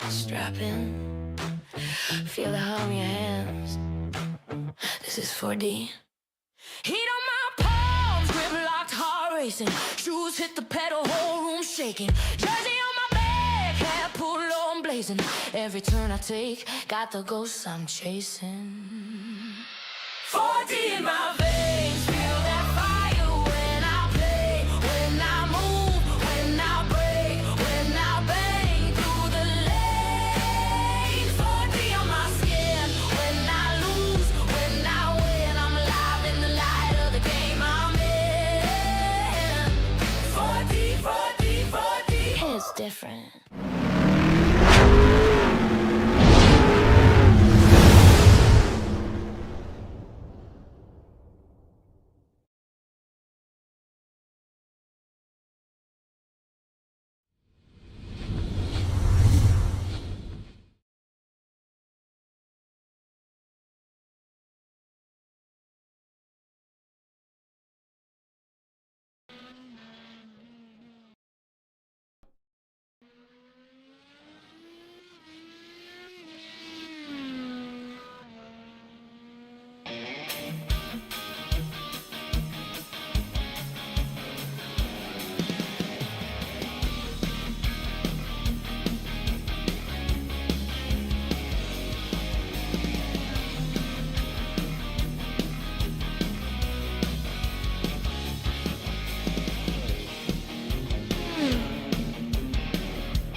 Strap in, feel the hum in your hands. This is 4D. Heat on my palms, grip locked, heart racing. Shoes hit the pedal, whole room shaking. Jersey on my back, hat pulled low, I'm blazing. Every turn I take, got the ghosts I'm chasing. 4D in my veins, feel that fire when I play, when I move, when I break, when I bang through the lane. 4D on my skin, when I lose, when I win, I'm alive in the light of the game I'm in. 4D, 4D, 4D, it's different.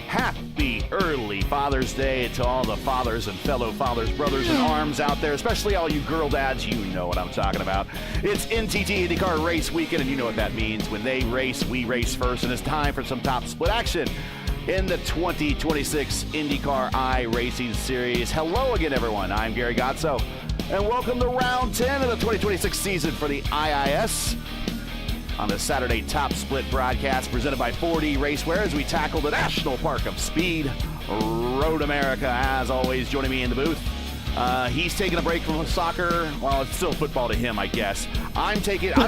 Happy early Father's Day to all the fathers and fellow fathers, brothers in arms out there, especially all you girl dads. You know what I'm talking about. It's NTT IndyCar Race Weekend, and you know what that means. When they race, we race first, and it's time for some top split action in the 2026 IndyCar iRacing Series. Hello again, everyone. I'm Gary Gotso, and welcome to round 10 of the 2026 season for the IIS. On the Saturday Top Split broadcast presented by 4D Racewear as we tackle the National Park of Speed, Road America. As always, joining me in the booth, he's taking a break from soccer. Well, it's still football to him, I guess. I'm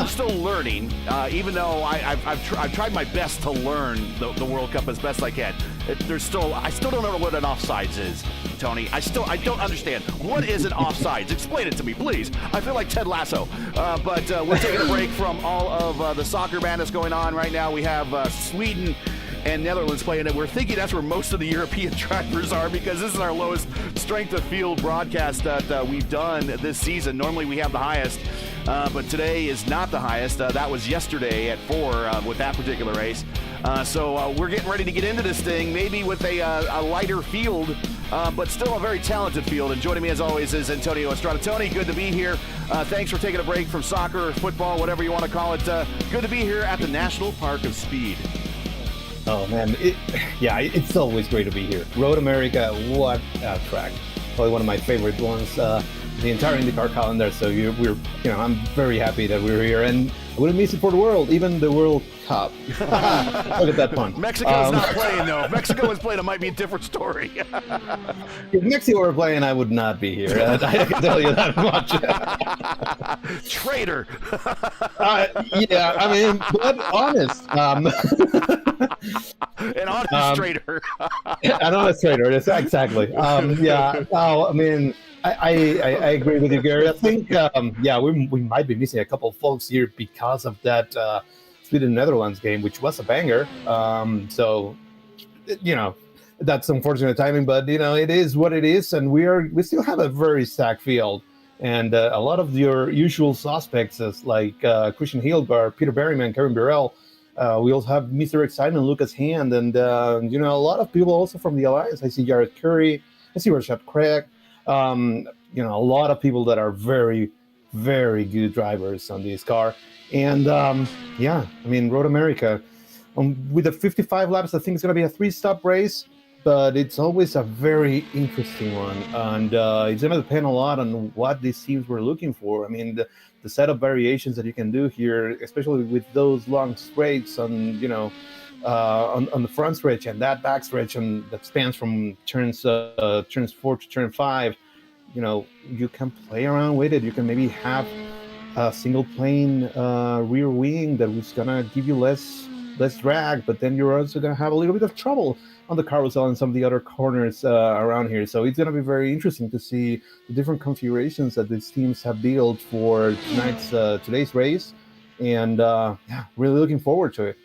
still learning, even though I've tried my best to learn the World Cup as best I can. I still don't know what an offsides is, Tony. I don't understand. What is an offsides? Explain it to me, please. I feel like Ted Lasso. But we're taking a break from all of the soccer madness going on right now. We have Sweden and Netherlands playing it. We're thinking that's where most of the European drivers are because this is our lowest strength of field broadcast that we've done this season. Normally we have the highest, but today is not the highest. That was yesterday at 4 with that particular race. So we're getting ready to get into this thing, maybe with a lighter field, but still a very talented field. And joining me as always is Antonio Estrada. Tony, good to be here. Thanks for taking a break from soccer or football, whatever you want to call it. Good to be here at the National Park of Speed. Oh man, it's always great to be here. Road America, what a track! Probably one of my favorite ones, the entire IndyCar calendar. So I'm very happy that we're here, and I wouldn't miss it for the world, even the World Cup. Look at that pun. Mexico's not playing though. If Mexico was playing, it might be a different story. If Mexico were playing, I would not be here. I can tell you that much. Traitor. Yeah, I mean, but honest. An honest traitor. An honest traitor, exactly. Yeah, no, I mean, I agree with you, Gary. I think, we might be missing a couple of folks here because of that Sweden-Netherlands game, which was a banger. So, that's unfortunate timing, but, it is what it is, and we still have a very stacked field. And a lot of your usual suspects, like Christian Hildgaard, Peter Berryman, Kevin Burrell. We also have Mr. Excitement, Lucas Hand, and a lot of people also from the Alliance. I see Jared Curry, I see Rashad Craig. A lot of people that are very, very good drivers on this car. And Road America, with the 55 laps, I think it's going to be a 3-stop race, but it's always a very interesting one. And it's going to depend a lot on what these teams were looking for. I mean, the set of variations that you can do here, especially with those long straights on the front stretch and that back stretch and that spans from turns 4 to turn 5, you can play around with it. You can maybe have a single plane rear wing that was gonna give you less drag, but then you're also gonna have a little bit of trouble on the carousel and some of the other corners around here. So it's gonna be very interesting to see the different configurations that these teams have built for today's race, and yeah, really looking forward to it.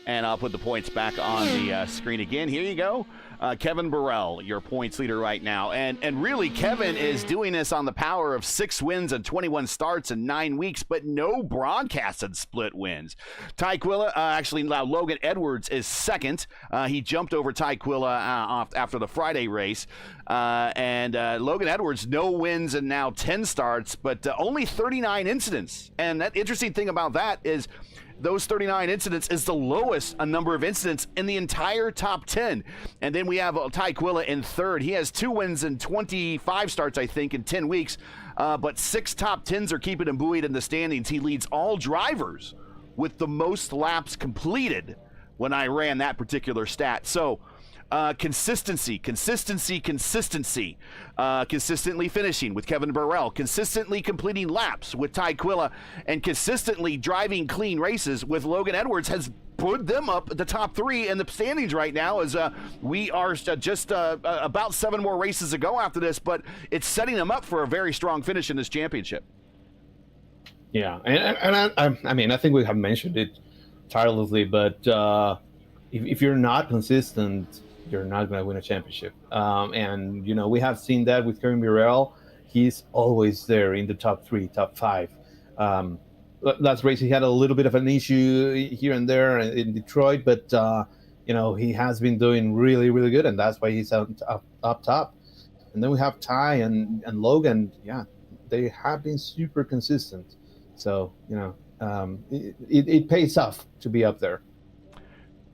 And I'll put the points back on the screen again. Here you go. Kevin Burrell, your points leader right now. And really, Kevin is doing this on the power of 6 wins and 21 starts in 9 weeks, but no broadcasted split wins. Logan Edwards is second. He jumped over Ty Quilla after the Friday race. Logan Edwards, no wins and now 10 starts, but only 39 incidents. And that interesting thing about that is those 39 incidents is the lowest a number of incidents in the entire top 10. And then we have Ty Quilla in third. He has 2 wins and 25 starts, I think, in 10 weeks. But 6 top 10s are keeping him buoyed in the standings. He leads all drivers with the most laps completed when I ran that particular stat. So consistency, consistently finishing with Kevin Burrell, consistently completing laps with Ty Quilla, and consistently driving clean races with Logan Edwards has put them up at the top 3 in the standings right now, as we are just about 7 more races to go after this, but it's setting them up for a very strong finish in this championship. Yeah, and I mean, I think we have mentioned it tirelessly, but if you're not consistent, you're not going to win a championship. And, you know, we have seen that with Kevin Burrell. He's always there in the top 3, top 5. Last race, he had a little bit of an issue here and there in Detroit, but, you know, he has been doing really, really good, and that's why he's up top. And then we have Ty and Logan. Yeah, they have been super consistent. So, you know, it pays off to be up there.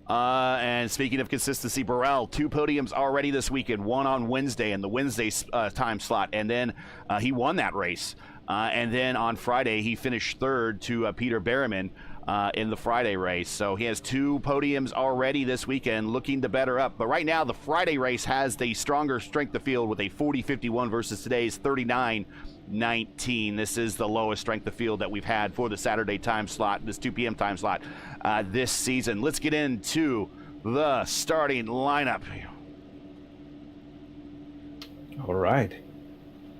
And speaking of consistency, Burrell, 2 podiums already this weekend, 1 on Wednesday in the Wednesday time slot, and then he won that race. And then on Friday, he finished third to Peter Berryman in the Friday race. So he has 2 podiums already this weekend, looking to better up. But right now, the Friday race has the stronger strength of field with a 40-51 versus today's 39-19. This is the lowest strength of field that we've had for the Saturday time slot, this 2 p.m. time slot this season. Let's get into the starting lineup. All right.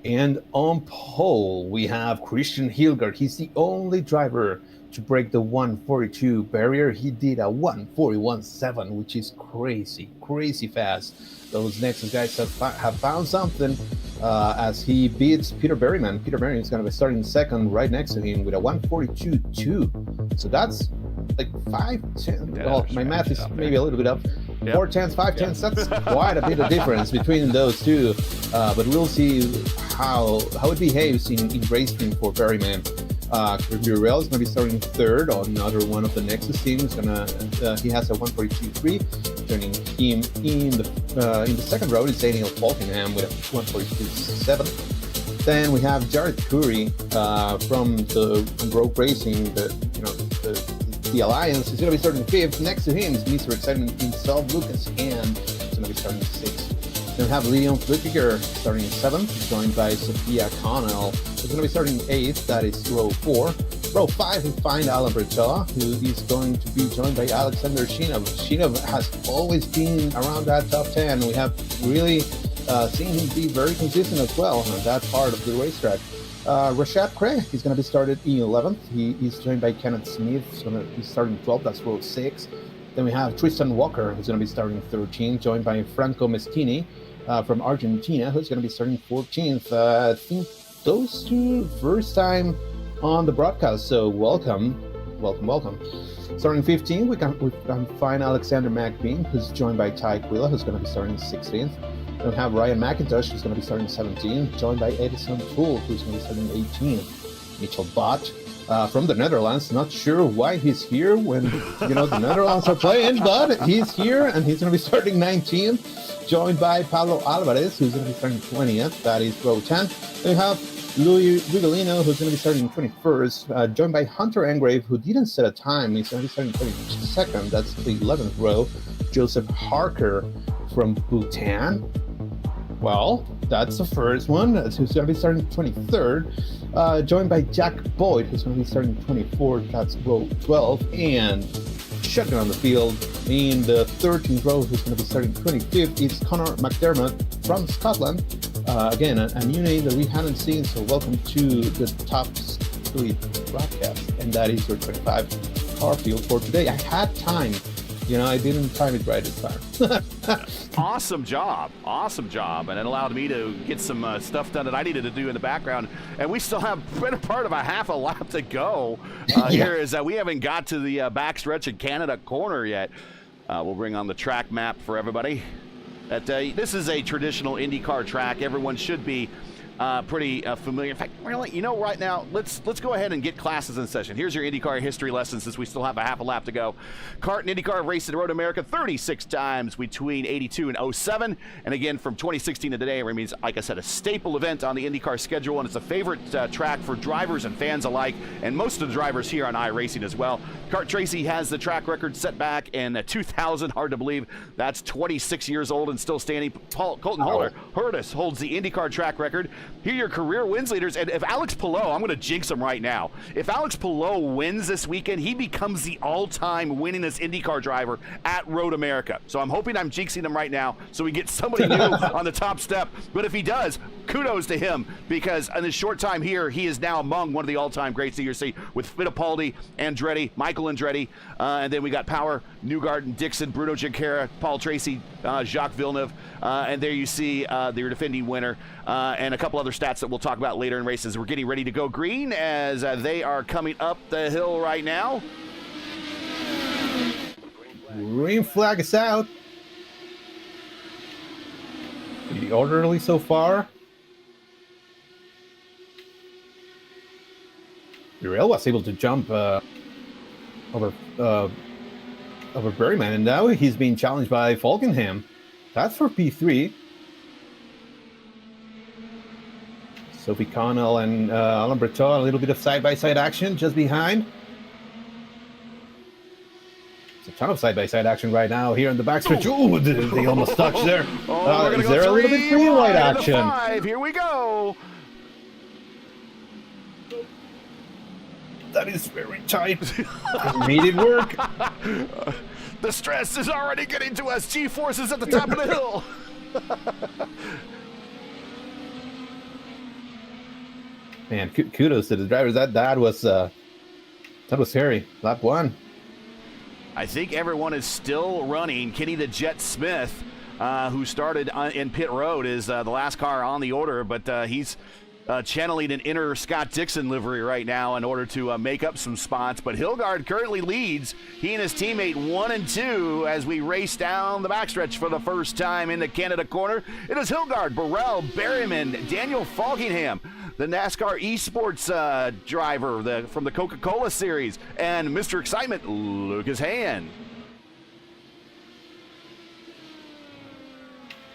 And on pole, we have Christian Hilgard. He's the only driver to break the 142 barrier. He did a 141.7, which is crazy fast. Those next guys have found something as he beats Peter Berryman. Peter Berryman is going to be starting second right next to him with a 142.2. So that's like 5/10. Well, my math is maybe a little bit up. 4/10, 5/10. That's quite a bit of difference between those two. But we'll see how it behaves in racing for Berryman. Burrell is going to be starting third on another one of the Nexus teams. He has a 142.3. Joining him in the second row is Daniel Falkenham with a 142.7. Then we have Jared Curry from Rogue Racing, the Alliance. He's going to be starting fifth. Next to him is Mr. Excitement himself, Lucas Hand. He's going to be starting sixth. Then we have Leon Flippiger starting seventh, joined by Sophia Connell. He's going to be starting eighth. That is row 4. Row 5, we find Alan Bertaw, who is going to be joined by Alexander Shinov. Shinov has always been around that top 10. We have really seen him be very consistent as well on that part of the racetrack. Rashad Craig, he's going to be started in 11th. He is joined by Kenneth Smith. He's going to be starting 12th. That's row 6. Then we have Tristan Walker, who's going to be starting 13th, joined by Franco Meschini from Argentina, who's going to be starting 14th. I think those two first time on the broadcast, so welcome. Starting 15, we can find Alexander McBean, who's joined by Ty Quilla, who's going to be starting 16th. Then we have Ryan McIntosh, who's going to be starting 17th, joined by Edison Toole, who's going to be starting 18th. Mitchell Bott from the Netherlands, not sure why he's here when the Netherlands are playing, but he's here and he's going to be starting 19th, joined by Pablo Alvarez, who's going to be starting 20th. That is row 10. Then we have Louis Rigolino, who's going to be starting 21st, joined by Hunter Engrave, who didn't set a time. He's going to be starting 22nd. That's the 11th row. Joseph Harker from Bhutan. Well, That's the first one. That's who's going to be starting 23rd. Joined by Jack Boyd, who's going to be starting 24th. That's row 12. And shotgun on the field in the 13th row, who's going to be starting 25th. It's Connor McDermott from Scotland. Again, a new name that we haven't seen. So welcome to the Top Speed broadcast. And that is your 25 car field for today. I had time. I didn't time it right this time. Awesome job. And it allowed me to get some stuff done that I needed to do in the background. And we still have better part of a half a lap to go. Here is we haven't got to the backstretch in Canada corner yet. We'll bring on the track map for everybody. This is a traditional IndyCar track. Everyone should be pretty familiar. In fact, really, right now, let's go ahead and get classes in session. Here's your IndyCar history lesson since we still have a half a lap to go. CART and IndyCar raced at Road America 36 times between 82 and 07. And again, from 2016 to today, it remains, like I said, a staple event on the IndyCar schedule, and it's a favorite track for drivers and fans alike, and most of the drivers here on iRacing as well. CART Tracy has the track record set back in 2000. Hard to believe. That's 26 years old and still standing. Colton Hurtis holds the IndyCar track record. Here are your career wins leaders. And if Alex Palou, I'm going to jinx him right now. If Alex Palou wins this weekend, he becomes the all-time winningest IndyCar driver at Road America. So I'm hoping I'm jinxing him right now so we get somebody new on the top step. But if he does, kudos to him, because in his short time here, he is now among one of the all-time greats that you see with Fittipaldi, Andretti, Michael Andretti, and then we got Power, Newgarden, Dixon, Bruno Giancarlo, Paul Tracy, Jacques Villeneuve, and there you see their defending winner, and a couple other stats that we'll talk about later in races. We're getting ready to go green as they are coming up the hill right now. Green flag is out. Pretty orderly so far. Burrell was able to jump over Berryman, and now he's being challenged by Falkenham. That's for P3. Sophie Connell and Alain Breton, a little bit of side-by-side action just behind. It's a ton of side-by-side action right now here in the backstretch. Oh, they almost touched there. Is there a little bit green light action? 5. Here we go. That is very tight. Made it work. The stress is already getting to us. G-forces at the top of the hill. Man, kudos to the drivers. That was hairy. Lap 1. I think everyone is still running. Kenny the Jet Smith, who started in pit road, is the last car on the order, but he's channeling an inner Scott Dixon livery right now in order to make up some spots. But Hilgard currently leads. He and his teammate 1 and 2 as we race down the backstretch for the first time in the Canada corner. It is Hilgard, Burrell, Berryman, Daniel Falkingham, the NASCAR eSports driver from the Coca-Cola Series, and Mr. Excitement, Lucas Hand.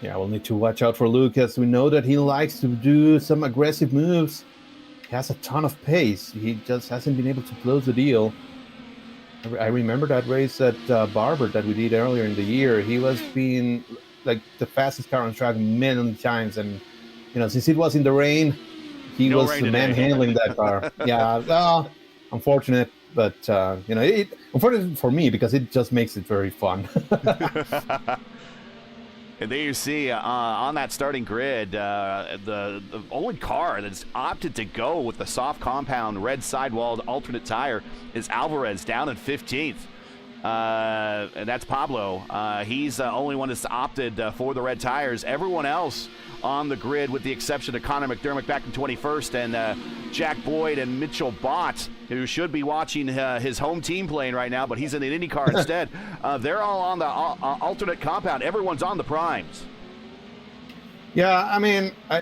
Yeah, we'll need to watch out for Lucas. We know that he likes to do some aggressive moves. He has a ton of pace. He just hasn't been able to close the deal. I remember that race at Barber that we did earlier in the year. He was being like the fastest car on track many times. And, since it was in the rain, he was the man handling that car. Yeah, well, unfortunate. But, unfortunate for me because it just makes it very fun. And there you see on that starting grid, the only car that's opted to go with the soft compound red sidewalled alternate tire is Alvarez down in 15th. And that's Pablo. He's the only one that's opted for the red tires. Everyone else on the grid, with the exception of Connor McDermott back in 21st and Jack Boyd and Mitchell Bott, who should be watching his home team playing right now, but he's in an IndyCar instead. They're all on the alternate compound. Everyone's on the primes. Yeah, I mean, I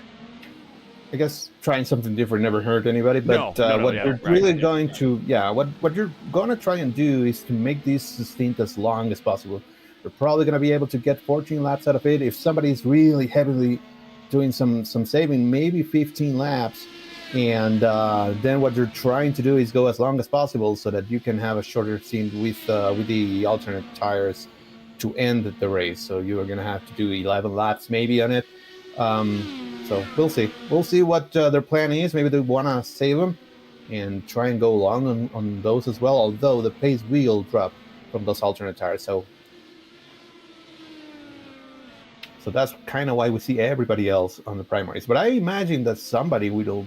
guess trying something different never hurt anybody. But what you're really going to, what you're going to try and do is to make this stint as long as possible. You're probably going to be able to get 14 laps out of it. If somebody's really heavily doing some saving, maybe 15 laps. And then what you're trying to do is go as long as possible so that you can have a shorter stint with the alternate tires to end the race. So you are going to have to do 11 laps maybe on it. So we'll see. We'll see what their plan is. Maybe they want to save him and try and go long on those as well, although the pace will drop from those alternate tires. So that's kind of why we see everybody else on the primaries. But I imagine that somebody will,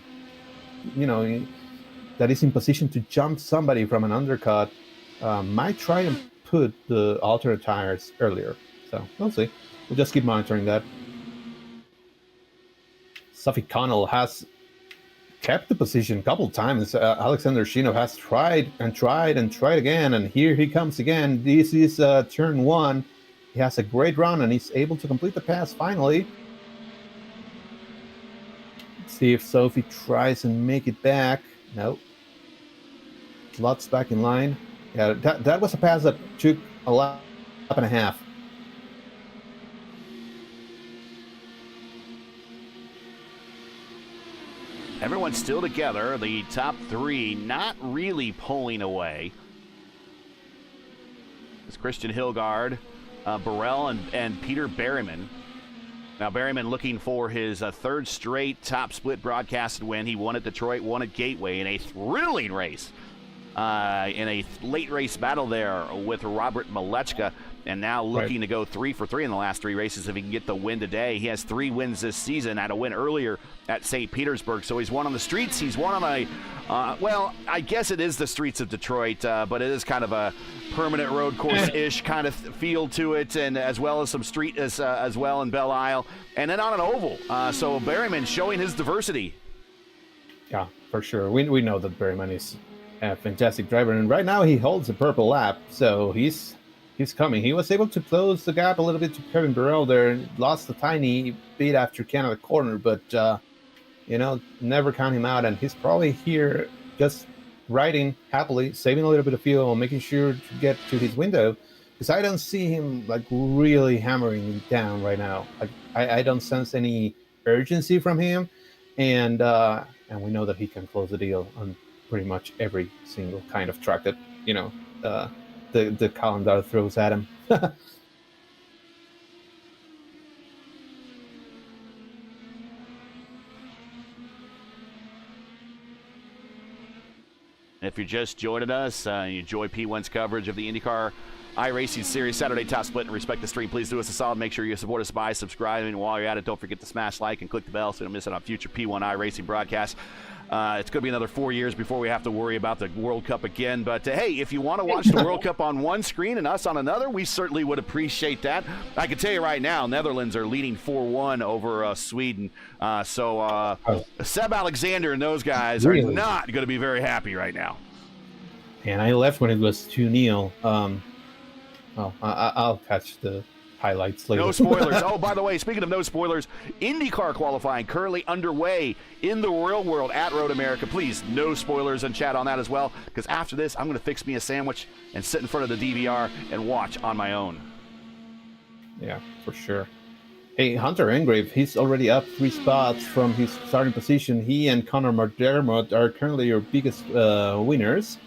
that is in position to jump somebody from an undercut might try and put the alternate tires earlier. So we'll see. We'll just keep monitoring that. Sophie Connell has kept the position a couple times. Alexander Shinov has tried again, and here he comes again. This is turn 1. He has a great run, and he's able to complete the pass finally. Let's see if Sophie tries and make it back. No. Lutz back in line. Yeah, that was a pass that took a lap and a half. Everyone's still together. The top 3 not really pulling away. It's Christian Hilgard, Burrell, and Peter Berryman. Now, Berryman looking for his third straight top split broadcasted win. He won at Detroit, won at Gateway in a thrilling race. In a late race battle there with Robert Malechka, and now looking to go 3 for 3 in the last 3 races if he can get the win today. He has 3 wins this season, had a win earlier at St. Petersburg, so he's won on the streets. He's won on well, I guess it is the streets of Detroit, but it is kind of a permanent road course-ish kind of feel to it, and as well as some street as well in Belle Isle, and then on an oval. So Berryman showing his diversity. Yeah, for sure. We know that Berryman is a fantastic driver, and right now he holds a purple lap, so he's coming. He was able to close the gap a little bit to Kevin Burrell there, lost a tiny bit after Canada corner, but never count him out, and he's probably here just riding happily, saving a little bit of fuel, making sure to get to his window, because I don't see him like really hammering down right now. Like I don't sense any urgency from him, and we know that he can close the deal on pretty much every single kind of track that the calendar throws at him. If you're just joining us, you enjoy P1's coverage of the IndyCar iRacing Series Saturday Top Split and respect the stream, please do us a solid. Make sure you support us by subscribing. And while you're at it, don't forget to smash like and click the bell so you don't miss out on future P1 iRacing broadcasts. It's going to be another 4 years before we have to worry about the World Cup again. But, hey, if you want to watch the World Cup on one screen and us on another, we certainly would appreciate that. I can tell you right now, Netherlands are leading 4-1 over Sweden. So Seb Alexander and those guys are not going to be very happy right now. And I left when it was 2-0. I'll catch the highlights later. No spoilers. Oh, by the way, speaking of no spoilers, IndyCar qualifying currently underway in the real world at Road America. Please, no spoilers and chat on that as well, because after this, I'm going to fix me a sandwich and sit in front of the DVR and watch on my own. Yeah, for sure. Hey, Hunter Engrave, he's already up 3 spots from his starting position. He and Connor McDermott are currently your biggest winners.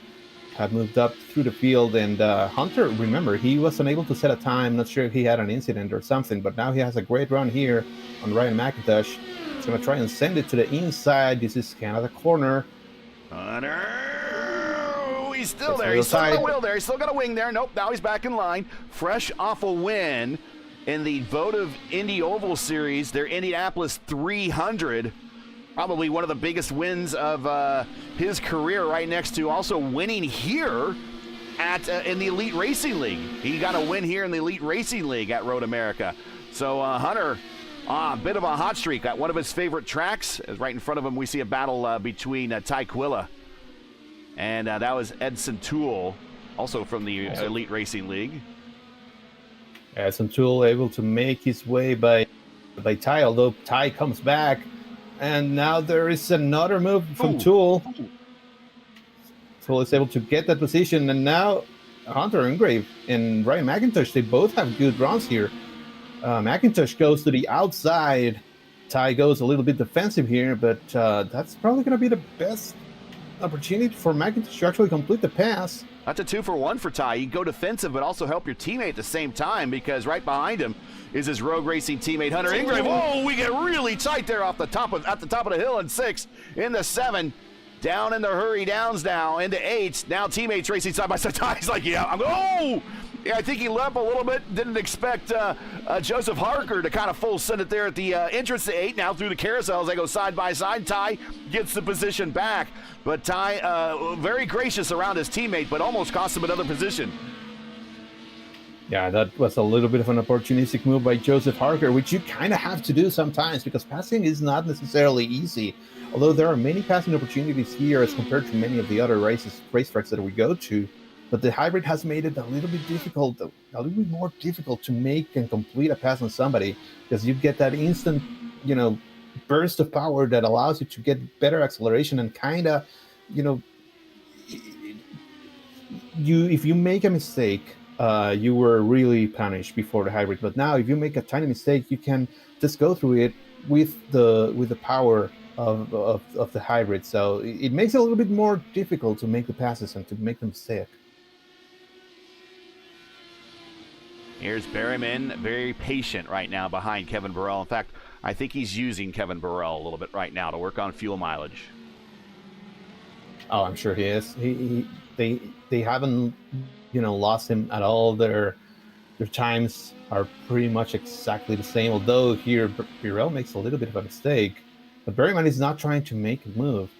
Have moved up through the field, and Hunter, remember, he was unable to set a time. Not sure if he had an incident or something, but now he has a great run here on Ryan McIntosh. He's going to try and send it to the inside. This is Canada corner. Hunter, he's still there. He's still got a wheel there. He's still got a wing there. Nope, now he's back in line. Fresh off a win in the Votive Indy Oval Series, their Indianapolis 300. Probably one of the biggest wins of his career, right next to also winning here at in the Elite Racing League. He got a win here in the Elite Racing League at Road America. So Hunter, a bit of a hot streak at one of his favorite tracks. Right in front of him, we see a battle between Ty Quilla, and that was Edson Toole, also from the Elite Racing League. Edson Toole able to make his way by Ty, although Ty comes back. And now there is another move from Toole. Toole is able to get that position. And now Hunter Engrave and Ryan McIntosh, they both have good runs here. McIntosh goes to the outside. Ty goes a little bit defensive here, but that's probably going to be the best opportunity for McIntosh to actually complete the pass. That's a 2-for-1 for Ty. You go defensive, but also help your teammate at the same time, because right behind him is his Rogue Racing teammate Hunter Ingrave. Whoa, we get really tight there at the top of the hill in 6, in the 7, down in the hurry downs now into 8. Now teammates racing side by side. Ty's like, yeah, I'm going. Oh, yeah, I think he leapt a little bit. Didn't expect Joseph Harker to kind of full send it there at the entrance to 8. Now through the carousels, they go side by side. Ty gets the position back, but Ty very gracious around his teammate, but almost cost him another position. Yeah, that was a little bit of an opportunistic move by Joseph Harker, which you kind of have to do sometimes because passing is not necessarily easy. Although there are many passing opportunities here as compared to many of the other racetracks that we go to. But the hybrid has made it a little bit difficult, a little bit more difficult to make and complete a pass on somebody because you get that instant, burst of power that allows you to get better acceleration and kind of, if you make a mistake, you were really punished before the hybrid. But now, if you make a tiny mistake, you can just go through it with the power of the hybrid. So it makes it a little bit more difficult to make the passes and to make the mistake. Here's Berryman, very patient right now behind Kevin Burrell. In fact, I think he's using Kevin Burrell a little bit right now to work on fuel mileage. Oh, I'm sure he is. They haven't, lost him at all. Their times are pretty much exactly the same. Although here Burrell makes a little bit of a mistake, but Berryman is not trying to make a move.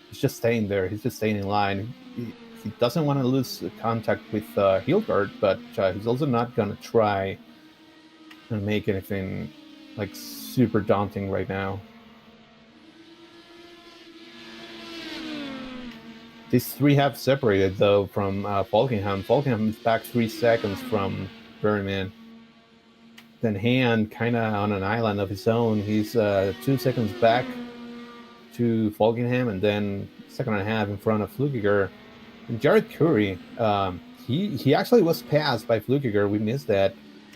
He's just staying there. He's just staying in line. He doesn't want to lose contact with Hildegard, but he's also not going to try and make anything like super daunting right now. These three have separated though from Falkingham. Falkingham is back 3 seconds from Berryman. Then Hand kind of on an island of his own. He's 2 seconds back to Falkingham, and then 1.5 seconds in front of Flukiger. And Jared Curry, he actually was passed by Flukiger. We missed that,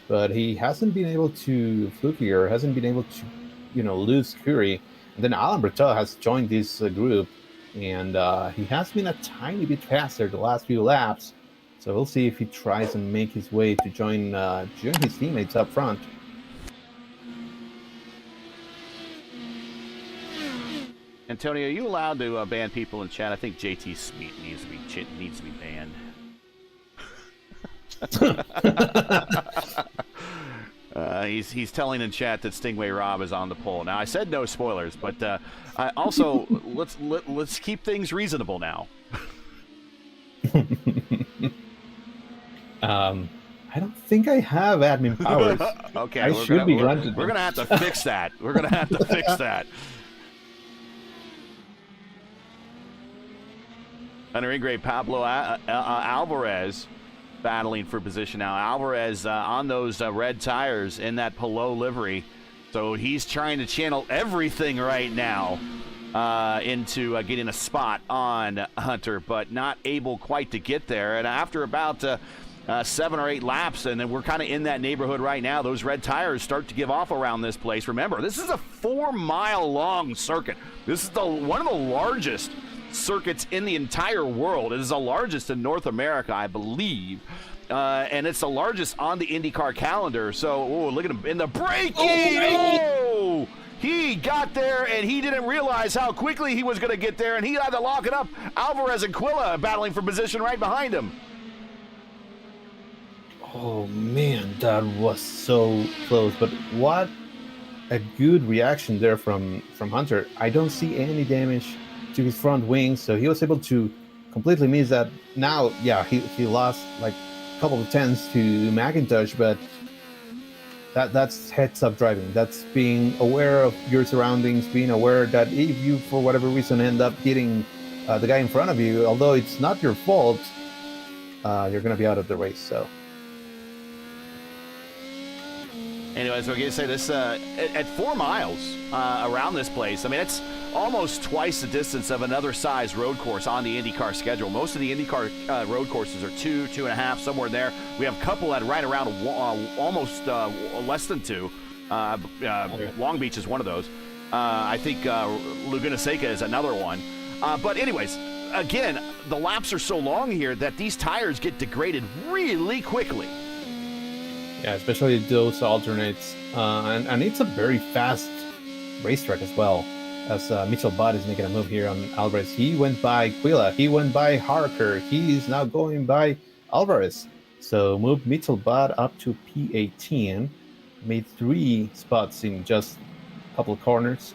but he hasn't been able to. Flukiger hasn't been able to, lose Curry. And then Alan Bertot has joined this group, and he has been a tiny bit faster the last few laps. So we'll see if he tries and make his way to join his teammates up front. Antonio, are you allowed to ban people in chat? I think JT Smeet needs to be banned. He's telling in chat that Stingray Rob is on the pole. Now I said no spoilers, but also let's keep things reasonable now. I don't think I have admin powers. Okay, I should be granted. We're gonna have to fix that. We're gonna have to fix that. Hunter Ingrave, Pablo Alvarez battling for position now. Alvarez on those red tires in that Polo livery. So he's trying to channel everything right now into getting a spot on Hunter, but not able quite to get there. And after about 7 or 8 laps, and then we're kind of in that neighborhood right now, those red tires start to give off around this place. Remember, this is a 4-mile long circuit. This is one of the largest circuits in the entire world. It is the largest in North America, I believe. And it's the largest on the IndyCar calendar. So, look at him in the braking. Oh, he got there, and he didn't realize how quickly he was going to get there, and he had to lock it up. Alvarez and Quilla battling for position right behind him. Oh, man, that was so close. But what a good reaction there from Hunter. I don't see any damage to his front wing, so he was able to completely miss that. Now, yeah, he lost like a couple of tenths to McIntosh, but that's heads-up driving. That's being aware of your surroundings, being aware that if you, for whatever reason, end up hitting the guy in front of you, although it's not your fault, you're going to be out of the race. So. Anyways, we're going to say this at 4 miles around this place. I mean, it's almost twice the distance of another size road course on the IndyCar schedule. Most of the IndyCar road courses are 2, 2.5, somewhere there. We have a couple at right around almost less than 2. Long Beach is one of those. I think Laguna Seca is another one. But anyways, again, the laps are so long here that these tires get degraded really quickly. Yeah, especially those alternates. And it's a very fast racetrack as well. As Mitchell Butt is making a move here on Alvarez. He went by Quilla. He went by Harker. He is now going by Alvarez. So moved Mitchell Butt up to P18. Made 3 spots in just a couple of corners.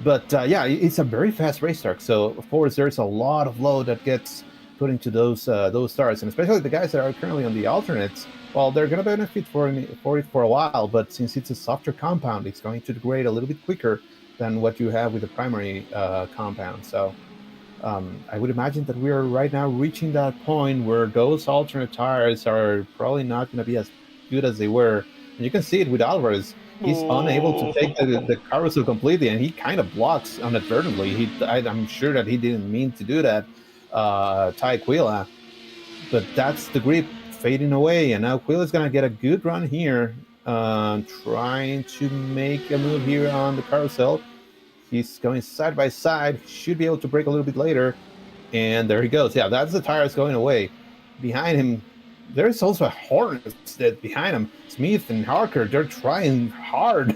But yeah, it's a very fast racetrack. So of course there's a lot of load that gets put into those stars, and especially the guys that are currently on the alternates. Well, they're going to benefit for it for a while, but since it's a softer compound, it's going to degrade a little bit quicker than what you have with the primary compound. So I would imagine that we are right now reaching that point where those alternate tires are probably not going to be as good as they were. And you can see it with Alvarez. He's unable to take the carousel completely, and he kind of blocks inadvertently. I'm sure that he didn't mean to do that, Ty Quilla. But that's the grip fading away, and now Quilla's going to get a good run here, trying to make a move here on the carousel. He's going side by side, should be able to brake a little bit later, and there he goes. Yeah, that's the tires going away. Behind him, there's also a Hornet that behind him. Smith and Harker, they're trying hard.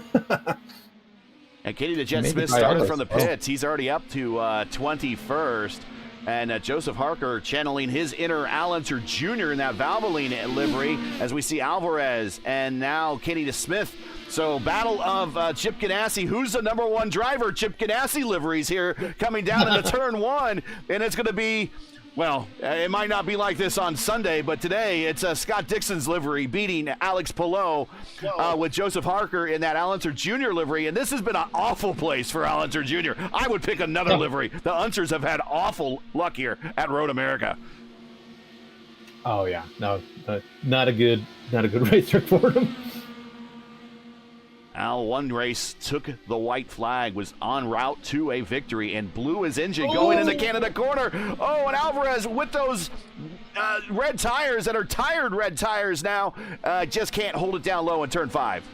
And Kenny the Jet Smith started from the pits. He's already up to 21st. And Joseph Harker channeling his inner Al Unser Jr. in that Valvoline livery as we see Alvarez and now Kenny the Smith. So battle of Chip Ganassi. Who's the number 1 driver? Chip Ganassi liveries here coming down into turn 1. And it's going to be, well, it might not be like this on Sunday, but today it's Scott Dixon's livery beating Alex Palou with Joseph Harker in that Al Unser Jr. livery. And this has been an awful place for Al Unser Jr. I would pick another livery. The Unsers have had awful luck here at Road America. Oh yeah, no, not a good racer for them. Al, one race, took the white flag, was en route to a victory, and blew his engine going into Canada corner. Oh, and Alvarez with those red tires that are tired red tires now, just can't hold it down low in turn 5.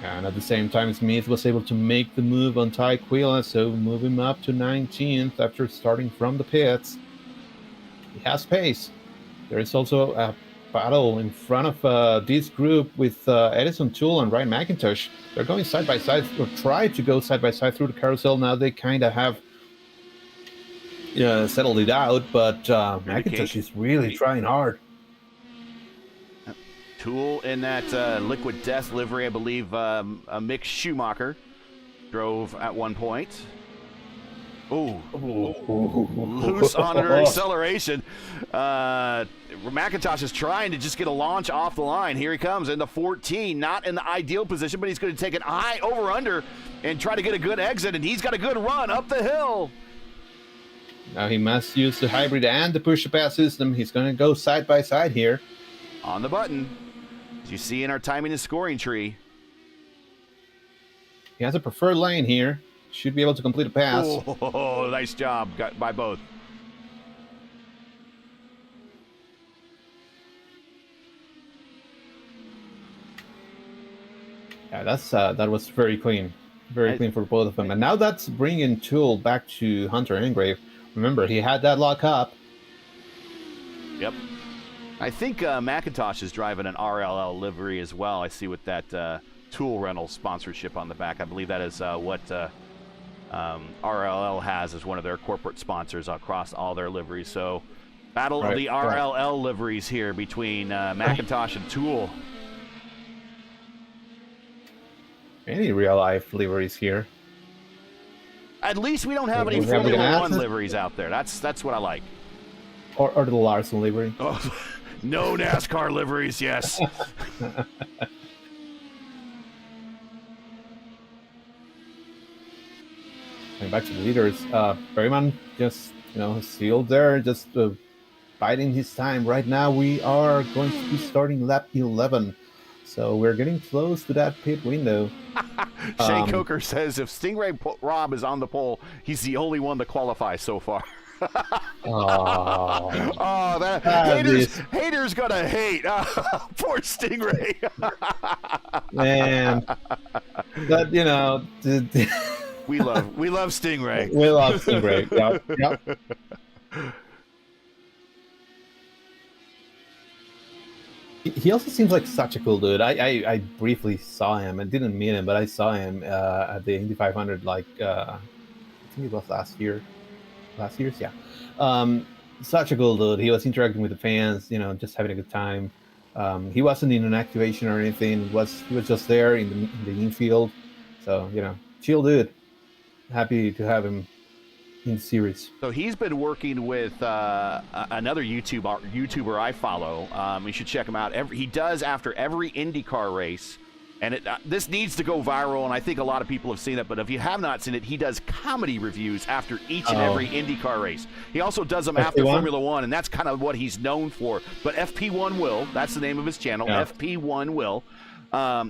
And at the same time, Smith was able to make the move on Ty Quilla, so move him up to 19th after starting from the pits. He has pace. There is also a battle in front of this group with Edison Toole and Ryan McIntosh. They're going side by side, or try to go side by side through the carousel. Now they kind of have settled it out, but McIntosh is really trying hard. Toole in that Liquid Death livery, I believe Mick Schumacher drove at one point. Loose on under acceleration. McIntosh is trying to just get a launch off the line. Here he comes in the 14, not in the ideal position, but he's going to take an eye over under and try to get a good exit, and he's got a good run up the hill. Now he must use the hybrid and the push-to-pass system. He's going to go side by side here. On the button, as you see in our timing and scoring tree. He has a preferred lane here. Should be able to complete a pass. Oh, nice job got by both. Yeah, that was very clean. Very clean for both of them. And now that's bringing Toole back to Hunter Engrave. Remember, he had that lock up. Yep. I think McIntosh is driving an RLL livery as well. I see with that Toole rental sponsorship on the back. I believe that is what RLL has as one of their corporate sponsors across all their liveries. So battle of the RLL liveries here between McIntosh and Toole. Any real life liveries here. At least we don't have any Formula One liveries out there. That's what I like. Or the Larson livery. Oh, no NASCAR liveries, yes. And back to the leaders. Berryman just, sealed there, just biding his time. Right now we are going to be starting lap 11. So we're getting close to that pit window. Shea Coker says if Stingray Rob is on the pole, he's the only one to qualify so far. Haters gonna hate. Poor Stingray. Man, but we love Stingray. We love Stingray. Yep. He also seems like such a cool dude. I briefly saw him. I didn't meet him, but I saw him at the Indy 500. Like I think it was last year. Last year's, yeah. Such a cool dude. He was interacting with the fans, just having a good time. He wasn't in an activation or anything. He was just there in the infield. So chill dude. Happy to have him in the series. So he's been working with another YouTuber I follow. You should check him out. He does after every IndyCar race, and this needs to go viral, and I think a lot of people have seen it, but if you have not seen it, he does comedy reviews after each and every IndyCar race. He also does them after Formula One, and that's kind of what he's known for. But FP1 Will, that's the name of his channel, FP1 Will.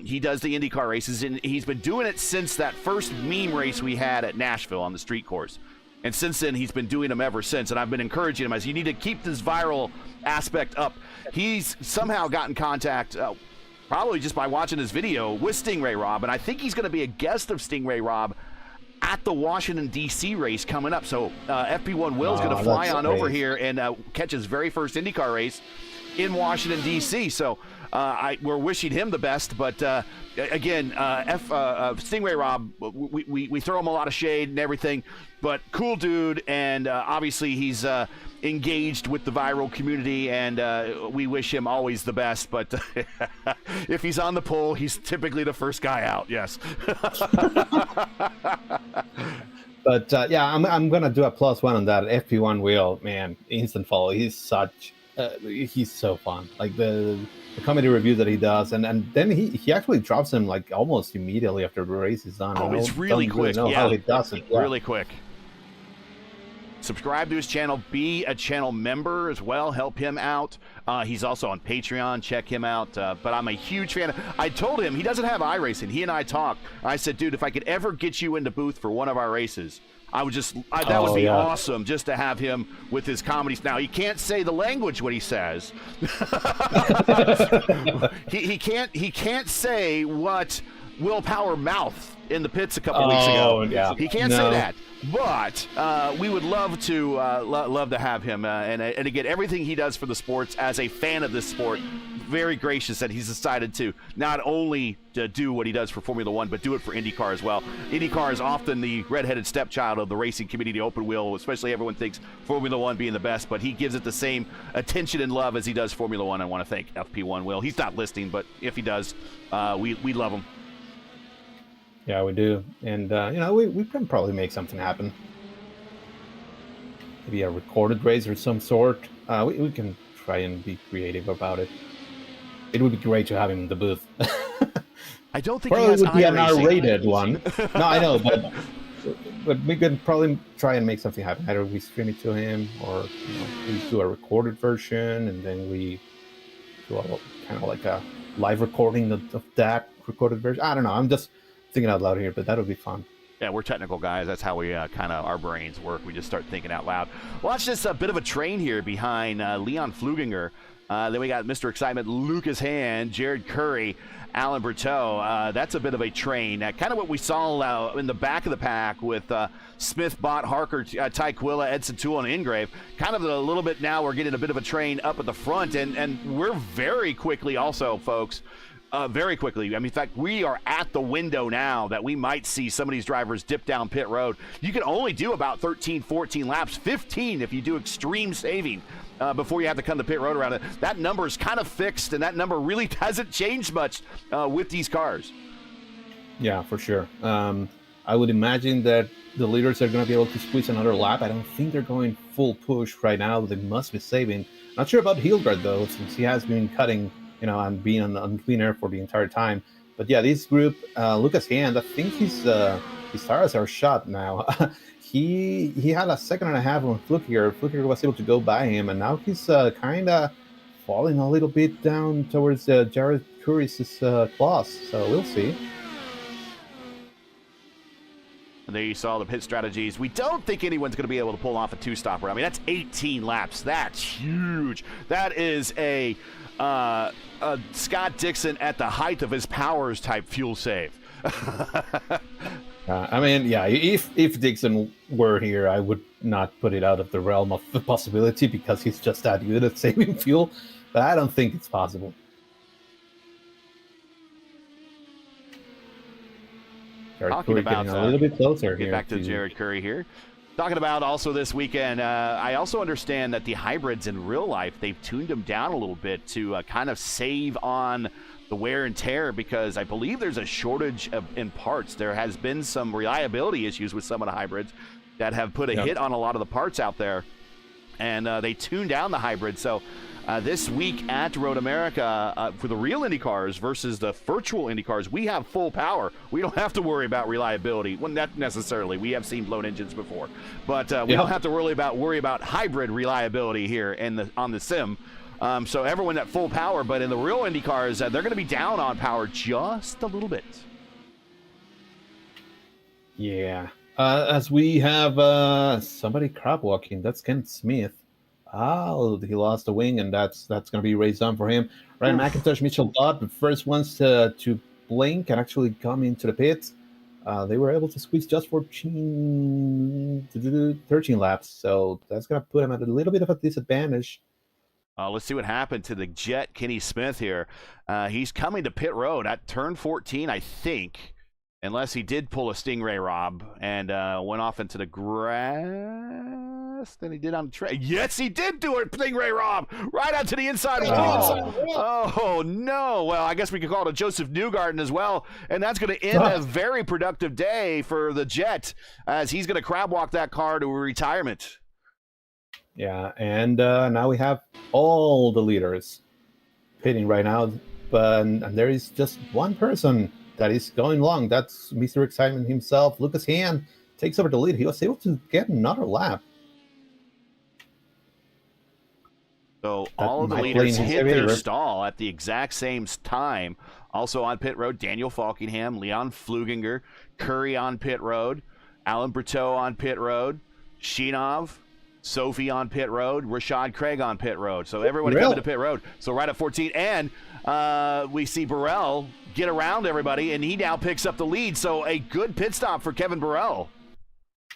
He does the IndyCar races, and he's been doing it since that first meme race we had at Nashville on the street course. And since then, he's been doing them ever since. And I've been encouraging him as you need to keep this viral aspect up. He's somehow gotten contact, probably just by watching his video, with Stingray Rob. And I think he's going to be a guest of Stingray Rob at the Washington, D.C. race coming up. So FP1 Will's going to fly on over here and catch his very first IndyCar race in Washington, D.C. So we're wishing him the best. But again, Stingray Rob, we throw him a lot of shade and everything. But cool dude, and obviously he's engaged with the viral community, and we wish him always the best. But if he's on the pole, he's typically the first guy out. Yes. But yeah, I'm gonna do a +1 on that FP1 Will. Man, instant follow. He's so fun. Like the comedy reviews that he does, and then he actually drops them like almost immediately after the race is done. Oh, it's really quick. Really know how he does it. Really quick. Subscribe to his channel. Be a channel member as well. Help him out. He's also on Patreon. Check him out. But I'm a huge fan. I told him he doesn't have iRacing. He and I talked. I said, dude, if I could ever get you into booth for one of our races, that would be awesome just to have him with his comedies. Now, he can't say the language what he says. he can't say what Will Power mouthed in the pits a couple weeks ago. Yeah. He can't say that. But we would love to have him, and again, everything he does for the sports as a fan of this sport, very gracious that he's decided to not only to do what he does for Formula One, but do it for IndyCar as well. IndyCar is often the redheaded stepchild of the racing community, open wheel, especially everyone thinks Formula One being the best, but he gives it the same attention and love as he does Formula One. I want to thank FP1 Will. He's not listening, but if he does, we love him. Yeah, we do. And, we can probably make something happen. Maybe a recorded race or some sort. We can try and be creative about it. It would be great to have him in the booth. I don't think probably he has would be an iRacing. R-rated one. No, I know, but we could probably try and make something happen. Either we stream it to him, or we do a recorded version, and then we do a kind of like a live recording of that recorded version. I don't know. I'm just thinking out loud here, but that would be fun. Yeah, we're technical guys. That's how we kind of our brains work. We just start thinking out loud. Watch this bit of a train here behind Leon Fluginger. Then we got Mr. Excitement, Lucas Hand, Jared Curry, Alan Berteau. That's a bit of a train. Kind of what we saw in the back of the pack with Smith, Bott, Harker, Tyquilla, Edson Toole, and Ingrave. Kind of a little bit now we're getting a bit of a train up at the front, and we're very quickly also, folks, very quickly. I mean, in fact, we are at the window now that we might see some of these drivers dip down pit road. You can only do about 13, 14 laps, 15 if you do extreme saving before you have to come to pit road around it. That number is kind of fixed, and that number really hasn't changed much with these cars. Yeah, for sure. I would imagine that the leaders are going to be able to squeeze another lap. I don't think they're going full push right now. They must be saving. Not sure about Hilgard, though, since he has been cutting and being on clean air for the entire time. But yeah, this group, Lucas Hand, I think his tires are shot now. He had a second and a half on Flukiger. Flukiger was able to go by him, and now he's kind of falling a little bit down towards Jared Curry's class. So we'll see. And there you saw the pit strategies. We don't think anyone's going to be able to pull off a two-stopper. I mean, that's 18 laps. That's huge. That is a Scott Dixon at the height of his powers type fuel save. I mean, yeah, if Dixon were here, I would not put it out of the realm of the possibility because he's just that good at saving fuel. But I don't think it's possible. Jared Talking Curry about getting a little bit closer get here. back to Jared Curry here. Talking about also this weekend, I also understand that the hybrids in real life, they've tuned them down a little bit to kind of save on the wear and tear because I believe there's a shortage in parts. There has been some reliability issues with some of the hybrids that have put a hit on a lot of the parts out there, and they tuned down the hybrids. So this week at Road America, for the real IndyCars versus the virtual IndyCars, we have full power. We don't have to worry about reliability. Well, not necessarily. We have seen blown engines before, but we don't have to worry about hybrid reliability here on the sim. So everyone at full power, but in the real IndyCars, they're going to be down on power just a little bit. Yeah. As we have somebody crab walking, that's Ken Smith. Oh, he lost a wing, and that's going to be raised on for him. Ryan McIntosh, Mitchell Dodd, the first ones to blink and actually come into the pits. They were able to squeeze just 13 laps, so that's going to put him at a little bit of a disadvantage. Let's see what happened to the Jet, Kenny Smith here. He's coming to pit road at turn 14, I think, unless he did pull a Stingray Rob and went off into the grass than he did on the track. Yes, he did do it, Stingray Rob, right onto the inside wall. Oh, no. Well, I guess we could call it a Joseph Newgarden as well, and that's going to end a very productive day for the Jet as he's going to crab walk that car to retirement. Yeah, and now we have all the leaders pitting right now, and there is just one person that is going long. That's Mr. Excitement himself. Lucas Hand takes over the lead. He was able to get another lap. So all of the leaders hit their stall at the exact same time. Also on pit road, Daniel Falkingham, Leon Fluginger, Curry on pit road, Alan Berteau on pit road, Sheenov, Sophie on pit road, Rashad Craig on pit road. So everyone coming to pit road. So right at 14. And we see Burrell get around everybody, and he now picks up the lead. So a good pit stop for Kevin Burrell.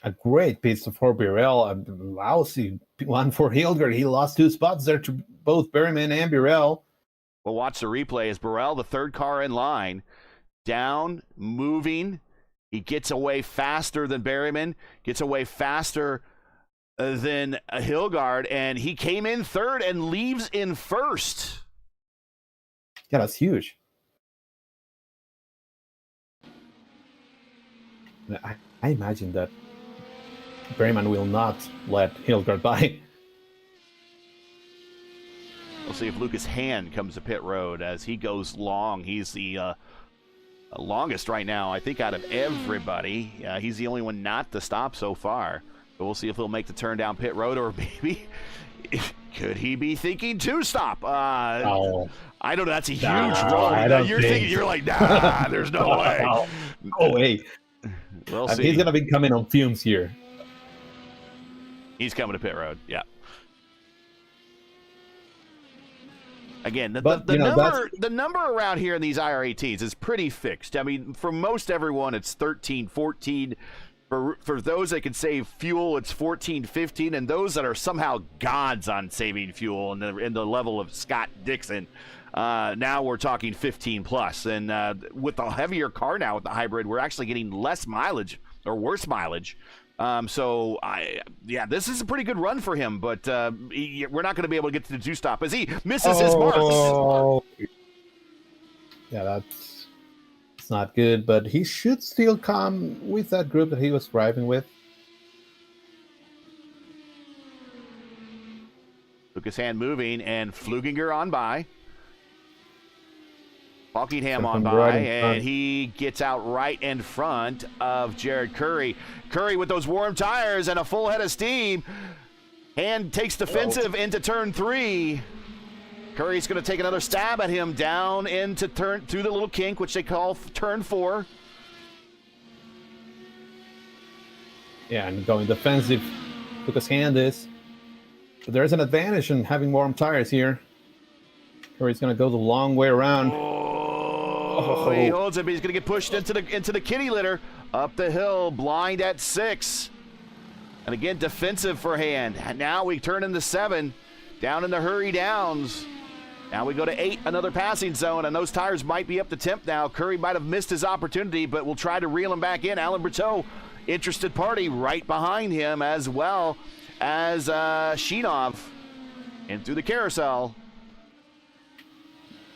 A great pit stop for Burrell. A lousy one for Hilgard. He lost 2 spots there to both Berryman and Burrell. We'll watch the replay as Burrell, the third car in line, down, moving. He gets away faster than Berryman, gets away faster than Hilgard, and he came in third and leaves in first. Yeah, that's huge. I imagine that Berryman will not let Hilgard by. We'll see if Lucas Hand comes to pit road as he goes long. He's the longest right now, I think, out of everybody. He's the only one not to stop so far. But we'll see if he'll make the turn down pit road, or maybe could he be thinking to stop? I don't know. That's a huge roll. You're thinking, you're like, nah, there's no way. No way. We'll see. He's going to be coming on fumes here. He's coming to pit road, yeah. Again, the number around here in these IR18s is pretty fixed. I mean, for most everyone, it's 13, 14. For those that can save fuel, it's 14, 15, and those that are somehow gods on saving fuel in the level of Scott Dixon, now we're talking 15 plus. And with the heavier car now with the hybrid, we're actually getting less mileage or worse mileage. So this is a pretty good run for him, but we're not going to be able to get to the 2-stop as he misses his marks. Yeah, that's not good, but he should still come with that group that he was driving with. Lucas Hand moving, and Fluginger on by. Falkingham on by, and he gets out right in front of Jared Curry. Curry with those warm tires and a full head of steam. Hand takes defensive into turn 3. Curry's going to take another stab at him down into through the little kink, which they call turn 4. Yeah, and going defensive because Hand is. But there's an advantage in having warm tires here. Curry's going to go the long way around. Oh, he holds it, but he's going to get pushed into the kitty litter. Up the hill, blind at 6. And again, defensive for Hand. And now we turn into 7, down in the hurry downs. Now we go to 8, another passing zone, and those tires might be up to temp now. Curry might have missed his opportunity, but we'll try to reel him back in. Alan Berteau, interested party, right behind him, as well as Sheenov. In through the carousel.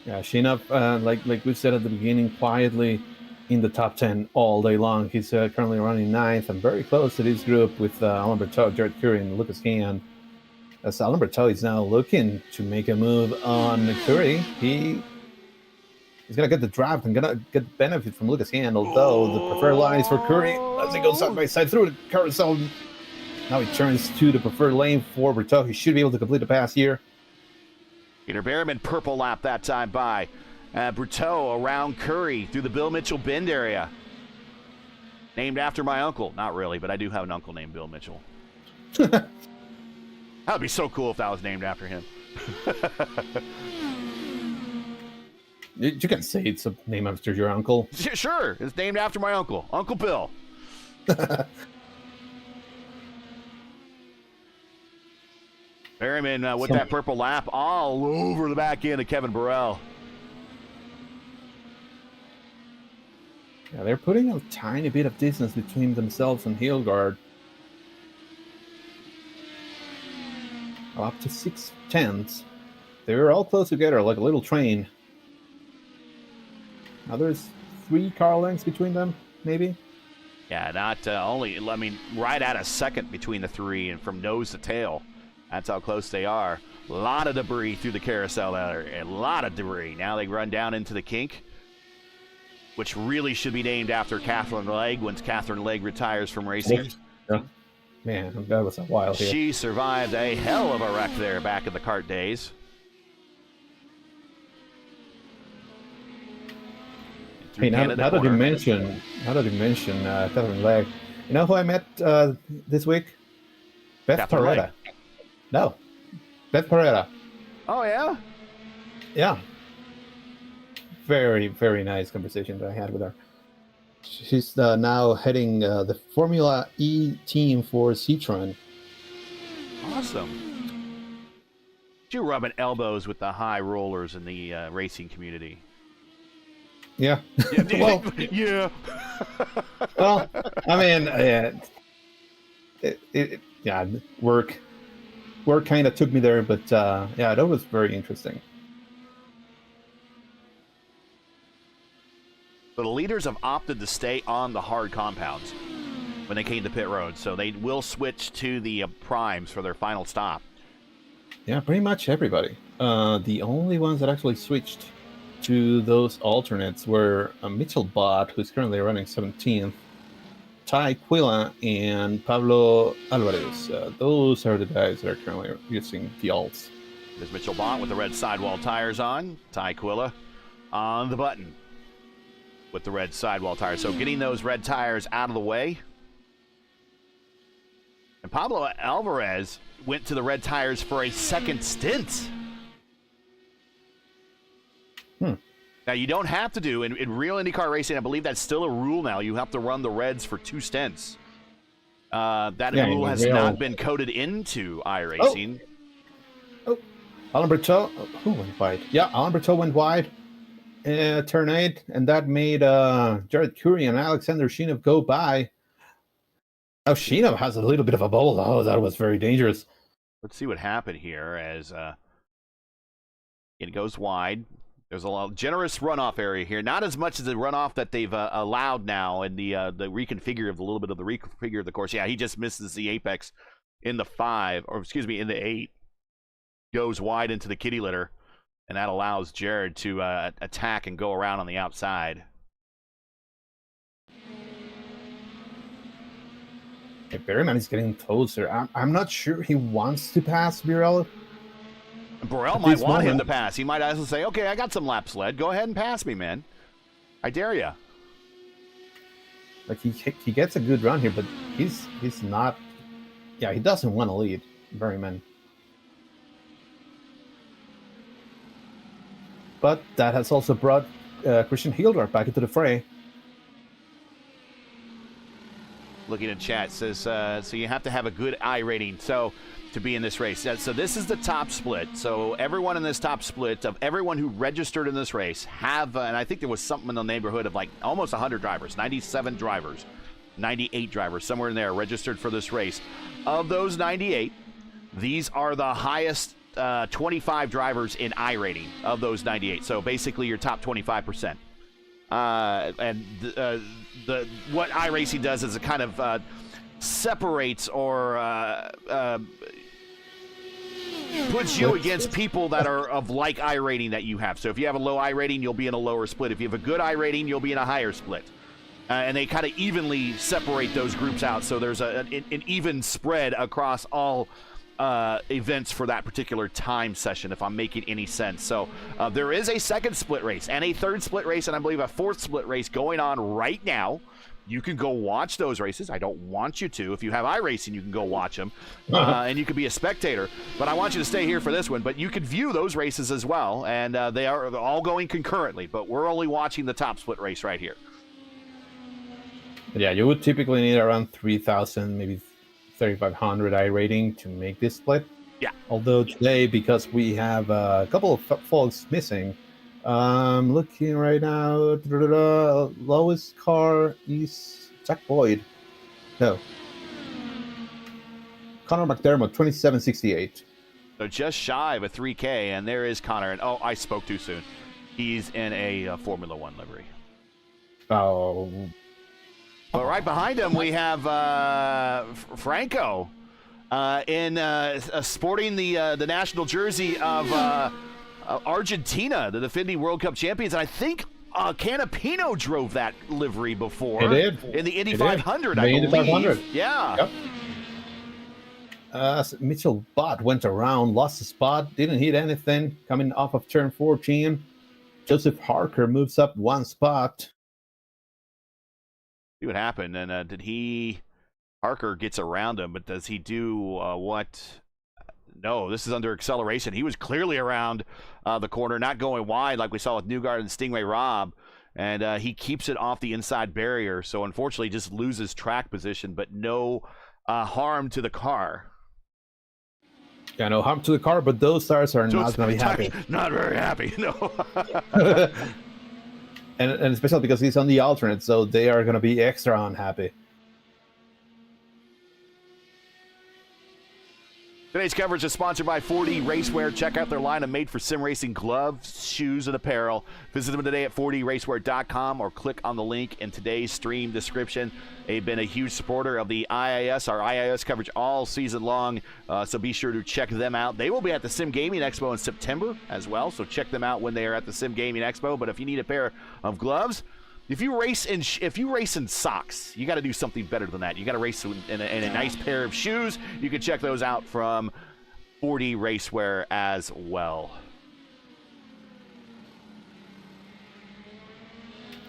Yeah, Sheenov, like we said at the beginning, quietly in the top 10 all day long. He's currently running 9th and very close to this group with Alan Berteau, Jared Curry, and Lucas Hand. As Alan Berteau is now looking to make a move on Curry, he's going to get the draft and going to get the benefit from Lucas Hand, although the preferred line is for Curry as he goes side by side through the carousel. Now he turns to the preferred lane for Berteau. He should be able to complete the pass here. Peter Behrman, purple lap that time by. Berteau around Curry through the Bill Mitchell Bend area. Named after my uncle. Not really, but I do have an uncle named Bill Mitchell. That would be so cool if that was named after him. You can say it's a name after your uncle. Sure, it's named after my uncle, Uncle Bill. Berryman with that purple lap all over the back end of Kevin Burrell. Yeah, they're putting a tiny bit of distance between themselves and Hilgard. Up to 6/10. They're all close together like a little train. Now there's 3 car lengths between them, maybe? Yeah, not only, I mean, right at a second between the 3 and from nose to tail. That's how close they are. A lot of debris through the carousel there. A lot of debris. Now they run down into the kink, which really should be named after Catherine Legg once Catherine Legg retires from racing. Yeah. Man, that was a while here. She survived a hell of a wreck there back in the kart days. Hey, now that you mention Catherine Legg, you know who I met this week? Beth Catherine Paretta. Legg. No, Beth Paretta. Oh yeah. Yeah. Very, very nice conversation that I had with her. She's now heading the Formula E team for Citroen. Awesome. You rubbing elbows with the high rollers in the racing community. Yeah. Well, yeah. Well, I mean, yeah, work kind of took me there, but yeah, that was very interesting. The leaders have opted to stay on the hard compounds when they came to pit road, so they will switch to the primes for their final stop. Yeah, pretty much everybody. The only ones that actually switched to those alternates were Mitchell Bott, who's currently running 17th, Ty Quilla, and Pablo Alvarez. Those are the guys that are currently using the alts. There's Mitchell Bott with the red sidewall tires on. Ty Quilla on the button with the red sidewall tires. So getting those red tires out of the way. And Pablo Alvarez went to the red tires for a second stint. Now, you don't have to do, in real IndyCar racing, I believe that's still a rule now. You have to run the reds for 2 stints. That rule has not been coded into iRacing. Oh, Alan Berteau, who went wide? Yeah, Alan Berteau went wide. Turn 8, and that made Jared Curry and Alexander Sheenov go by. Now Sheenov has a little bit of a bubble. Oh, that was very dangerous. Let's see what happened here as it goes wide. There's a generous runoff area here. Not as much as the runoff that they've allowed now in the reconfigure of the little bit of the reconfigure of the course. Yeah, he just misses the apex in the 5, or excuse me, in the 8. Goes wide into the kitty litter. And that allows Jared to attack and go around on the outside. Hey, Berryman is getting closer. I'm not sure he wants to pass Burrell. Burrell might want him to pass. He might also say, okay, I got some laps led. Go ahead and pass me, man. I dare you. Like, he gets a good run here, but he's not... Yeah, he doesn't want to lead, Berryman. But that has also brought Christian Hildart back into the fray. Looking at chat, says, so you have to have a good I rating to be in this race. So this is the top split. So everyone in this top split, of everyone who registered in this race, have, and I think there was something in the neighborhood of like almost 100 drivers, 97 drivers, 98 drivers, somewhere in there registered for this race. Of those 98, these are the highest 25 drivers in I rating of those 98. So basically your top 25%. And what iRacing does is it kind of separates or puts you against people that are of like I rating that you have. So if you have a low I rating, you'll be in a lower split. If you have a good I rating, you'll be in a higher split. And they kind of evenly separate those groups out. So there's an even spread across all events for that particular time session, if I'm making any sense. So there is a second split race and a third split race, and I believe a fourth split race going on right now. You can go watch those races. I don't want you to. If you have iRacing, you can go watch them, and you can be a spectator. But I want you to stay here for this one. But you can view those races as well, and they are all going concurrently. But we're only watching the top split race right here. Yeah, you would typically need around 3,000, maybe 3,500 I rating to make this split. Yeah. Although today, because we have a couple of folks missing, looking right now, lowest car is Jack Boyd. No. Connor McDermott, 2768. So just shy of a 3K, and there is Connor. And I spoke too soon. He's in a Formula One livery. Oh. But right behind him, we have Franco sporting the national jersey of Argentina, the defending World Cup champions. And I think Canapino drove that livery before. It did. In the Indy 500, I believe. Indy 500. Yeah. Yep. Mitchell Butt went around, lost the spot, didn't hit anything, coming off of turn 14. Joseph Harker moves up one spot. See what happened, and Parker gets around him, but does he do what? No, this is under acceleration. He was clearly around the corner, not going wide like we saw with Newgarden and Stingray Robb, and he keeps it off the inside barrier, so unfortunately just loses track position, but no harm to the car. Yeah, no harm to the car, but those stars are not going to be happy. Not very happy, no. And especially because he's on the alternate, so they are going to be extra unhappy. Today's coverage is sponsored by 4D Racewear. Check out their line of made-for-sim racing gloves, shoes, and apparel. Visit them today at 4dracewear.com or click on the link in today's stream description. They've been a huge supporter of the IIS, our IIS coverage all season long, so be sure to check them out. They will be at the Sim Gaming Expo in September as well, so check them out when they are at the Sim Gaming Expo. But if you need a pair of gloves, if you race in socks, you got to do something better than that. You got to race in a nice pair of shoes. You can check those out from 4D Racewear as well.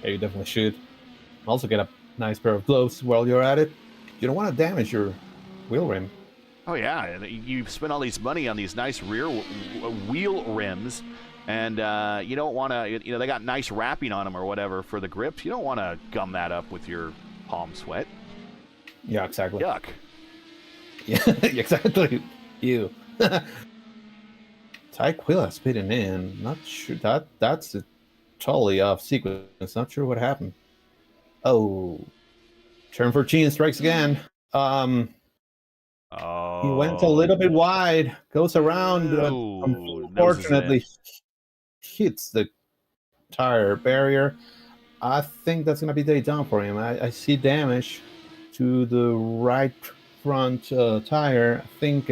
Yeah, you definitely should. Also get a nice pair of gloves while you're at it. You don't want to damage your wheel rim. Oh yeah, you spend all these money on these nice rear wheel rims. And you don't want to, they got nice wrapping on them or whatever for the grips. You don't want to gum that up with your palm sweat. Yeah, exactly. Yuck. Yeah, exactly. Ew. Ty Quilla spitting in. Not sure that's a totally off sequence. Not sure what happened. Oh, turn 14 strikes again. Oh, he went a little bit wide. Goes around. Unfortunately, hits the tire barrier. I think that's gonna be day down for him. I see damage to the right front tire. I think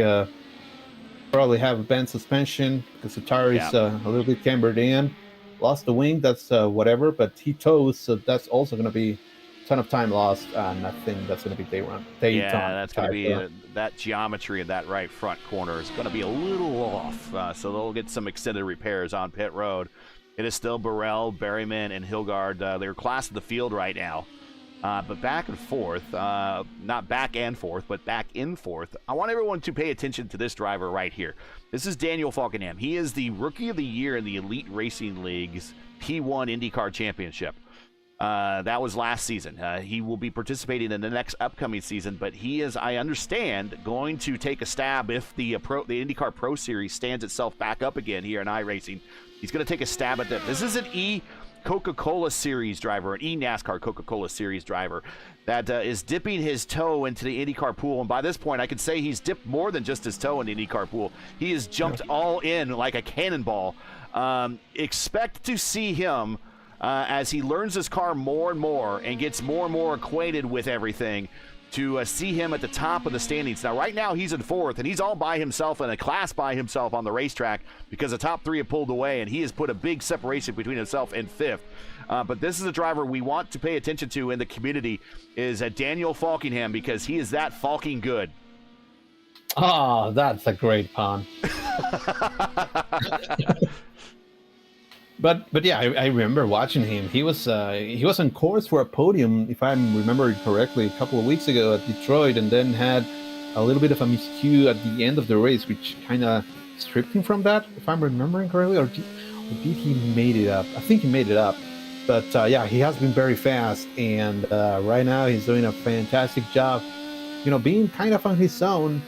probably have a bent suspension because the tire is a little bit cambered in. Lost the wing. That's whatever, but he tows, so that's also gonna be a ton of time lost. And I think that's gonna be day down. That's gonna be that geometry of that right front corner is gonna be a little off. So they'll get some extended repairs on pit road. It is still Burrell, Berryman, and Hilgard. They're class of the field right now. But back and forth, not back and forth, but back in forth, I want everyone to pay attention to this driver right here. This is Daniel Falkenham. He is the Rookie of the Year in the Elite Racing League's P1 IndyCar Championship. That was last season. He will be participating in the next upcoming season, but he is, I understand, going to take a stab if the IndyCar Pro Series stands itself back up again here in iRacing. He's going to take a stab at that. This is an Coca-Cola Series driver, an NASCAR Coca-Cola Series driver that is dipping his toe into the IndyCar pool. And by this point, I can say he's dipped more than just his toe in the IndyCar pool. He has jumped all in like a cannonball. Expect to see him as he learns his car more and more and gets more and more acquainted with everything, to see him at the top of the standings. Now, right now, he's in fourth, and he's all by himself in a class by himself on the racetrack because the top three have pulled away, and he has put a big separation between himself and fifth. But this is a driver we want to pay attention to in the community, is Daniel Falkenham, because he is that Falking good. Oh, that's a great pun. But yeah, I remember watching him. He was on course for a podium, if I'm remembering correctly, a couple of weeks ago at Detroit, and then had a little bit of a miscue at the end of the race, which kind of stripped him from that, if I'm remembering correctly, or did he made it up? I think he made it up. But yeah, he has been very fast, and right now he's doing a fantastic job. Being kind of on his own.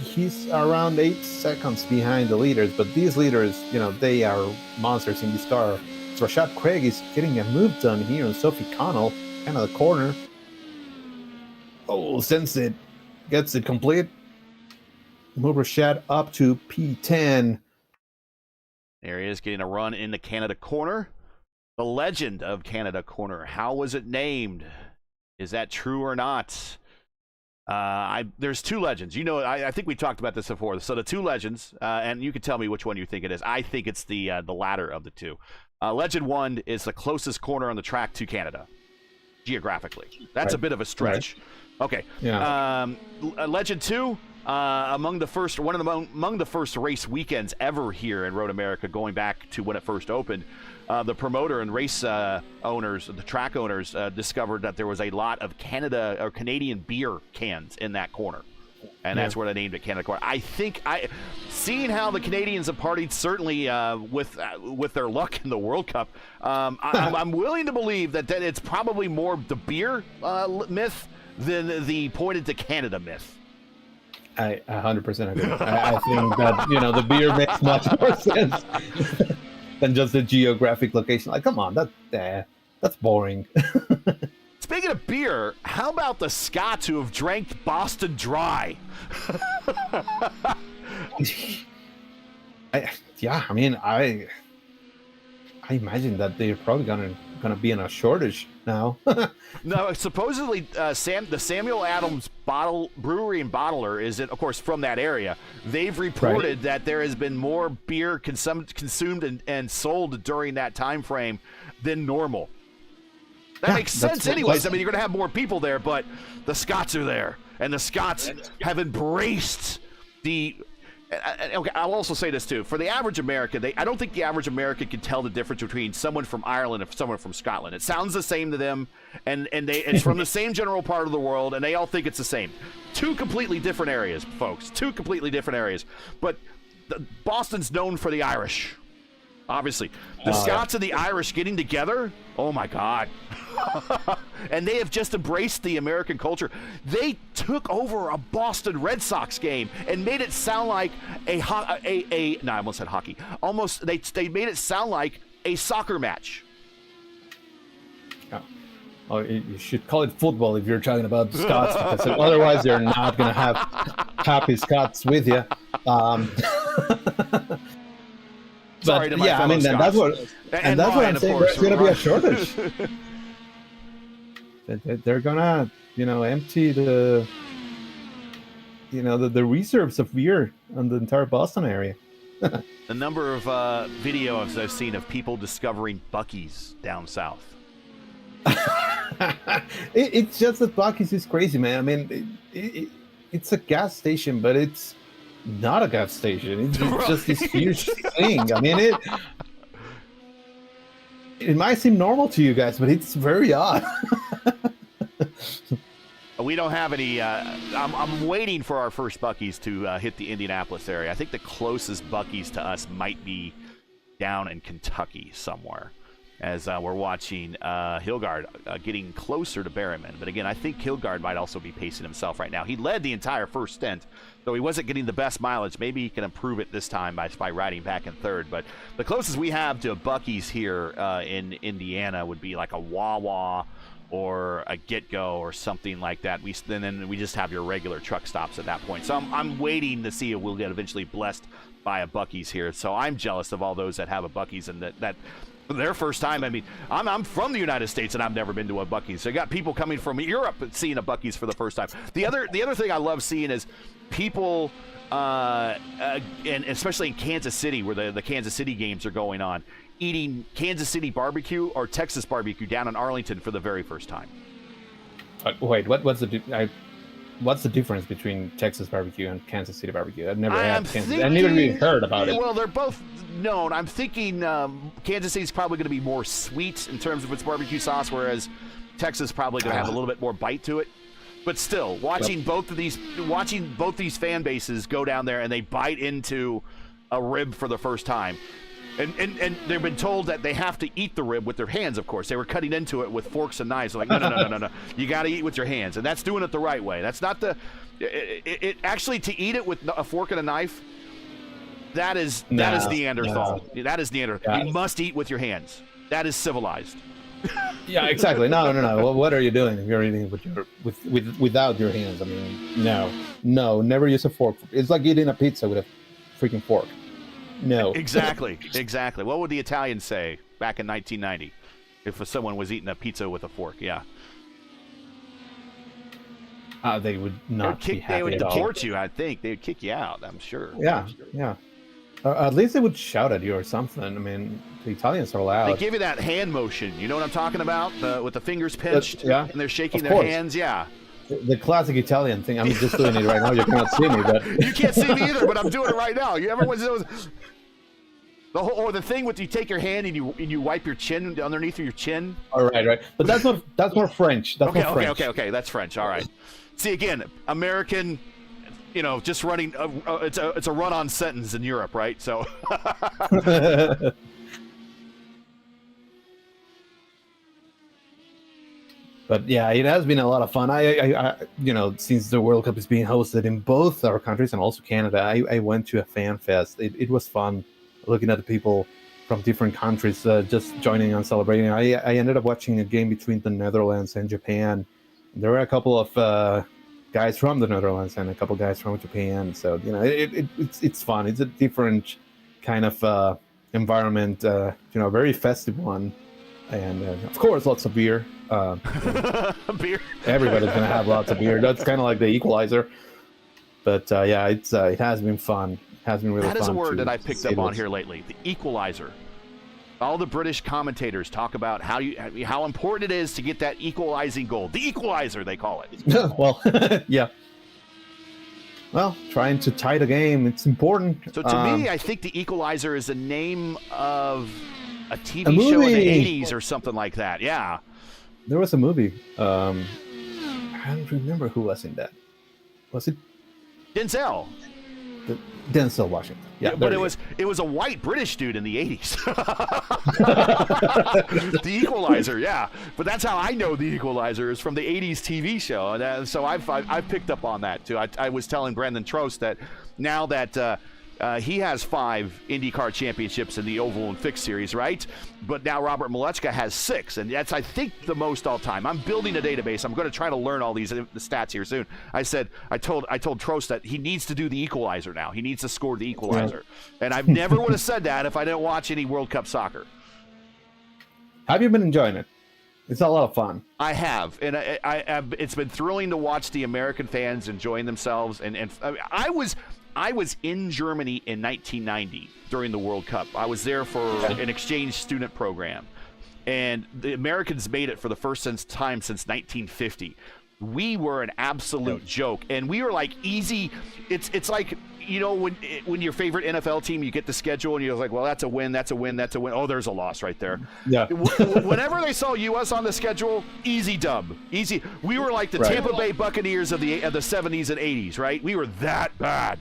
He's around 8 seconds behind the leaders, but these leaders, they are monsters in this car. Rashad Craig is getting a move done here on Sophie Connell, kind of the corner. Oh, sends it, gets it complete. Move Rashad up to P10. There he is, getting a run in the Canada corner. The legend of Canada corner. How was it named? Is that true or not? There's two legends. I think we talked about this before. So the two legends, and you can tell me which one you think it is. I think it's the latter of the two. Legend 1 is the closest corner on the track to Canada, geographically. That's right. A bit of a stretch. Right. Okay. Yeah. Legend 2, among the first race weekends ever here in Road America, going back to when it first opened. The promoter and race owners, the track owners, discovered that there was a lot of Canadian beer cans in that corner, and that's where they named it Canada Corner. I think seeing how the Canadians have partied, certainly with their luck in the World Cup, I'm willing to believe that it's probably more the beer myth than the pointed to Canada myth. I 100% agree. I think that the beer makes much more sense than just the geographic location. Like, come on, that's boring. Speaking of beer, how about the Scots who have drank Boston Dry? I imagine that they're probably gonna be in a shortage now. No, supposedly the Samuel Adams Brewery and Bottler is, of course, from that area. They've reported that there has been more beer consumed and sold during that time frame than normal. That makes sense anyways. I mean, you're going to have more people there, but the Scots are there, and the Scots have embraced the... Okay, I'll also say this too. For the average American, I don't think the average American can tell the difference between someone from Ireland and someone from Scotland. It sounds the same to them, and it's from the same general part of the world, and they all think it's the same. Two completely different areas, folks. Two completely different areas. But Boston's known for the Irish, obviously. The Scots and the Irish getting together, oh my God. And they have just embraced the American culture. They took over a Boston Red Sox game and made it sound like I almost said hockey. Almost, they made it sound like a soccer match. Oh, you should call it football if you're talking about the Scots, because otherwise you're not going to have happy Scots with you. Sorry to my yeah, I mean, that's what I'm saying. There's going to be a shortage. They're gonna, empty the reserves of beer on the entire Boston area. The number of videos I've seen of people discovering Buc-ee's down south. It's just that Buc-ee's is crazy, man. I mean, it's a gas station, but it's not a gas station. It's just this huge thing. I mean, It might seem normal to you guys, but it's very odd. We don't have any. I'm waiting for our first Buc-ee's to hit the Indianapolis area. I think the closest Buc-ee's to us might be down in Kentucky somewhere, as we're watching Hilgard getting closer to Berryman. But again, I think Hilgard might also be pacing himself right now. He led the entire first stint, though he wasn't getting the best mileage. Maybe he can improve it this time by riding back in third. But the closest we have to a Buc-ee's here in Indiana would be like a Wawa or a Get-Go or something like that. Then we just have your regular truck stops at that point. So I'm waiting to see if we'll get eventually blessed by a Buc-ee's here. So I'm jealous of all those that have a Buc-ee's and that their first time. I mean, I'm from the United States and I've never been to a Buc-ee's. So you got people coming from Europe seeing a Buc-ee's for the first time. The other thing I love seeing is people, and especially in Kansas City where the Kansas City games are going on, eating Kansas City barbecue or Texas barbecue down in Arlington for the very first time. Wait, what's the difference between Texas barbecue and Kansas City barbecue? I've never had Kansas. I never even heard about it. Well, they're both known. I'm thinking Kansas City's probably going to be more sweet in terms of its barbecue sauce, whereas Texas probably going to have a little bit more bite to it. But still, watching both these fan bases go down there and they bite into a rib for the first time. And they've been told that they have to eat the rib with their hands, of course. They were cutting into it with forks and knives. They're like, no. You got to eat with your hands. And that's doing it the right way. That's not actually, to eat it with a fork and a knife, that is Neanderthal. No. That is Neanderthal. Yeah. You must eat with your hands. That is civilized. Yeah, exactly. No. Well, what are you doing if you're eating without your hands? I mean, no, never use a fork. It's like eating a pizza with a freaking fork. No. Exactly. What would the Italians say back in 1990 if someone was eating a pizza with a fork? Yeah. They would not be happy They would at all. deport you, I think. They would kick you out, I'm sure. Yeah. At least they would shout at you or something. I mean, the Italians are loud. They give you that hand motion. You know what I'm talking about? With the fingers pinched yeah. and they're shaking Of their course. hands. Yeah. The classic Italian thing. I'm just doing it right now. You cannot see me, but You can't see me either, but I'm doing it right now. You ever the thing with you take your hand and you wipe your chin underneath your chin? all right. But that's more French. That's more French. Okay. That's French. All right. See, again, American, just running. It's a run-on sentence in Europe, right? So. But yeah, it has been a lot of fun. I since the World Cup is being hosted in both our countries and also Canada, I went to a fan fest. It was fun looking at the people from different countries just joining and celebrating. I ended up watching a game between the Netherlands and Japan. There were a couple of guys from the Netherlands and a couple guys from Japan. So it's fun. It's a different kind of environment. Very festive one, and of course lots of beer. Beer. Everybody's gonna have lots of beer. That's kind of like the equalizer. But it has been fun. It has been really fun. That is a word that I picked up on here lately. The equalizer. All the British commentators talk about how important it is to get that equalizing goal. The equalizer, they call it. Well, yeah. Well, trying to tie the game, it's important. So to me, I think the equalizer is the name of a TV A show in the movie. 80s or something like that. Yeah. There was a movie. I don't remember who was in that. Was it Denzel. Denzel Washington? Yeah, but it was a white British dude in the 80s. The Equalizer, yeah. But that's how I know The Equalizer is from the 80s TV show. And so I've picked up on that too. I was telling Brandon Trost that now that he has 5 IndyCar championships in the Oval and Fixed Series, right? But now Robert Malechka has 6, and that's, I think, the most all time. I'm building a database. I'm going to try to learn all these stats here soon. I told Trost that he needs to do the equalizer now. He needs to score the equalizer. Yeah. And I never would have said that if I didn't watch any World Cup soccer. Have you been enjoying it? It's a lot of fun. I have, and it's been thrilling to watch the American fans enjoying themselves. And I was in Germany in 1990 during the World Cup. I was there for an exchange student program, and the Americans made it for the first time since 1950. we were an absolute joke, and we were like easy. It's like, you know, when your favorite NFL team, you get the schedule and you're like, well, that's a win, that's a win, that's a win. Oh, there's a loss right there. Yeah. Whenever they saw us on the schedule, easy dub, easy. We were like the Tampa Bay Buccaneers of the 70s and 80s, right? We were that bad.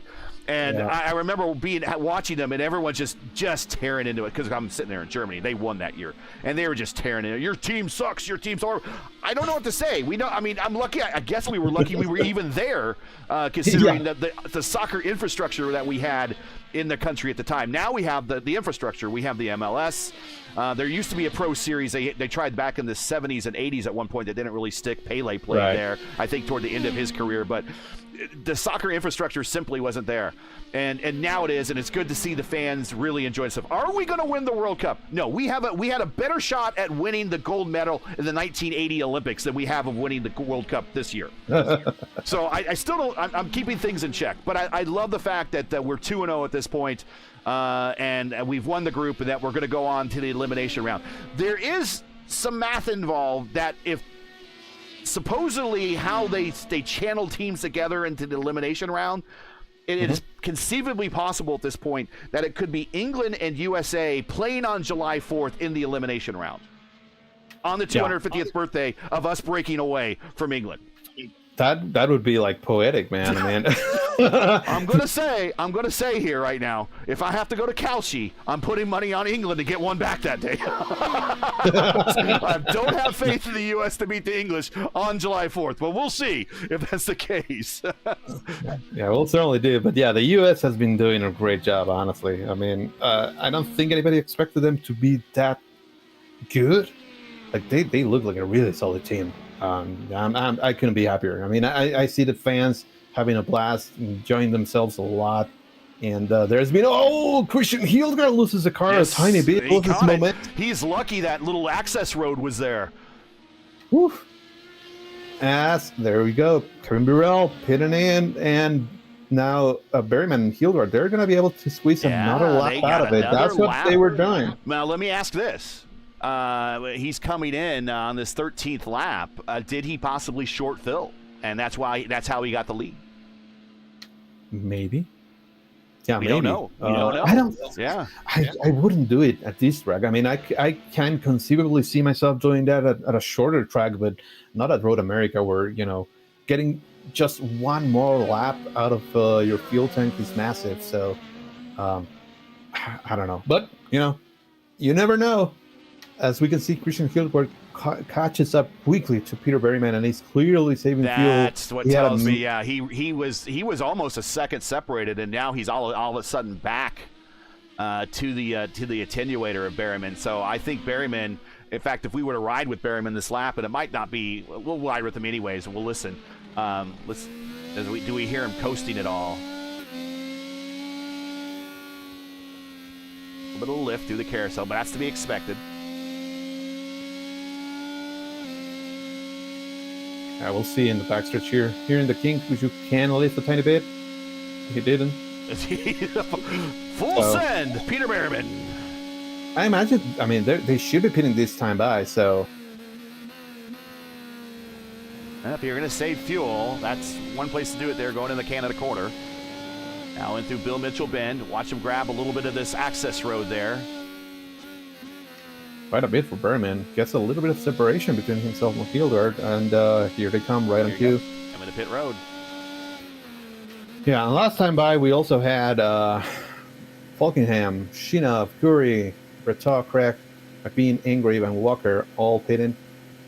And I remember watching them, and everyone just tearing into it, because I'm sitting there in Germany. They won that year, and they were just tearing into it. Your team sucks. Your team's horrible. I don't know what to say. I'm lucky. I guess we were lucky we were even there, considering the soccer infrastructure that we had in the country at the time. Now we have the infrastructure. We have the MLS. There used to be a pro series. They tried back in the 70s and 80s at one point that didn't really stick. Pele played there, I think, toward the end of his career, but the soccer infrastructure simply wasn't there, and now it is, and it's good to see the fans really enjoy stuff. Are we going to win the World Cup? No, we had a better shot at winning the gold medal in the 1980 Olympics than we have of winning the World Cup this year. So I still don't. I'm keeping things in check, but I love the fact that we're 2-0 at this point, and we've won the group, and that we're going to go on to the elimination round. There is some math involved that if supposedly how they channel teams together into the elimination round, it is conceivably possible at this point that it could be England and USA playing on July 4th in the elimination round on the 250th birthday of us breaking away from England. That would be like poetic, man. I mean, I'm gonna say here right now, if I have to go to Kalshi, I'm putting money on England to get one back that day. I don't have faith in the U.S. to beat the English on July 4th, but we'll see if that's the case. Yeah, we'll certainly do. But yeah, the U.S. has been doing a great job, honestly. I mean, I don't think anybody expected them to be that good. Like they look like a really solid team. I couldn't be happier. I mean, I see the fans having a blast, enjoying themselves a lot. And there's been, Christian Hildgaard loses the car a tiny bit. He's lucky that little access road was there. Woof. There we go. Kevin Burrell pitting in, and now Berryman and Hildgaard, they're going to be able to squeeze another lap out of it. That's what they were doing. Now, let me ask this. He's coming in on this 13th lap. Did he possibly short Phil? And that's how he got the lead. Maybe. Yeah, we maybe. Don't know. We don't know. I don't. Yeah. I wouldn't do it at this track. I mean, I can conceivably see myself doing that at a shorter track, but not at Road America, where getting just one more lap out of your fuel tank is massive. So, I don't know, but you never know. As we can see, Christian Hildgaard catches up quickly to Peter Berryman, and he's clearly saving fuel. That's what tells me. Yeah, he was almost a second separated, and now he's all of a sudden back to the attenuator of Berryman. So I think Berryman. In fact, if we were to ride with Berryman this lap, and it might not be, we'll ride with him anyways, and we'll listen. Do we hear him coasting at all? A little lift through the carousel, but that's to be expected. We'll see in the backstretch here. Here in the kink, which you can lift a tiny bit. He didn't. Full send, Peter Berryman. I imagine, they should be pitting this time by, so. If you're going to save fuel, that's one place to do it there, going in the Canada corner. Now in through Bill Mitchell Bend. Watch him grab a little bit of this access road there. Quite a bit for Berryman. Gets a little bit of separation between himself and Hildgaard, and here they come right on cue. Coming to pit road. Yeah, and last time by, we also had Falkingham, Shinov, Curry, Breton, Craig, McBean, Ingrave, and Walker all pitting.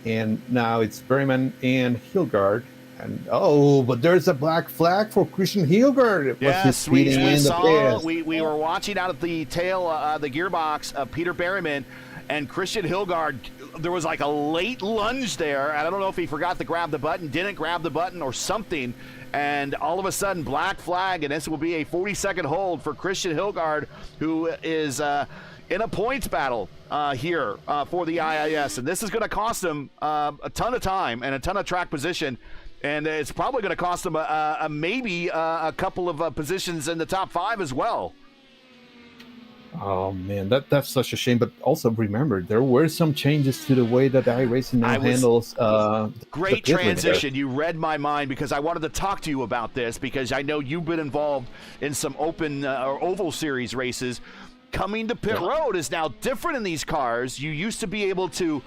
And now it's Berryman and Hildgaard. And but there's a black flag for Christian Hildgaard. Yes, we saw. We were watching out at the tail, the gearbox of Peter Berryman. And Christian Hildgaard, there was like a late lunge there. I don't know if he forgot to grab the button, didn't grab the button or something. And all of a sudden, black flag, and this will be a 40-second hold for Christian Hildgaard, who is in a points battle here for the IIS. And this is going to cost him a ton of time and a ton of track position. And it's probably going to cost him maybe a couple of positions in the top 5 as well. Oh man, that's such a shame. But also remember, there were some changes to the way that iRacing now handles the Great pit limiter. transition. You read my mind because I wanted to talk to you about this because I know you've been involved in some open or oval series races. Coming to pit road is now different in these cars. You used to be able to,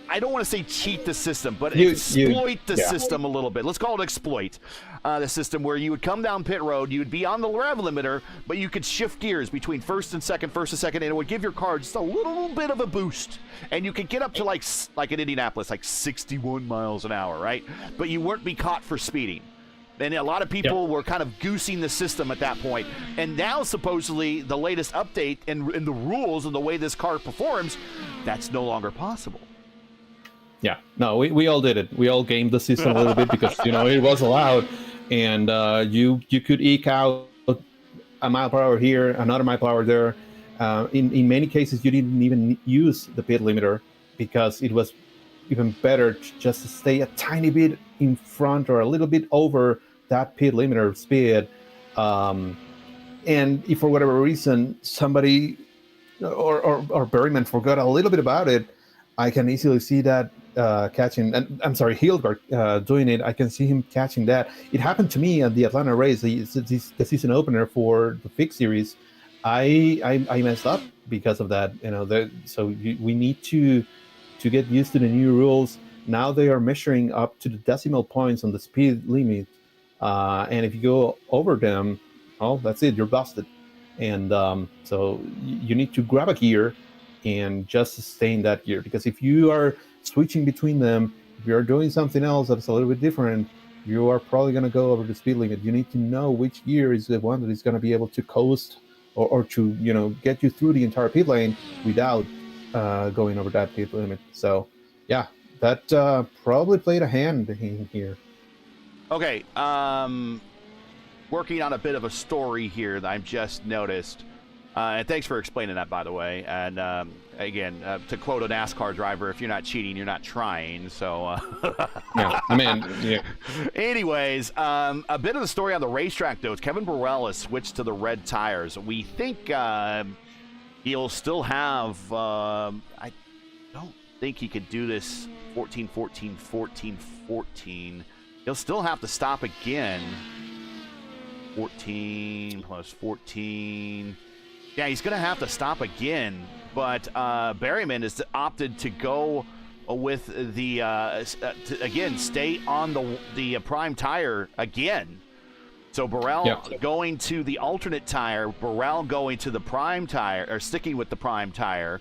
I don't want to say cheat the system, but exploit the system a little bit. Let's call it exploit the system, where you would come down pit road, you would be on the rev limiter, but you could shift gears between first and second, and it would give your car just a little bit of a boost. And you could get up to like in Indianapolis, like 61 miles an hour, right? But you weren't be caught for speeding. And a lot of people were kind of goosing the system at that point. And now, supposedly, the latest update and the rules and the way this car performs, that's no longer possible. Yeah, no, we all did it. We all gamed the system a little bit because, it was allowed. And you could eke out a mile per hour here, another mile per hour there. In many cases, you didn't even use the pit limiter because it was even better just to stay a tiny bit in front or a little bit over that pit limiter speed. And if for whatever reason somebody or Berryman forgot a little bit about it, I can easily see that catching. And I'm sorry, Hildegard doing it. I can see him catching that. It happened to me at the Atlanta race, the season opener for the Fix Series. I messed up because of that. We need to get used to the new rules. Now they are measuring up to the decimal points on the speed limit. And if you go over them, that's it, you're busted. And so you need to grab a gear and just sustain that gear. Because if you are switching between them, if you're doing something else that's a little bit different, you are probably going to go over the speed limit. You need to know which gear is the one that is going to be able to coast or to, get you through the entire pit lane without going over that pit limit. So, yeah, that probably played a hand in here. Okay, working on a bit of a story here that I've just noticed. And thanks for explaining that, by the way. And again, to quote a NASCAR driver, if you're not cheating, you're not trying. So, yeah. Anyways, a bit of the story on the racetrack, though. Kevin Burrell has switched to the red tires. We think he'll still have. I don't think he could do this 14, 14, 14, 14. He'll still have to stop again. 14 plus 14. Yeah, he's going to have to stop again. But Berryman has opted to go with the, again, stay on the prime tire again. So Burrell going to the alternate tire, Burrell going to the prime tire, or sticking with the prime tire.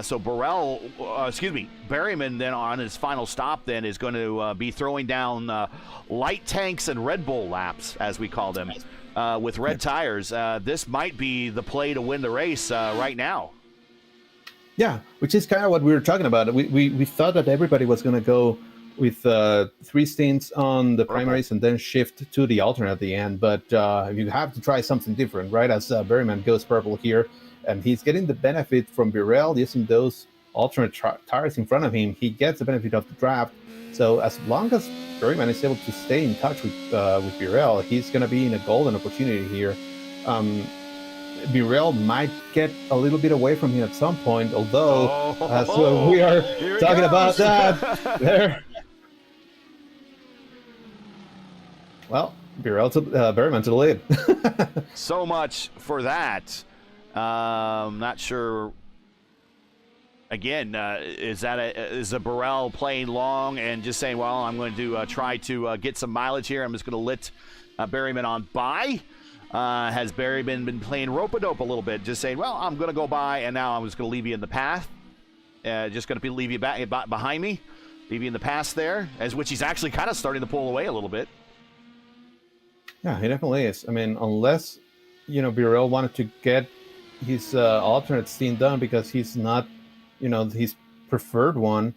So Berryman then on his final stop then is going to be throwing down light tanks and Red Bull laps, as we call them, with red tires. This might be the play to win the race right now. Yeah, which is kind of what we were talking about. We thought that everybody was going to go with 3 stints on the primaries and then shift to the alternate at the end. But you have to try something different, right? As Berryman goes purple here. And he's getting the benefit from Burrell using those alternate tires in front of him. He gets the benefit of the draft. So as long as Berryman is able to stay in touch with Burrell, he's going to be in a golden opportunity here. Burrell might get a little bit away from him at some point, although so we are talking about that. There. Well, Berryman to the lead. So much for that. Not sure. Again, is a Burrell playing long and just saying, well, I'm going to try to get some mileage here. I'm just going to let Berryman on by. Has Berryman been playing rope-a-dope a little bit, just saying, well, I'm going to go by, and now I'm just going to leave you in the path. Just going to leave you behind me, leave you in the pass there, as which he's actually kind of starting to pull away a little bit. Yeah, he definitely is. I mean, unless, Burrell wanted to get his alternate stint done because he's not, his preferred one,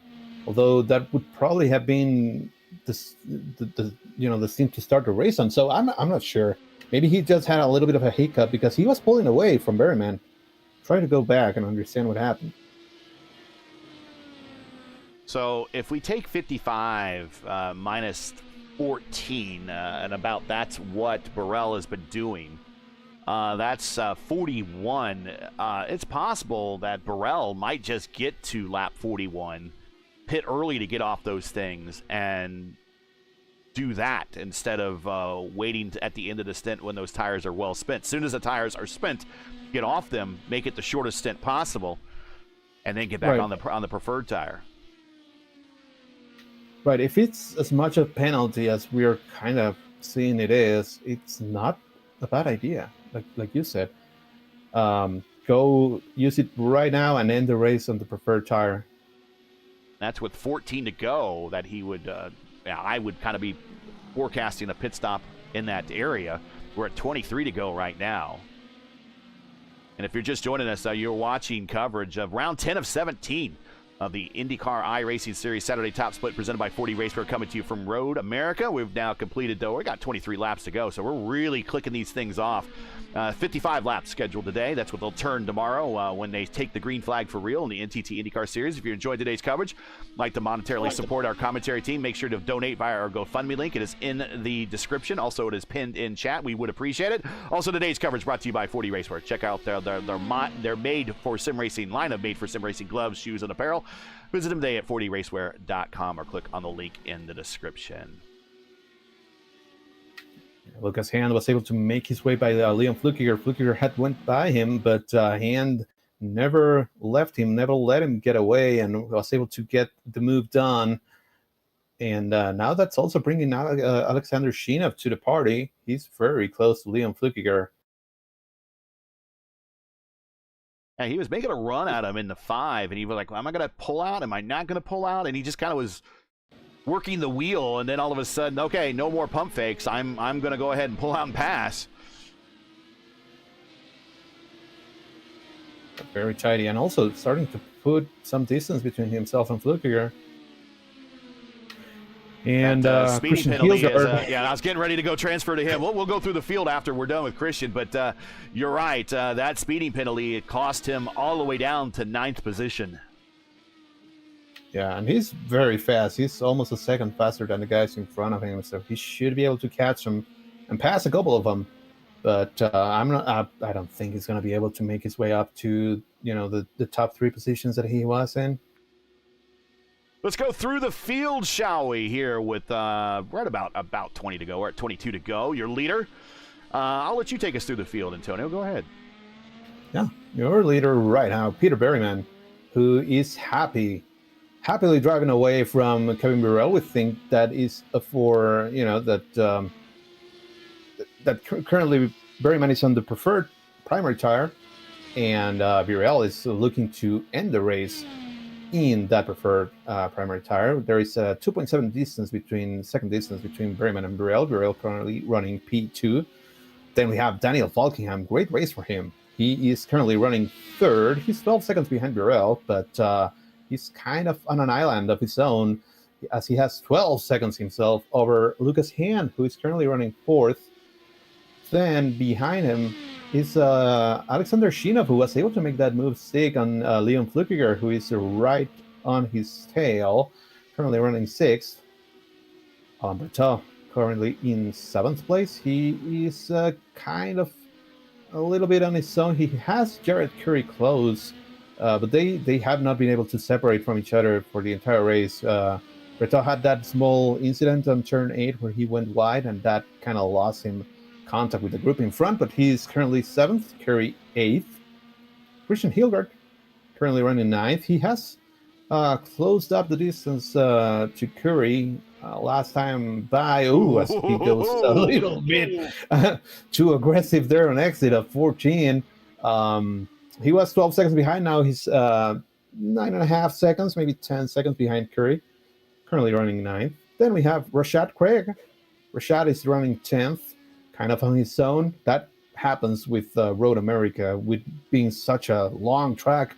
although that would probably have been the stint to start the race on. So I'm not sure. Maybe he just had a little bit of a hiccup because he was pulling away from Berryman. Try to go back and understand what happened. So if we take 55 minus 14, and about that's what Burrell has been doing. That's 41. It's possible that Burrell might just get to lap 41, pit early to get off those things, and do that instead of waiting at the end of the stint when those tires are well spent. As soon as the tires are spent, get off them, make it the shortest stint possible, and then get back on the preferred tire. Right. If it's as much a penalty as we're kind of seeing it is, it's not a bad idea. Like you said, go use it right now and end the race on the preferred tire. That's with 14 to go that he would, I would kind of be forecasting a pit stop in that area. We're at 23 to go right now. And if you're just joining us, you're watching coverage of round 10 of 17 of the IndyCar iRacing Series Saturday Top Split presented by 40 Racewear, coming to you from Road America. We've now completed, though, we got 23 laps to go, so we're really clicking these things off. 55 laps scheduled today. That's what they'll turn tomorrow when they take the green flag for real in the NTT IndyCar Series. If you enjoyed today's coverage, like to monetarily support our commentary team, make sure to donate via our GoFundMe link. It is in the description. Also, it is pinned in chat. We would appreciate it. Also, today's coverage brought to you by 40 Racewear. Check out their made for sim racing lineup, made for sim racing gloves, shoes, and apparel. Visit them today at 40racewear.com or click on the link in the description. Lucas Hand was able to make his way by Leon Flukiger. Flukiger had went by him, but Hand never left him, never let him get away, and was able to get the move done. And now that's also bringing Alexander Shinov to the party. He's very close to Leon Flukiger. And he was making a run at him in the 5, and he was like, am I going to pull out? Am I not going to pull out? And he just kind of was working the wheel, and then all of a sudden, okay, no more pump fakes. I'm going to go ahead and pull out and pass. Very tidy, and also starting to put some distance between himself and Flukiger. And speeding Christian penalty Hillsard. I was getting ready to go transfer to him. We'll go through the field after we're done with Christian, but you're right. That speeding penalty, it cost him all the way down to 9th position. Yeah, and he's very fast. He's almost a second faster than the guys in front of him, so he should be able to catch them and pass a couple of them. But I don't think he's going to be able to make his way up to the top 3 positions that he was in. Let's go through the field, shall we? Here with right about 20 to go. We're at 22 to go. Your leader. I'll let you take us through the field, Antonio. Go ahead. Yeah, your leader right now, Peter Berryman, who is happily driving away from Kevin Burrell. We think that is for that currently Berryman is on the preferred primary tire, and Burrell is looking to end the race in that preferred primary tire. There is a 2.7 second distance between Berryman and Burrell. Burrell currently running P2. Then we have Daniel Falkingham. Great race for him. He is currently running 3rd. He's 12 seconds behind Burrell, but he's kind of on an island of his own, as he has 12 seconds himself over Lucas Hand, who is currently running 4th. Then behind him is Alexander Shinov, who was able to make that move stick on Leon Flukiger, who is right on his tail, currently running 6th. Berto currently in 7th place. He is kind of a little bit on his own. He has Jared Curry close, but they have not been able to separate from each other for the entire race. Berto had that small incident on turn 8 where he went wide, and that kind of lost him contact with the group in front, but he's currently 7th, Curry 8th. Christian Hillgard currently running 9th. He has closed up the distance to Curry last time by. As he goes a little bit too aggressive there on exit of 14. He was 12 seconds behind. Now he's 9.5 seconds, maybe 10 seconds behind Curry. Currently running 9th. Then we have Rashad Craig. Rashad is running 10th. Kind of on his own. That happens with Road America, with being such a long track,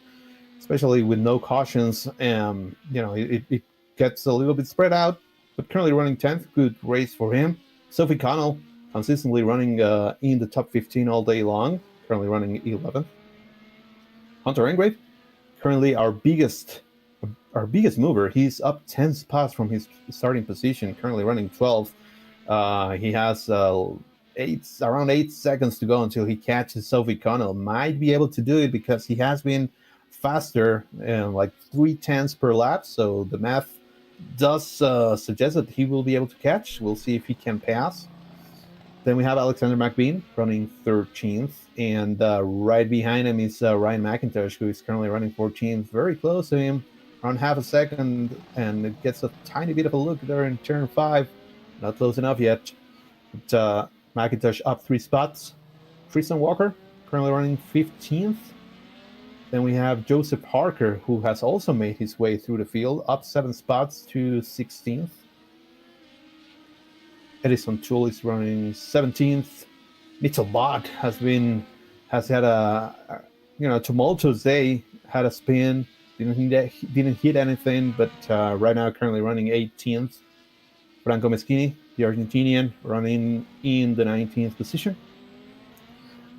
especially with no cautions. It gets a little bit spread out, but currently running 10th. Good race for him. Sophie Connell consistently running in the top 15 all day long, currently running 11th. Hunter Engrave, currently our biggest mover. He's up 10 spots from his starting position, currently running 12th. He has around 8 seconds to go until he catches Sophie Connell. Might be able to do it because he has been faster, like 3/10 per lap. So the math does suggest that he will be able to catch. We'll see if he can pass. Then we have Alexander McBean running 13th, and right behind him is Ryan McIntosh, who is currently running 14th. Very close to him, around half a second, and it gets a tiny bit of a look there in turn 5. Not close enough yet. But, McIntosh up 3 spots. Tristan Walker currently running 15th. Then we have Joseph Harker, who has also made his way through the field, up 7 spots to 16th. Edison Toole is running 17th. Mitchell Bott has had a tumultuous day. Had a spin, didn't hit anything, but right now currently running 18th. Franco Meschini, the Argentinian, running in the 19th position.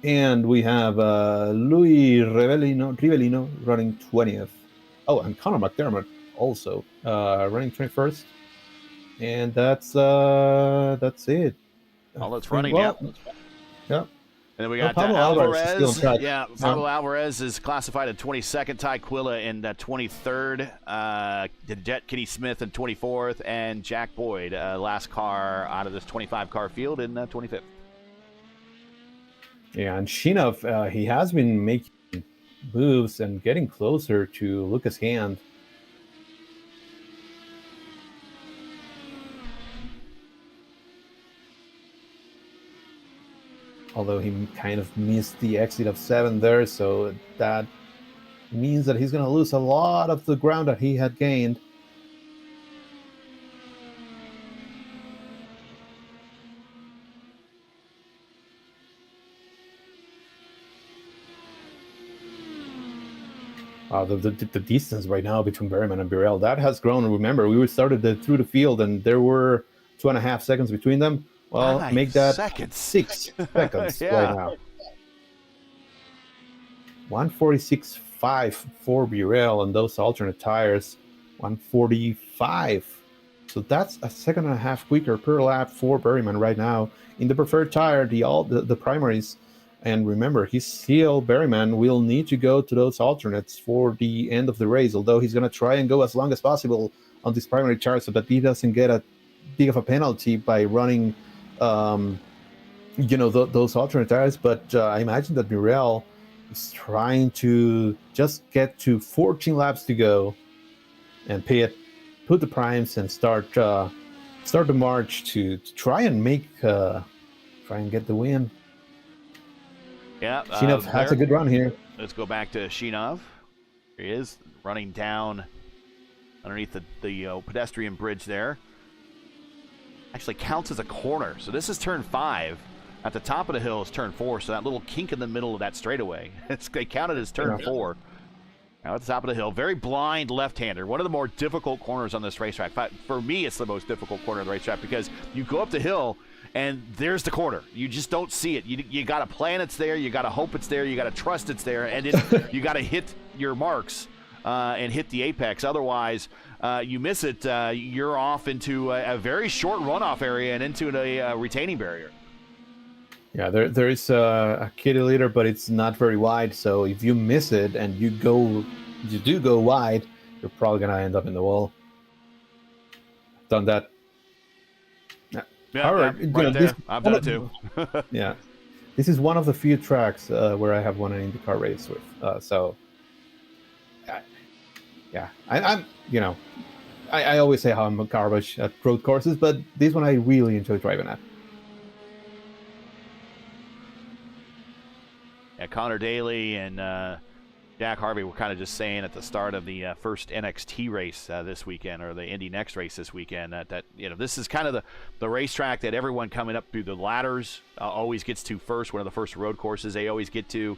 And we have Louis Rivellino running 20th. Oh, and Connor McDermott also running 21st. And that's it. All that's running, well, yeah. And then we got Pablo Alvarez. Pablo Alvarez is classified in 22nd, Ty Quilla in 23rd, Kenny Smith in 24th, and Jack Boyd, last car out of this 25-car field in 25th. Yeah, and Shinov, he has been making moves and getting closer to Lucas Hand. Although he kind of missed the exit of 7 there, so that means that he's going to lose a lot of the ground that he had gained. The distance right now between Berryman and Birel, that has grown. Remember, we started through the field and there were 2.5 seconds between them. Well, make that 6 seconds yeah. right now. 146.5 for Birel on those alternate tires. 145. So that's a 1.5 quicker per lap for Berryman right now. In the preferred tire, the primaries. And remember, Berryman will need to go to those alternates for the end of the race, although he's going to try and go as long as possible on this primary tire so that he doesn't get a big of a penalty by running those alternate tires. But I imagine that Birel is trying to just get to 14 laps to go and put the primes and start the march to try and get the win. Yeah, Shinov has a good run here. Let's go back to Shinov. Here he is, running down underneath the pedestrian bridge there. Actually counts as a corner. So this is turn 5. At the top of the hill is turn 4. So that little kink in the middle of that straightaway, they counted as turn 4. Now at the top of the hill, very blind left-hander. One of the more difficult corners on this racetrack. For me, it's the most difficult corner on the racetrack because you go up the hill and there's the corner. You just don't see it. You got to plan it's there. You got to hope it's there. You got to trust it's there. And then you got to hit your marks and hit the apex. Otherwise, you miss it. You're off into a very short runoff area and into a retaining barrier. Yeah, there is a kitty litter, but it's not very wide. So if you miss it and you do go wide, you're probably going to end up in the wall. Done that. Yeah, right there. I've done it too. Yeah, this is one of the few tracks where I have won an IndyCar race with. I always say how I'm garbage at road courses, but this one I really enjoy driving at. Yeah, Connor Daly and Jack Harvey were kind of just saying at the start of the first NXT race this weekend, or the Indy Next race this weekend, that this is kind of the racetrack that everyone coming up through the ladders always gets to first. One of the first road courses they always get to.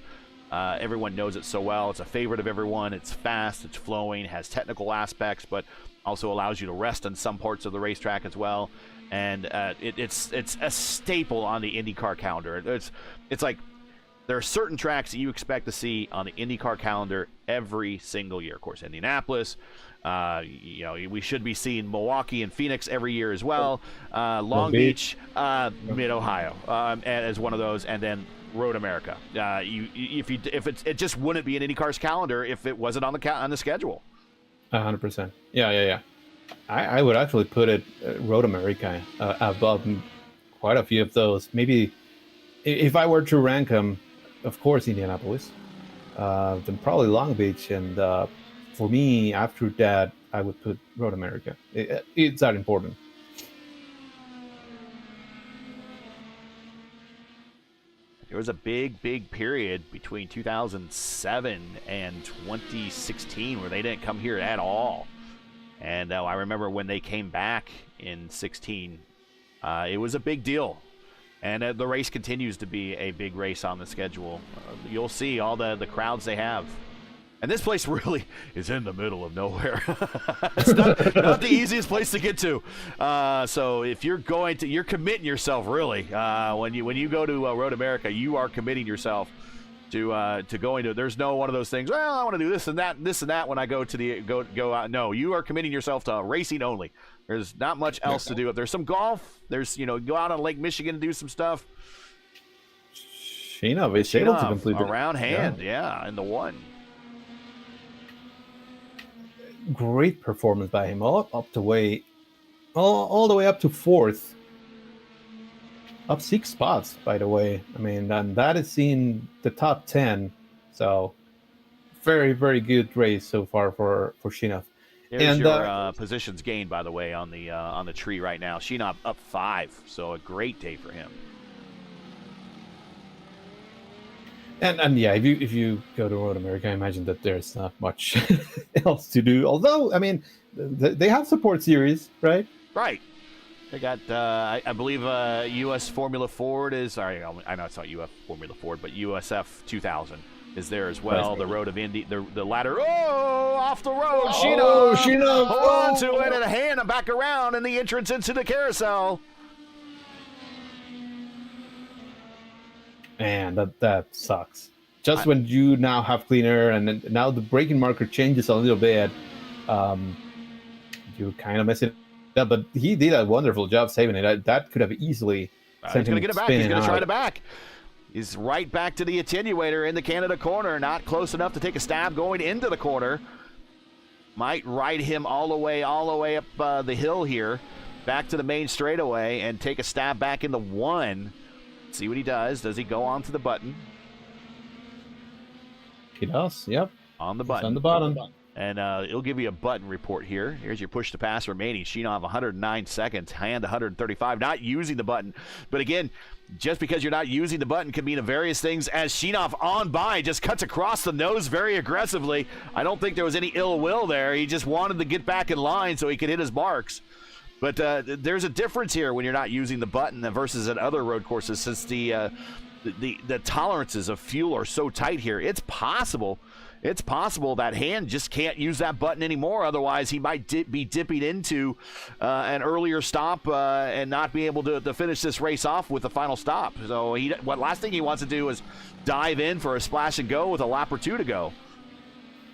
Everyone knows it so well. It's a favorite of everyone. It's fast, it's flowing, has technical aspects, but also allows you to rest on some parts of the racetrack as well. And it's a staple on the IndyCar calendar. It's like there are certain tracks that you expect to see on the IndyCar calendar every single year. Of course, Indianapolis. We should be seeing Milwaukee and Phoenix every year as well. Long Beach, Mid-Ohio as one of those, and then Road America. It just wouldn't be an IndyCar's calendar if it wasn't on the schedule. 100%. Yeah. I would actually put it Road America above quite a few of those. Maybe if I were to rank them, of course Indianapolis, then probably Long Beach, and for me after that I would put Road America. It's that important. There was a big period between 2007 and 2016 where they didn't come here at all. And I remember when they came back in 16, it was a big deal. And the race continues to be a big race on the schedule. You'll see all the crowds they have. And this place really is in the middle of nowhere. It's not the easiest place to get to. So if you're you're committing yourself really. When you go to Road America, you are committing yourself to going to. There's no one of those things. Well, I want to do this and that when I go to go out. No, you are committing yourself to racing only. There's not much else to do. If there's some golf, there's go out on Lake Michigan and do some stuff. Shinov is able to complete around hand, in the one. Great performance by him, all the way up to fourth, up 6 spots, by the way. I mean, and that is in the top 10. So very, very good race so far for Shinov. There's your positions gained, by the way, on the tree right now. Shinov up 5, so a great day for him. And yeah, if you go to Road America, I imagine that there's not much else to do. Although, I mean, they have support series, right? Right. They got, I believe, U.S. Formula Ford is. Sorry, I know it's not U.S. Formula Ford, but USF 2000 is there as well. Right. The Road of Indy, the ladder. Oh, off the road, Shinov. Hold on to it, and a hand and back around, and the entrance into the carousel. Man, that sucks. Just when you now have clean air, and now the braking marker changes a little bit, you kind of mess it up. But he did a wonderful job saving it. That could have easily sent him spinning out. He's going to get it back. He's going to try it back. He's right back to the attenuator in the Canada corner. Not close enough to take a stab going into the corner. Might ride him all the way up the hill here, back to the main straightaway, and take a stab back in the one. See what he does. Does he go onto the button? He does, yep. On the button. He's on the bottom. And it'll give you a button report here. Here's your push to pass remaining. Shinov 109 seconds, hand 135. Not using the button. But again, just because you're not using the button can mean various things. As Shinov on by just cuts across the nose very aggressively. I don't think there was any ill will there. He just wanted to get back in line so he could hit his marks. But there's a difference here when you're not using the button versus at other road courses, since the tolerances of fuel are so tight here. It's possible that hand just can't use that button anymore. Otherwise, he might be dipping into an earlier stop and not be able to finish this race off with the final stop. So last thing he wants to do is dive in for a splash and go with a lap or two to go.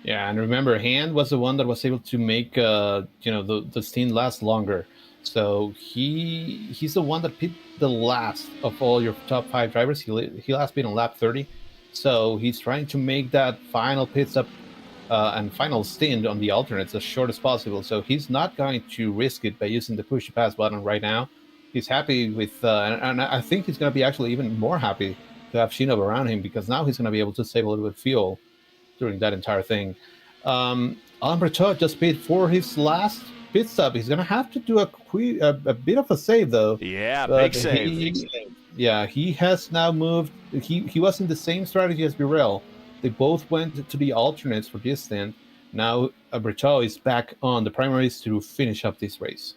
Yeah, and remember, Hand was the one that was able to make the stint last longer. So he's the one that pit the last of all your top 5 drivers. He last been on lap 30. So he's trying to make that final pit stop and final stint on the alternates as short as possible. So he's not going to risk it by using the push to pass button right now. He's happy with, and I think he's going to be actually even more happy to have Shinov around him, because now he's going to be able to save a little bit of fuel during that entire thing. Alain Bretot just paid for his last pit stop. He's going to have to do a bit of a save, though. Yeah, big save. He has now moved. He was in the same strategy as Birel. They both went to the alternates for this stint. Now Bretot is back on the primaries to finish up this race.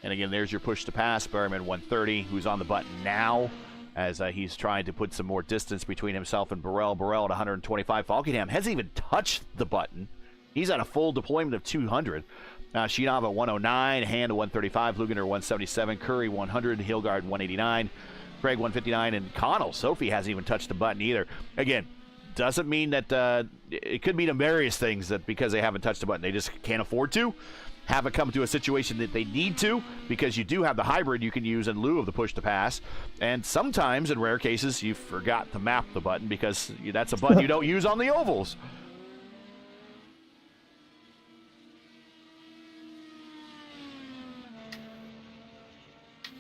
And again, there's your push to pass. Berman 130, who's on the button now, as he's trying to put some more distance between himself and Burrell. Burrell at 125. Falkenham hasn't even touched the button. He's at a full deployment of 200. Shinov at 109, Hand at 135, Lugner 177, Curry 100, Hilgard 189, Craig 159, and Connell. Sophie hasn't even touched the button either. Again, doesn't mean that it could mean various things that because they haven't touched the button, they just can't afford to. Haven't come to a situation that they need to, because you do have the hybrid you can use in lieu of the push to pass. And sometimes, in rare cases, you forgot to map the button because that's a button you don't use on the ovals.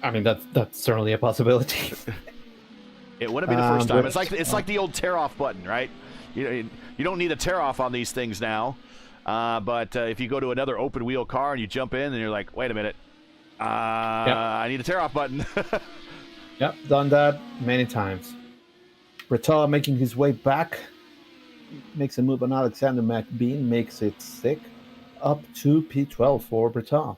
I mean, that's certainly a possibility. It wouldn't be the first time. It's like the old tear-off button, right? You don't need a tear-off on these things now. But if you go to another open wheel car and you jump in and you're like, wait a minute, I need a tear-off button. Yep, done that many times. Bertha making his way back, makes a move on Alexander McBean, makes it sick, up to P12 for Bertha.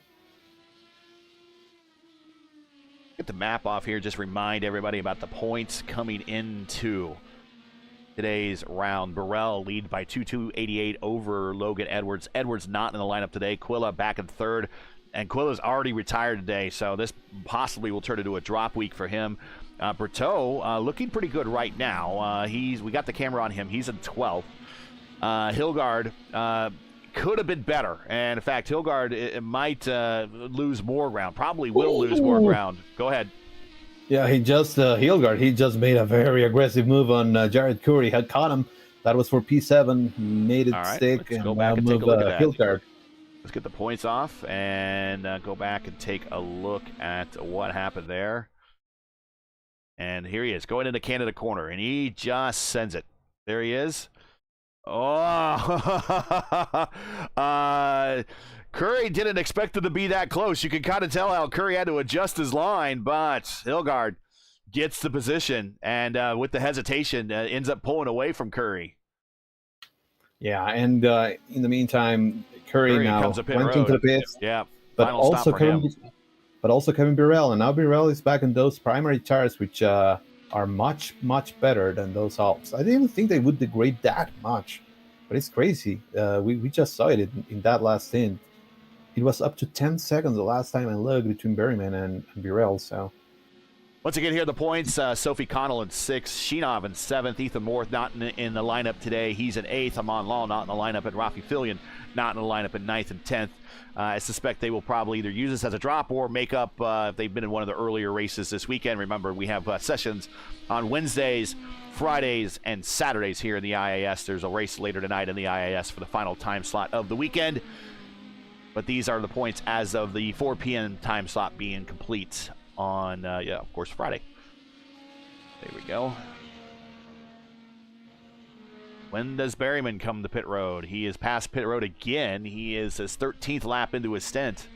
Get the map off here, just remind everybody about the points coming into today's round. Burrell lead by 2:288 over Logan Edwards. Edwards not in the lineup today. Quilla back in third, and Quilla's already retired today, so this possibly will turn into a drop week for him. Berteau looking pretty good right now. We got the camera on him. He's in 12th. Hilgard could have been better, and in fact, Hilgard might lose more ground. Probably will lose more ground. Go ahead. Yeah, Hilgard, he just made a very aggressive move on Jared Curry. Had caught him. That was for P7. He made it stick. Let's go back and take a look at that. Hilgard. Let's get the points off and go back and take a look at what happened there. And here he is, going into Canada corner, and he just sends it. There he is. Oh, Curry didn't expect it to be that close. You can kind of tell how Curry had to adjust his line, but Hilgard gets the position, and with the hesitation, ends up pulling away from Curry. Yeah, and in the meantime, Curry now comes to pit went road. into the pits. Yeah, but final also stop for him. Kevin Burrell, and now Burrell is back in those primary tires, which are much better than those halves. I didn't even think they would degrade that much, but it's crazy. We just saw it in that last stint. It was up to 10 seconds the last time I looked between Berryman and Burrell. So once again, here the points. Sophie Connell in 6th, Sheenov in 7th, Ethan North not in the lineup today. He's in 8th. Amon Law not in the lineup, and Rafi Fillion not in the lineup in 9th and 10th. I suspect they will probably either use this as a drop or make up if they've been in one of the earlier races this weekend. Remember, we have sessions on Wednesdays, Fridays, and Saturdays here in the IAS. There's a race later tonight in the IAS for the final time slot of the weekend. But these are the points as of the 4 p.m. time slot being complete on, of course, Friday. There we go. When does Berryman come to pit road? He is past pit road again. He is his 13th lap into his stint.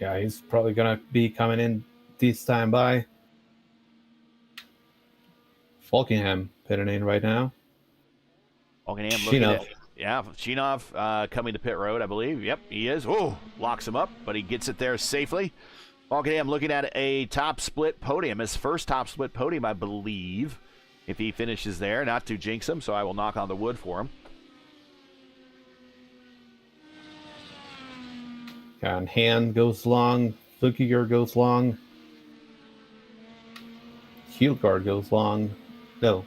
yeah, he's probably gonna be coming in this time by. Falkingham pitting in right now. Falkingham looking at, yeah, Sheenov coming to pit road, I believe. Yep, he is. Oh, locks him up, but he gets it there safely. Falkingham looking at a top split podium, his first top split podium, I believe. If he finishes there, not to jinx him, so I will knock on the wood for him. And Hand goes long, Flukiger goes long, Hilgard goes long. No.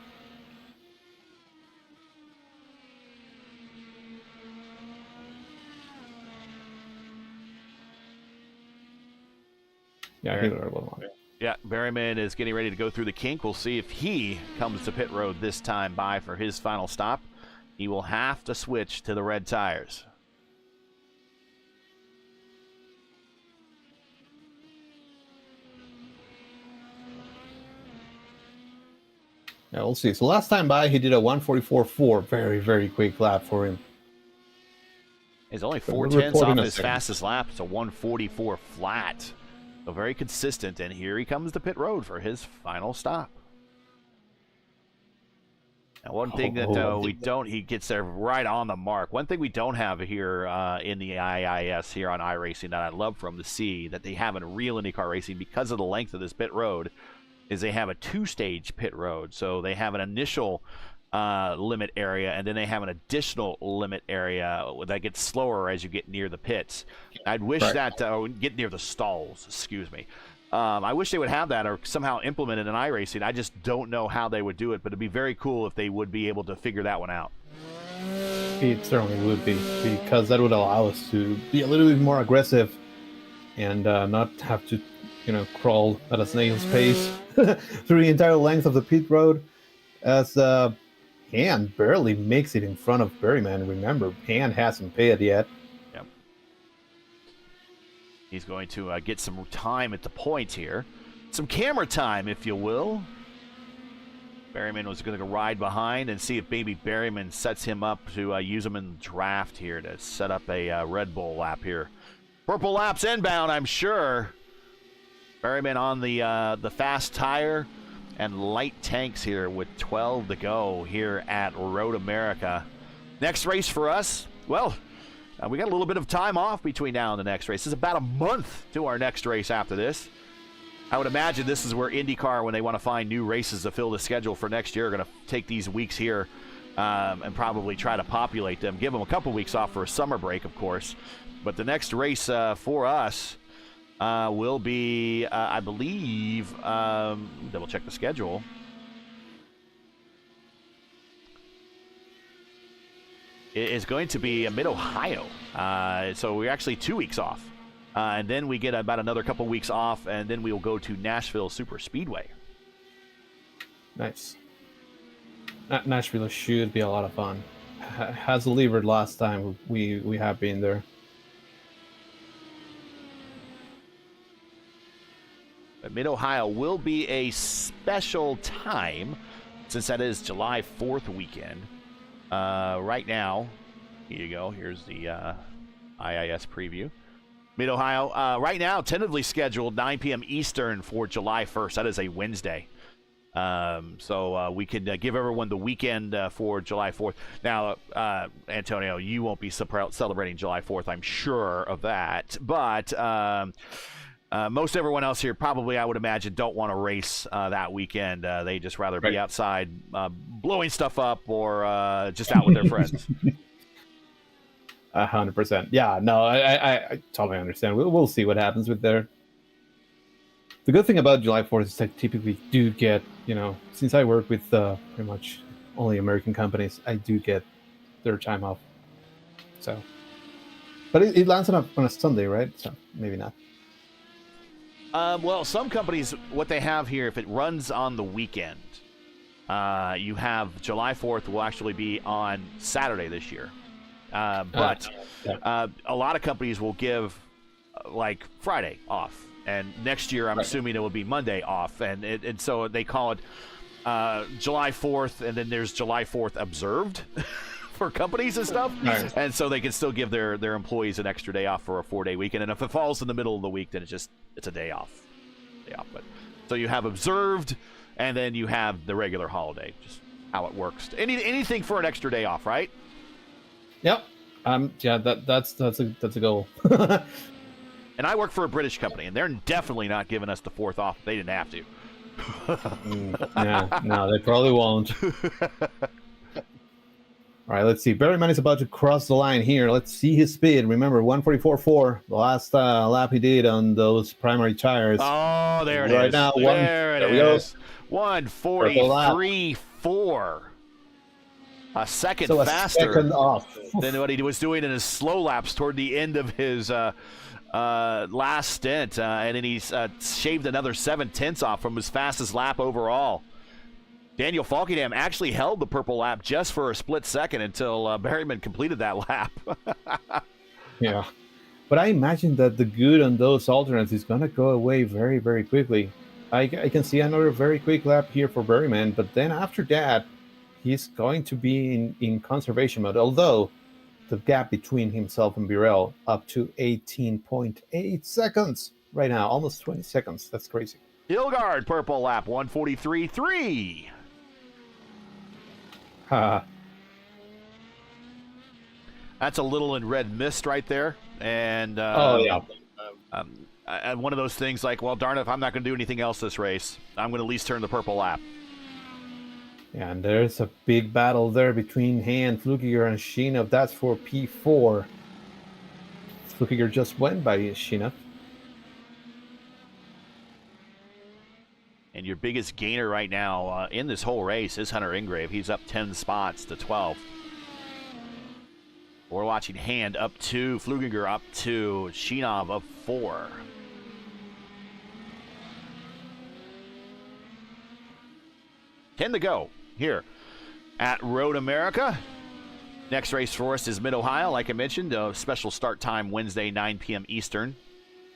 Yeah, Hilgard goes long. Yeah, Berryman is getting ready to go through the kink. We'll see if he comes to pit road this time by for his final stop. He will have to switch to the red tires. Yeah, we'll see. So last time by, he did a 144.4. Very, very quick lap for him. He's only 4/10 off his fastest lap. It's a 144 flat. So very consistent, and here he comes to pit road for his final stop. Now, one thing that we don't, he gets there right on the mark. One thing we don't have here in the IIS here on iRacing that I'd love for them to see that they have in real IndyCar racing because of the length of this pit road is they have a 2-stage pit road. So they have an initial limit area, and then they have an additional limit area that gets slower as you get near the pits. I'd wish that get near the stalls, excuse me. I wish they would have that or somehow implement it in iRacing. I just don't know how they would do it, but it'd be very cool if they would be able to figure that one out. It certainly would be, because that would allow us to be a little bit more aggressive and not have to, crawl at a snail's pace through the entire length of the pit road. As Han barely makes it in front of Berryman. Remember, Han hasn't paid yet. Yep. He's going to get some time at the point here. Some camera time, if you will. Berryman was going to ride behind and see if maybe Berryman sets him up to use him in the draft here to set up a Red Bull lap here. Purple lap's inbound, I'm sure. Berryman on the fast tire and light tanks here with 12 to go here at Road America. Next race for us, well, we got a little bit of time off between now and the next race. It's about a month to our next race after this. I would imagine this is where IndyCar, when they want to find new races to fill the schedule for next year, are going to take these weeks here and probably try to populate them. Give them a couple weeks off for a summer break, of course. But the next race for us will be, I believe, double check the schedule. It is going to be Mid-Ohio. So we're actually 2 weeks off. And then we get about another couple weeks off, and then we will go to Nashville Super Speedway. Nice. Nashville should be a lot of fun. Has delivered last time we have been there. Mid-Ohio will be a special time, since that is July 4th weekend. Right now, here you go. Here's the IIS preview. Mid-Ohio, right now, tentatively scheduled 9 p.m. Eastern for July 1st. That is a Wednesday. So we can give everyone the weekend for July 4th. Now, Antonio, you won't be celebrating July 4th, I'm sure of that. But most everyone else here probably, I would imagine, don't want to race that weekend. They just rather be outside blowing stuff up or just out with their friends. 100%. Yeah, no, I totally understand. We'll see what happens with there. The good thing about July 4th is I typically do get, since I work with pretty much only American companies, I do get their time off. So, but it lands on a Sunday, right? So maybe not. Well, some companies, what they have here, if it runs on the weekend, you have July 4th will actually be on Saturday this year. But a lot of companies will give like Friday off, and next year I'm assuming it will be Monday off, and so they call it July 4th, and then there's July 4th observed for companies and stuff, and so they can still give their employees an extra day off for a 4-day weekend, and if it falls in the middle of the week, then it's a day off. But so you have observed, and then you have the regular holiday, just how it works. Anything for an extra day off, right? Yep. Yeah, that's a goal. And I work for a British company, and they're definitely not giving us the 4th off. They didn't have to. Yeah, no, they probably won't. All right, let's see. Berryman is about to cross the line here. Let's see his speed. Remember, 144.4, the last lap he did on those primary tires. Oh, there it is. Right now, there it is. 143.4. A second faster second off than what he was doing in his slow laps toward the end of his last stint. And then he's shaved another 7/10 off from his fastest lap overall. Daniel Falkenham actually held the purple lap just for a split second until Berryman completed that lap. Yeah. But I imagine that the good on those alternates is going to go away very, very quickly. I can see another very quick lap here for Berryman, but then after that, he's going to be in conservation mode, although the gap between himself and Birel up to 18.8 seconds right now, almost 20 seconds. That's crazy. Hilgard, purple lap, 143.3. That's a little in red mist right there. And and one of those things like, well, darn it, if I'm not going to do anything else this race, I'm going to at least turn the purple lap. Yeah, and there's a big battle there between Han, Flukiger, and Sheena. That's for P4. Flukiger just went by Sheena. And your biggest gainer right now in this whole race is Hunter Ingrave. He's up 10 spots to 12. We're watching Hand up 2, Fluginger up 2, Shinov up 4. Ten to go here at Road America. Next race for us is Mid-Ohio, like I mentioned. A special start time Wednesday, 9 p.m. Eastern.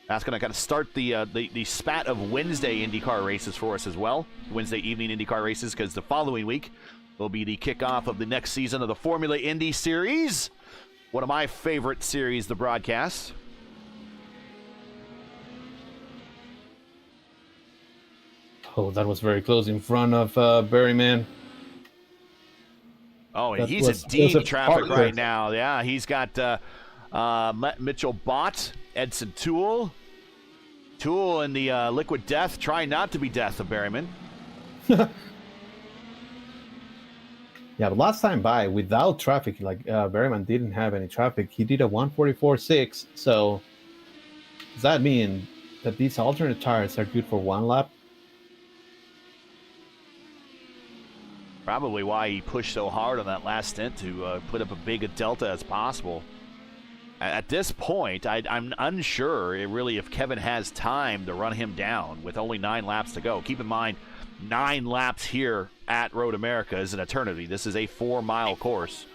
That's going to kind of start the spat of Wednesday IndyCar races for us as well. Wednesday evening IndyCar races, because the following week will be the kickoff of the next season of the Formula Indy Series. One of my favorite series, the broadcast. Oh, that was very close in front of Berryman. Oh, and That he's was- in deep was a traffic partner. right now. Yeah, he's got Mitchell Bott, Edson Toole. Toole in the Liquid Death, trying not to be Death of Berryman. Yeah, but last time by, without traffic, like Berryman didn't have any traffic. He did a 144.6. So does that mean that these alternate tires are good for one lap? Probably why he pushed so hard on that last stint to put up a big a delta as possible. At this point, I'm unsure really if Kevin has time to run him down with only 9 laps to go. Keep in mind, 9 laps here at Road America is an eternity. This is a 4-mile course.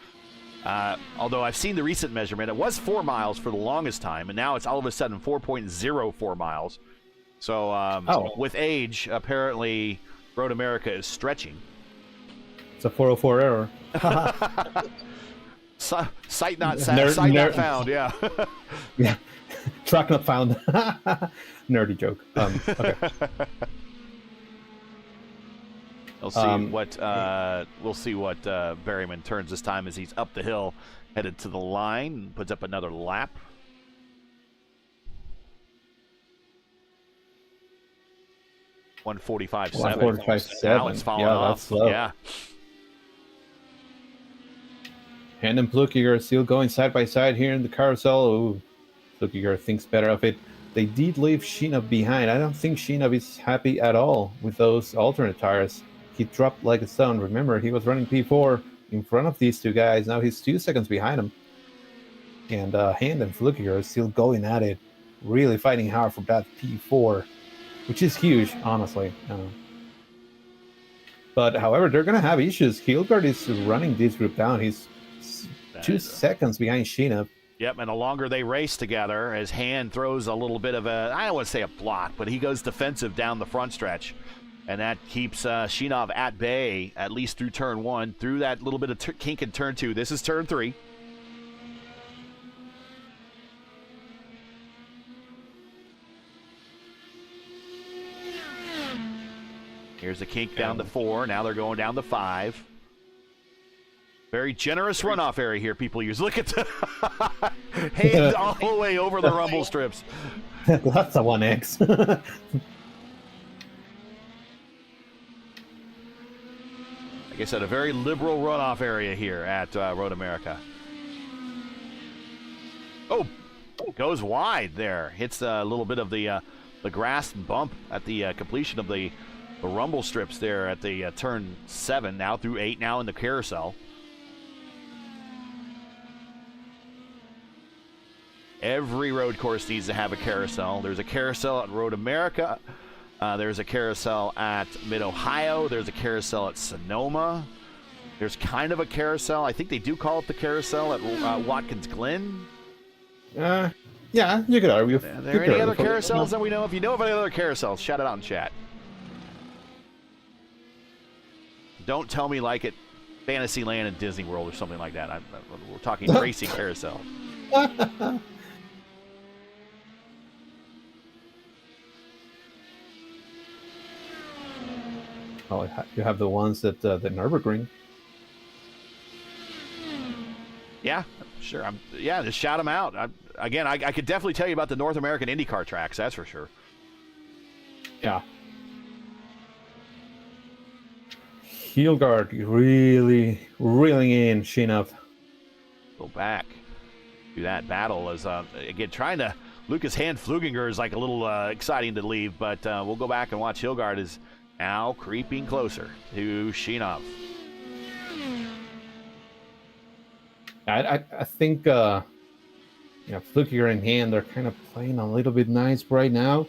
Although I've seen the recent measurement, it was 4 miles for the longest time, and now it's all of a sudden 4.04 miles. So with age, apparently Road America is stretching. It's a 404 error. Sight not found, yeah. Yeah, track not found. Nerdy joke. Okay. We'll see what Berryman turns this time as he's up the hill, headed to the line, puts up another lap. .145.7. 145.7. Now it's falling Yeah, off. that's slow. Yeah. Hand and Plukiger are still going side by side here in the carousel. Ooh, Plukiger thinks better of it. They did leave Shinov behind. I don't think Shinov is happy at all with those alternate tires. He dropped like a stone. Remember, he was running P4 in front of these two guys. Now he's 2 seconds behind them. And Hand and Flukiger are still going at it, really fighting hard for that P4, which is huge, honestly. But however, they're going to have issues. Hilgard is running this group down. He's 2 seconds behind Shinov. Yep, and the longer they race together, as Hand throws a little bit of I don't want to say a block, but he goes defensive down the front stretch. And that keeps Shinov at bay, at least through turn 1, through that little bit of kink in turn 2. This is turn 3. Here's the kink down to 4. Now they're going down to 5. Very generous runoff area here people use. Look at the Hand all the way over the rumble strips. That's a 1X. Like I said, a very liberal runoff area here at Road America. Oh, goes wide there. Hits a little bit of the grass bump at the completion of the rumble strips there at the turn 7, now through 8, now in the carousel. Every road course needs to have a carousel. There's a carousel at Road America. There's a carousel at Mid-Ohio. There's a carousel at Sonoma. There's kind of a carousel. I think they do call it the carousel at Watkins Glen. Yeah, you could argue. Are there any other carousels that we know? If you know of any other carousels, shout it out in chat. Don't tell me like at Fantasyland and Disney World or something like that. We're talking racing carousel. Oh, you have the ones at the Nürburgring. Yeah, sure. Just shout them out. I could definitely tell you about the North American IndyCar tracks. That's for sure. Yeah. Hilgard really reeling in Shinov. Go back to that battle as again trying to Lucas Hand Fluginger is like a little exciting to leave, but we'll go back and watch Hilgard as Now creeping closer to Shinov. I think Flukiger and Hand are kind of playing a little bit nice right now.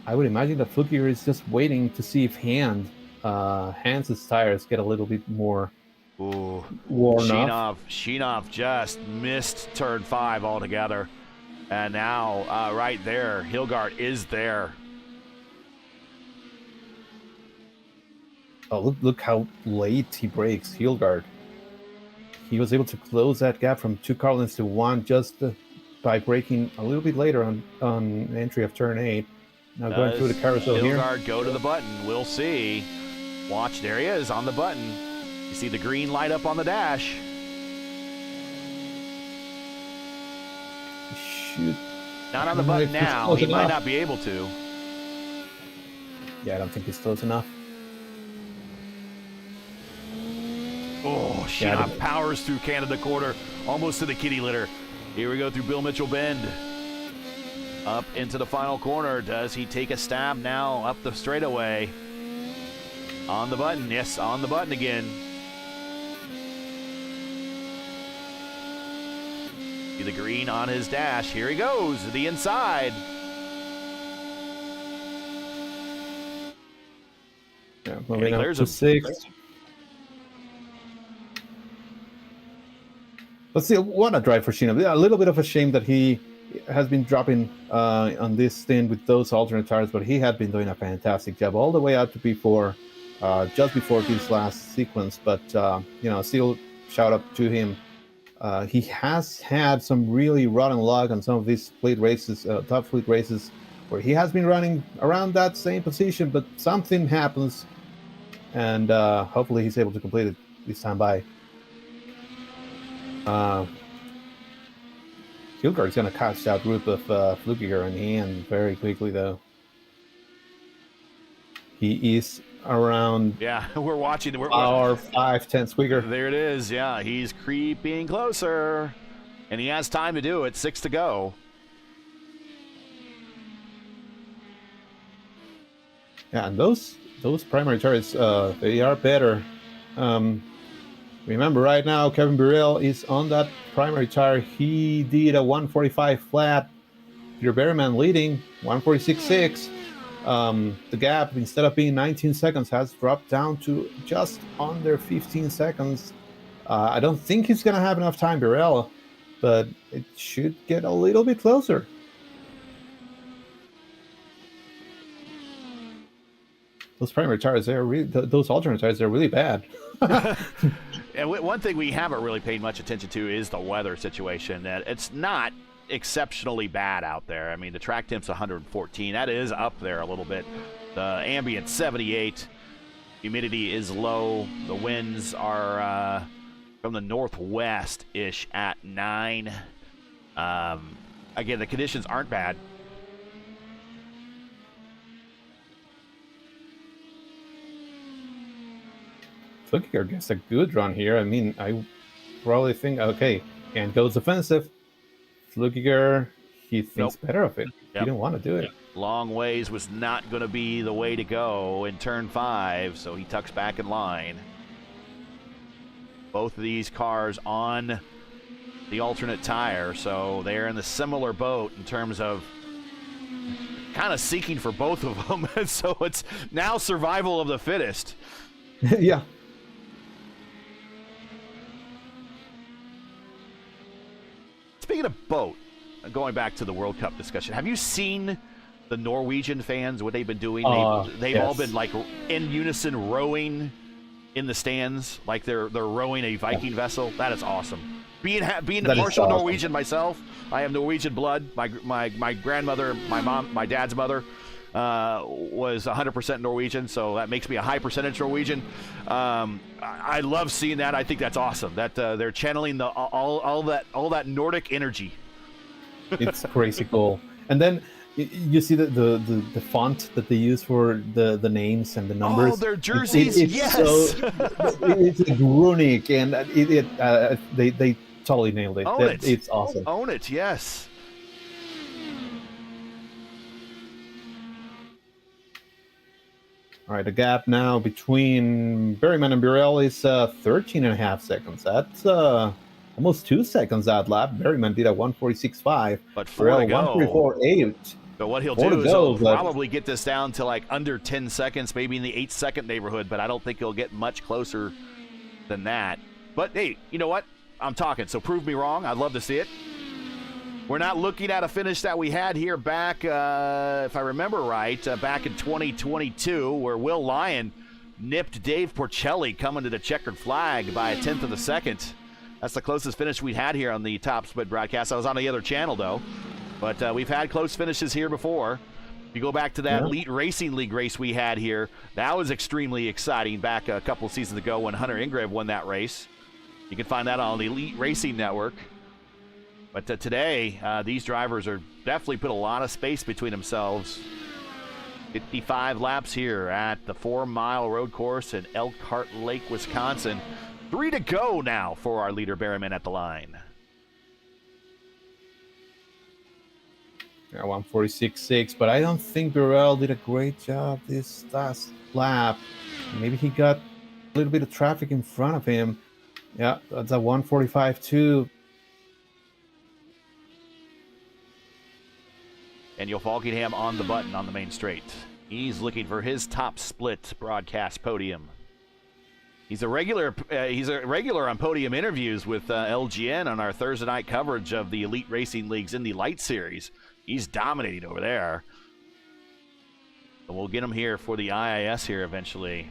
I would imagine that Flukiger is just waiting to see if Hans' tires get a little bit more worn off. Shinov just missed turn 5 altogether. And now right there, Hilgard is there. Oh, look how late he breaks, Hilgard. He was able to close that gap from 2 car lengths to 1 just by breaking a little bit later on entry of turn 8. Now going through the carousel here. Hilgard go to the button. We'll see. Watch, there he is on the button. You see the green light up on the dash. Shoot. Not on the button now. He might not be able to. Yeah, I don't think he's close enough. Oh, Shinov powers through Canada quarter, almost to the kitty litter. Here we go through Bill Mitchell Bend. Up into the final corner. Does he take a stab now up the straightaway? On the button. Yes, on the button again. See the green on his dash. Here he goes to the inside. Yeah, moving up to 6th. Let's see, what a drive for Shinov. Yeah, a little bit of a shame that he has been dropping on this stint with those alternate tires, but he had been doing a fantastic job all the way out to P4, just before this last sequence. But, still shout out to him. He has had some really rotten luck on some of these fleet races, top fleet races, where he has been running around that same position, but something happens, and hopefully he's able to complete it this time by. Hilgard's going to catch that group of Flukiger and Hand very quickly, though. He is around. Yeah, we're watching. Our 5/10 quicker. There it is. Yeah, he's creeping closer, and he has time to do it. 6 to go. Yeah, and those primary tires, they are better. Remember, right now, Kevin Burrell is on that primary tire. He did a 145 flat. Peter Berryman leading, 146.6. The gap, instead of being 19 seconds, has dropped down to just under 15 seconds. I don't think he's going to have enough time, Burrell, but it should get a little bit closer. Those primary tires, those alternate tires, they're really bad. And one thing we haven't really paid much attention to is the weather situation. That it's not exceptionally bad out there. I mean, the track temp's 114. That is up there a little bit. The ambient 78. Humidity is low. The winds are from the northwest-ish at 9. Again, the conditions aren't bad. Flukiger gets a good run here. I mean, I probably think, okay, and goes offensive. Flukiger, he thinks better of it. He didn't want to do it. Long ways was not going to be the way to go in turn 5, so he tucks back in line. Both of these cars on the alternate tire, so they're in the similar boat in terms of kind of seeking for both of them. So it's now survival of the fittest. Yeah. Speaking of boat, going back to the World Cup discussion, have you seen the Norwegian fans, what they've been doing? They've all been like in unison rowing in the stands, like they're rowing a Viking vessel. That is awesome. Being a partial Norwegian myself, I have Norwegian blood. My grandmother, my mom, my dad's mother was 100% Norwegian, so that makes me a high percentage Norwegian. I love seeing that. I think that's awesome that they're channeling all that Nordic energy. It's crazy cool. And then you see the font that they use for the names and the numbers. Oh, their jerseys, yes. It's like runic, and they totally nailed it. It's awesome. Own it, yes. All right, the gap now between Berryman and Burrell is 13.5 seconds. That's almost 2 seconds that lap. Berryman did a 1:46.5. But 4 to go. 1:44.8. So what he'll 4 do to is go, he'll but- probably get this down to like under 10 seconds, maybe in the 8-second neighborhood, but I don't think he'll get much closer than that. But hey, you know what? I'm talking, so prove me wrong. I'd love to see it. We're not looking at a finish that we had here back, if I remember right, back in 2022, where Will Lyon nipped Dave Porcelli coming to the checkered flag by a 1/10 of a second. That's the closest finish we had here on the Top Split broadcast. I was on the other channel, though. But we've had close finishes here before. If you go back to that Elite Racing League race we had here, that was extremely exciting back a couple seasons ago when Hunter Ingrave won that race. You can find that on the Elite Racing Network. But today, these drivers are definitely put a lot of space between themselves. 55 laps here at the 4-mile road course in Elkhart Lake, Wisconsin. 3 to go now for our leader, Berryman, at the line. Yeah, 1:46.6, but I don't think Burrell did a great job this last lap. Maybe he got a little bit of traffic in front of him. Yeah, that's a 1:45.2. Daniel Falkingham on the button on the main straight. He's looking for his Top Split broadcast podium. He's a regular on podium interviews with LGN on our Thursday night coverage of the Elite Racing League's Indy Light Series. He's dominating over there. And we'll get him here for the IIS here eventually.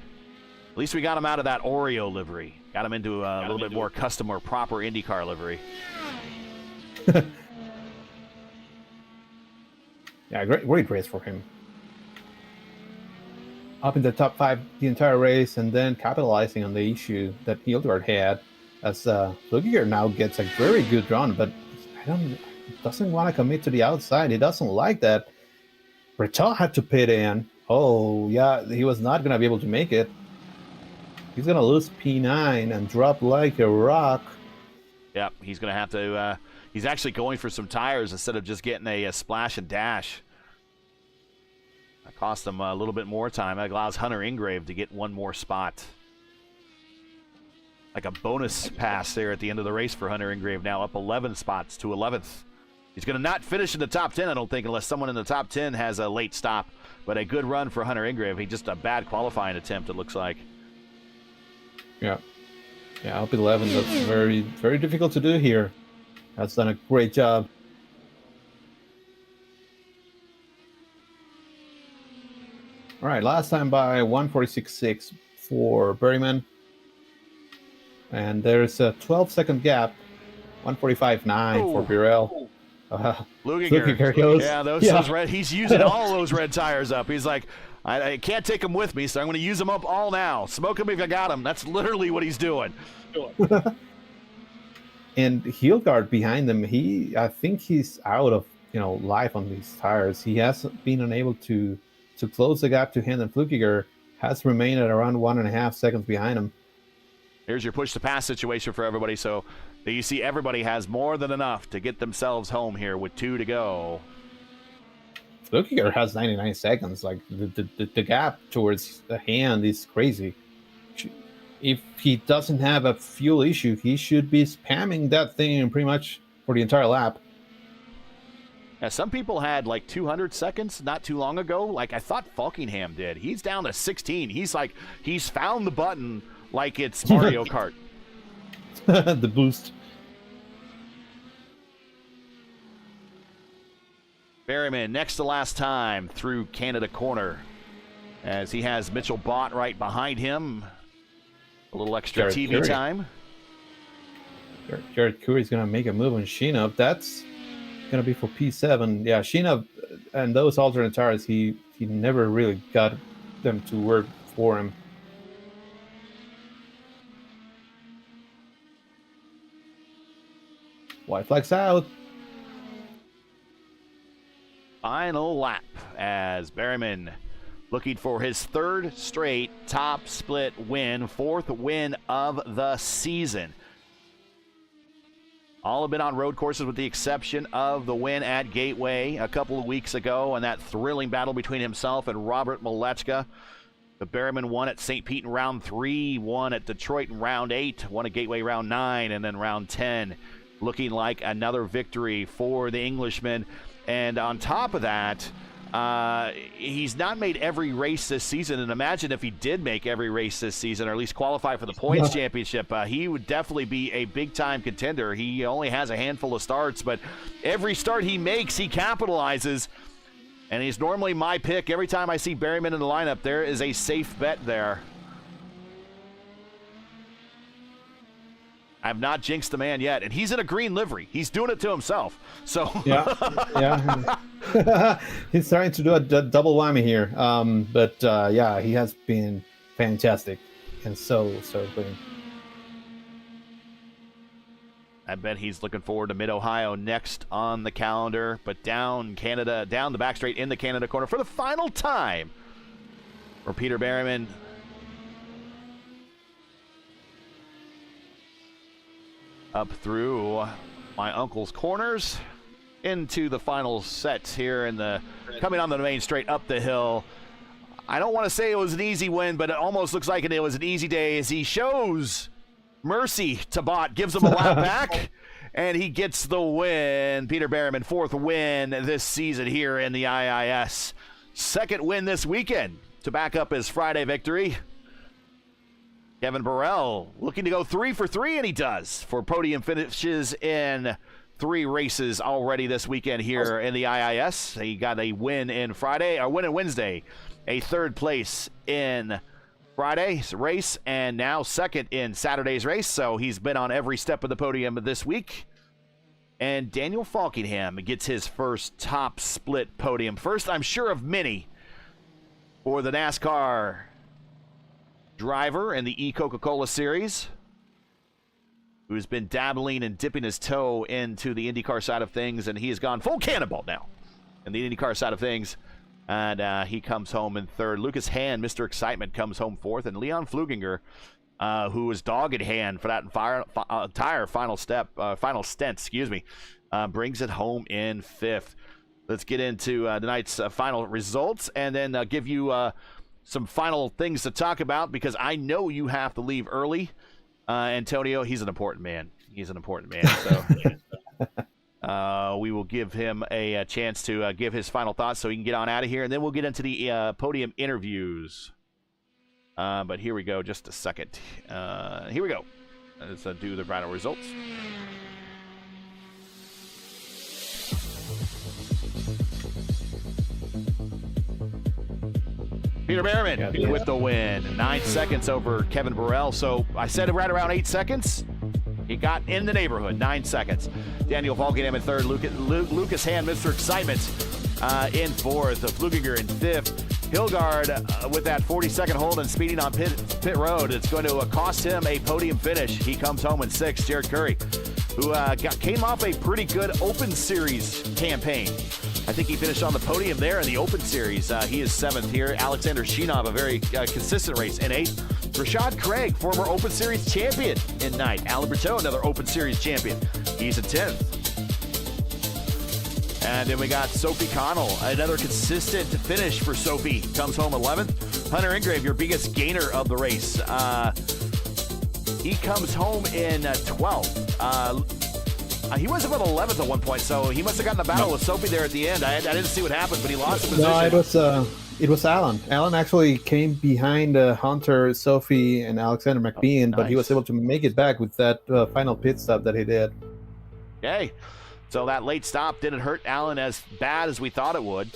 At least we got him out of that Oreo livery. Got him into a little bit more custom or proper IndyCar livery. Yeah, great race for him. Up in the top 5 the entire race, and then capitalizing on the issue that Hildegard had, as Flukiger now gets a very good run, but doesn't want to commit to the outside. He doesn't like that. Breton had to pit in. Oh, yeah, he was not going to be able to make it. He's going to lose P9 and drop like a rock. Yep, he's going to have to... he's actually going for some tires instead of just getting a splash and dash. That cost him a little bit more time. That allows Hunter Ingrave to get one more spot. Like a bonus pass there at the end of the race for Hunter Ingrave, now up 11 spots to 11th. He's going to not finish in the top 10, I don't think, unless someone in the top 10 has a late stop. But a good run for Hunter Ingrave. He just a bad qualifying attempt, it looks like. Yeah, up 11. That's very, very difficult to do here. That's done a great job. All right, last time by 1:46.6 for Berryman. And there's a 12-second gap, 1:45.9 for Burrell. Flukiger goes. Yeah, those red. He's using all those red tires up. He's like, I can't take them with me, so I'm going to use them up all now. Smoke them if I got them. That's literally what he's doing. And Hildegard behind them, I think he's out of life on these tires. He hasn't been unable to close the gap to him, and Flukiger has remained at around 1.5 seconds behind him. Here's your push to pass situation for everybody. So you see everybody has more than enough to get themselves home here with 2 to go. Flukiger has 99 seconds. Like the gap towards the hand is crazy. If he doesn't have a fuel issue, he should be spamming that thing pretty much for the entire lap. Now, some people had like 200 seconds not too long ago. Like I thought Falkingham did. He's down to 16. He's found the button like it's Mario Kart. The boost. Berryman next to last time through Canada corner as he has Mitchell Bott right behind him. A little extra Jared TV Curry. time. Jared Curry's going to make a move on Sheena. That's going to be for P7. Yeah, Sheena and those alternate tires, he never really got them to work for him. White flags out. Final lap as Berryman looking for his 3rd straight top split win, 4th win of the season. All have been on road courses with the exception of the win at Gateway a couple of weeks ago and that thrilling battle between himself and Robert Malechka. But Berryman won at St. Pete in round 3, won at Detroit in round 8, won at Gateway round 9, and then round 10. Looking like another victory for the Englishman. And on top of that, he's not made every race this season. And imagine if he did make every race this season, or at least qualify for the points championship. He would definitely be a big-time contender. He only has a handful of starts, but every start he makes, he capitalizes. And he's normally my pick. Every time I see Berryman in the lineup, there is a safe bet there. I have not jinxed the man yet, and he's in a green livery. He's doing it to himself. So yeah. He's trying to do a double whammy here. But yeah, he has been fantastic and so clean. I bet he's looking forward to Mid-Ohio next on the calendar, but down the back straight in the Canada corner for the final time for Peter Berryman. Up through my uncle's corners into the final set here coming on the main straight up the hill. I don't want to say it was an easy win, but it almost looks like it was an easy day as he shows mercy to Bott, gives him a lap back, and he gets the win. Peter Berryman, 4th win this season here in the IIS. 2nd win this weekend to back up his Friday victory. Kevin Burrell looking to go 3 for 3, and he does, for podium finishes in 3 races already this weekend here in the IIS. He got a win in Wednesday, a 3rd place in Friday's race, and now 2nd in Saturday's race. So he's been on every step of the podium this week. And Daniel Falkingham gets his first top split podium. First, I'm sure, of many for the NASCAR driver in the e-Coca-Cola Series, who's been dabbling and dipping his toe into the IndyCar side of things, and he has gone full cannonball now in the IndyCar side of things. And he comes home in 3rd. Lucas Hand, Mr. Excitement, comes home 4th. And Leon Fluginger, who was dog in hand for that entire final stint, brings it home in 5th. Let's get into tonight's final results, and then give you some final things to talk about, because I know you have to leave early. Antonio, he's an important man. So we will give him a chance to give his final thoughts so he can get on out of here, and then we'll get into the podium interviews. But here we go, just a second. Here we go. Let's do the final results. Peter Berryman with the win. 9 seconds over Kevin Burrell. So I said right around 8 seconds. He got in the neighborhood, 9 seconds. Daniel Falkingham in 3rd. Lucas Hand, Mr. Excitement, in 4th. Fluginger in 5th. Hilgard with that 40-second hold and speeding on pit road. It's going to cost him a podium finish. He comes home in 6th. Jared Curry, who came off a pretty good Open Series campaign. I think he finished on the podium there in the Open Series. He is 7th here. Alexander Shinov, a very consistent race, in 8th. Rashad Craig, former Open Series champion, in 9th. Alan Berteau, another Open Series champion. He's in 10th. And then we got Sophie Connell, another consistent finish for Sophie. Comes home 11th. Hunter Ingrave, your biggest gainer of the race. He comes home in 12th. He was about 11th at one point, so he must have gotten a battle with Sophie there at the end. I didn't see what happened, but he lost the position. No, it was Alan. Alan actually came behind Hunter, Sophie, and Alexander McBean, but he was able to make it back with that final pit stop that he did. Okay. So that late stop didn't hurt Alan as bad as we thought it would.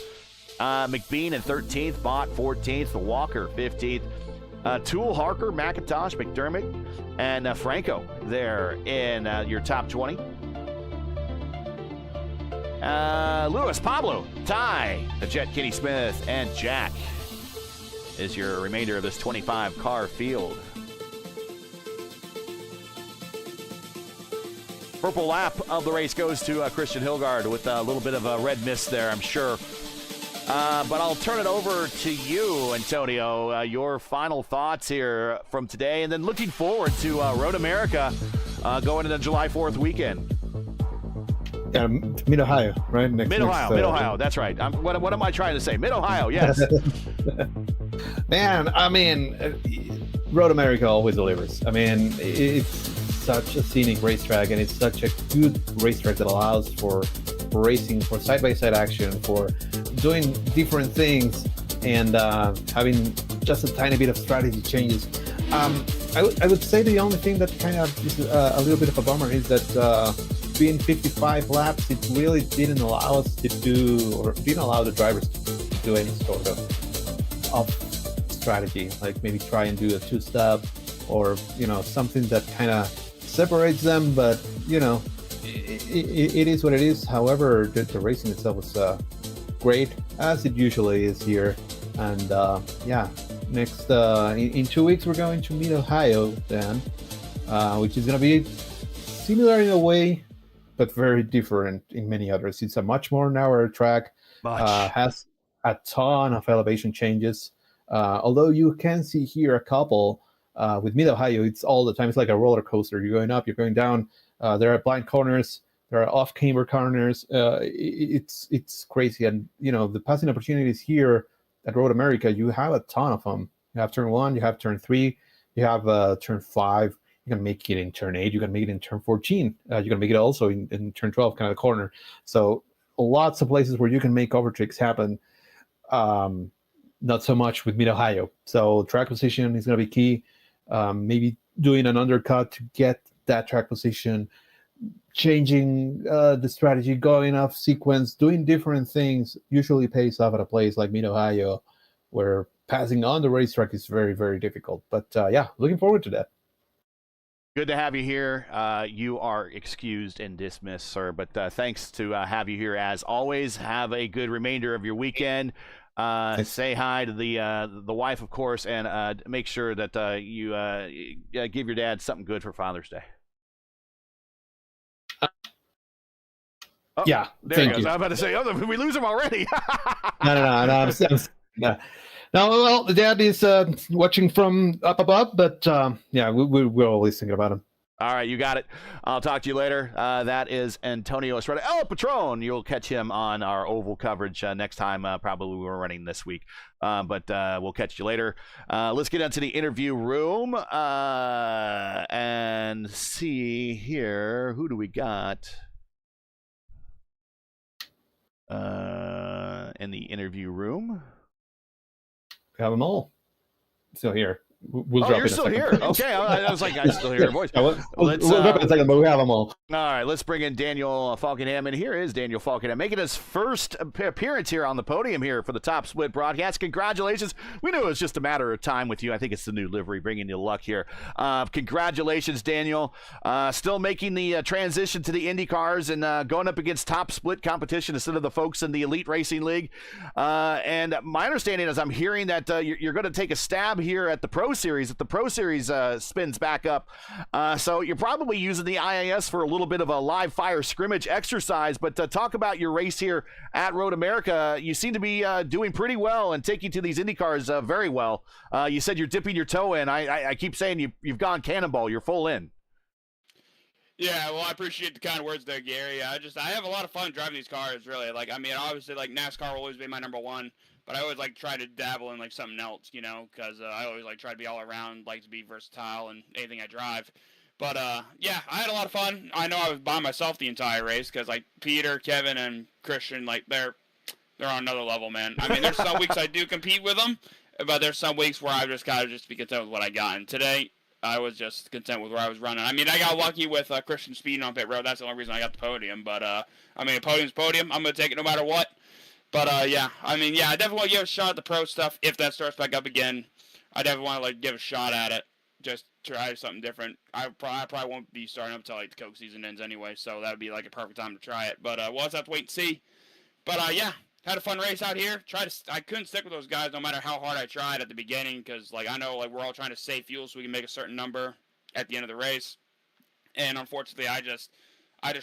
McBean in 13th, Bott 14th, Walker 15th. Toole, Harker, McIntosh, McDermott, and Franco there in your top 20. Lewis, Pablo, Ty, the Jet, Kenny Smith, and Jack is your remainder of this 25-car field. Purple lap of the race goes to Christian Hilgard with a little bit of a red mist there, I'm sure. But I'll turn it over to you, Antonio. Your final thoughts here from today, and then looking forward to Road America going into July 4th weekend. Yeah, Mid-Ohio, right? Mid-Ohio, that's right. What am I trying to say? Mid-Ohio, yes. Man, I mean, Road America always delivers. I mean, it's such a scenic racetrack, and it's such a good racetrack that allows for racing, for side-by-side action, for doing different things, and having just a tiny bit of strategy changes. I would say the only thing that kind of is a little bit of a bummer is that being 55 laps, it really didn't allow us to do, or didn't allow the drivers to do any sort of strategy, like maybe try and do a two-step, or something that kind of separates them. But it is what it is. However, the racing itself was great, as it usually is here. And next in 2 weeks we're going to Mid Ohio then, which is going to be similar in a way, but very different in many others. It's a much more narrow track, has a ton of elevation changes. Although you can see here a couple with Mid Ohio, it's all the time. It's like a roller coaster. You're going up, you're going down. There are blind corners, there are off-camber corners. It's crazy, and the passing opportunities here at Road America, you have a ton of them. You have turn 1, you have turn 3, you have turn 5. You can make it in turn 8. You can make it in turn 14. You can make it also in turn 12, kind of the corner. So lots of places where you can make overtakes happen. Not so much with Mid Ohio. So track position is going to be key. Maybe doing an undercut to get that track position, changing the strategy, going off sequence, doing different things usually pays off at a place like Mid Ohio, where passing on the racetrack is very, very difficult. But looking forward to that. Good to have you here. You are excused and dismissed, sir. But thanks to have you here as always. Have a good remainder of your weekend. Say hi to the wife, of course, and make sure that you give your dad something good for Father's Day. Oh, Yeah, there he thank goes. you. I was about to say, oh, did we lose him already? No. No, well, the dad is watching from up above, but we're always thinking about him. All right, you got it. I'll talk to you later. That is Antonio Estrada, El Patron. You'll catch him on our oval coverage next time. Probably we're running this week, but we'll catch you later. Let's get into the interview room and see here. Who do we got in the interview room? We have them all. Still here. We'll drop you're in a still second. here. Okay, I was like, I still hear your voice. We'll drop in a second, but we have them all. All right, let's bring in Daniel Falkenham, and here is Daniel Falkenham making his first appearance here on the podium here for the Top Split broadcast. Congratulations. We knew it was just a matter of time with you. I think it's the new livery bringing you luck here. Congratulations, Daniel. Still making the transition to the IndyCars and going up against Top Split competition instead of the folks in the Elite Racing League. And my understanding is I'm hearing that you're going to take a stab here at the Pro Series, if the Pro Series spins back up. So you're probably using the IAS for a little bit of a live fire scrimmage exercise, but talk about your race here at Road America. You seem to be doing pretty well and taking to these IndyCars very well. You said you're dipping your toe in. I keep saying you've gone cannonball. You're full in. Yeah, well, I appreciate the kind words there, Gary. I have a lot of fun driving these cars, really. Like, I mean, obviously, like, NASCAR will always be my number one, but I always, like, try to dabble in, like, something else, because I always, like, try to be all around, like, to be versatile in anything I drive. But, yeah, I had a lot of fun. I know I was by myself the entire race, because, like, Peter, Kevin, and Christian, like, they're on another level, man. I mean, there's some weeks I do compete with them, but there's some weeks where I just gotta just be content with what I got. And today, I was just content with where I was running. I mean, I got lucky with Christian speeding on pit road. That's the only reason I got the podium. But, I mean, a podium's podium. I'm going to take it no matter what. But, yeah, I mean, yeah, I definitely want to give a shot at the pro stuff if that starts back up again. I definitely want to, like, give a shot at it. Just try something different. I probably won't be starting up until, like, the Coke season ends anyway. So that would be, like, a perfect time to try it. But we'll just have to wait and see. But, yeah. Had a fun race out here. I couldn't stick with those guys no matter how hard I tried at the beginning because, like, I know, like, we're all trying to save fuel so we can make a certain number at the end of the race. And unfortunately, I just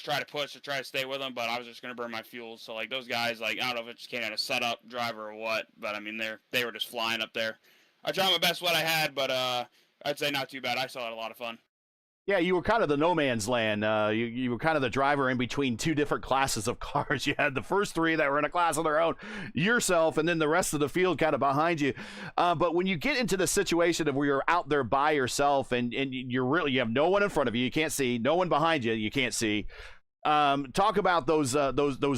try to push to try to stay with them, but I was just going to burn my fuel. So, like, those guys, like, I don't know if it just came out of setup, driver, or what, but, I mean, they were just flying up there. I tried my best what I had, but I'd say not too bad. I still had a lot of fun. Yeah, you were kind of the no man's land. You were kind of the driver in between two different classes of cars. You had the first three that were in a class of their own, yourself, and then the rest of the field kind of behind you. But when you get into the situation of where you're out there by yourself and you have no one in front of you, you can't see, no one behind you, you can't see. Talk about those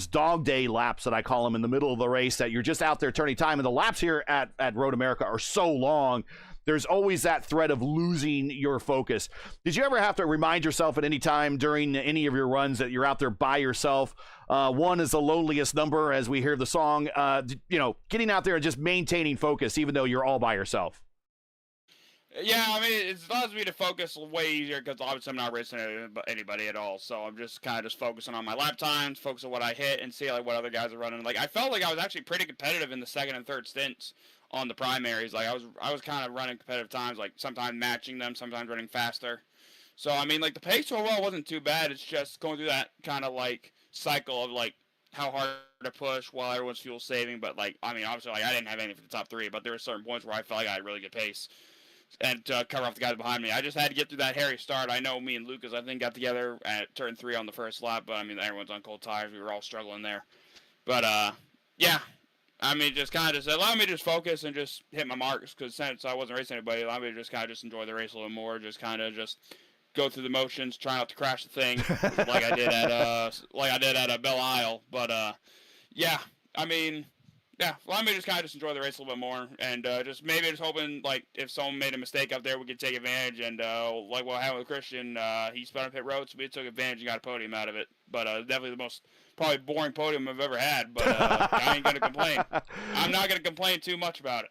dog day laps that I call them in the middle of the race that you're just out there turning time, and the laps here at Road America are so long. There's always that threat of losing your focus. Did you ever have to remind yourself at any time during any of your runs that you're out there by yourself? One is the loneliest number, as we hear the song. Getting out there and just maintaining focus, even though you're all by yourself. Yeah, I mean, it allows me to focus way easier because obviously I'm not racing anybody at all. So I'm just kind of just focusing on my lap times, focus on what I hit, and see like what other guys are running. Like I felt like I was actually pretty competitive in the second and third stints on the primaries. Like I was kind of running competitive times, like sometimes matching them, sometimes running faster. So I mean, like the pace overall wasn't too bad. It's just going through that kind of like cycle of like how hard to push while everyone's fuel saving. But like I mean, obviously like I didn't have anything for the top three, but there were certain points where I felt like I had really good pace and to cover off the guys behind me. I just had to get through that hairy start. I know me and Lucas, I think, got together at turn 3 on the first lap, but I mean, everyone's on cold tires. We were all struggling there. But, yeah, I mean, just kind of just allowed me to just focus and just hit my marks because since I wasn't racing anybody, it allowed me to just kind of just enjoy the race a little more, just kind of just go through the motions, try not to crash the thing like I did at Belle Isle. But, yeah, I mean, yeah, well, let me just kind of just enjoy the race a little bit more, and just maybe just hoping, like, if someone made a mistake up there, we could take advantage, and like what happened with Christian, he spun on pit road, so we took advantage and got a podium out of it. But definitely the most probably boring podium I've ever had, but I ain't going to complain. I'm not going to complain too much about it.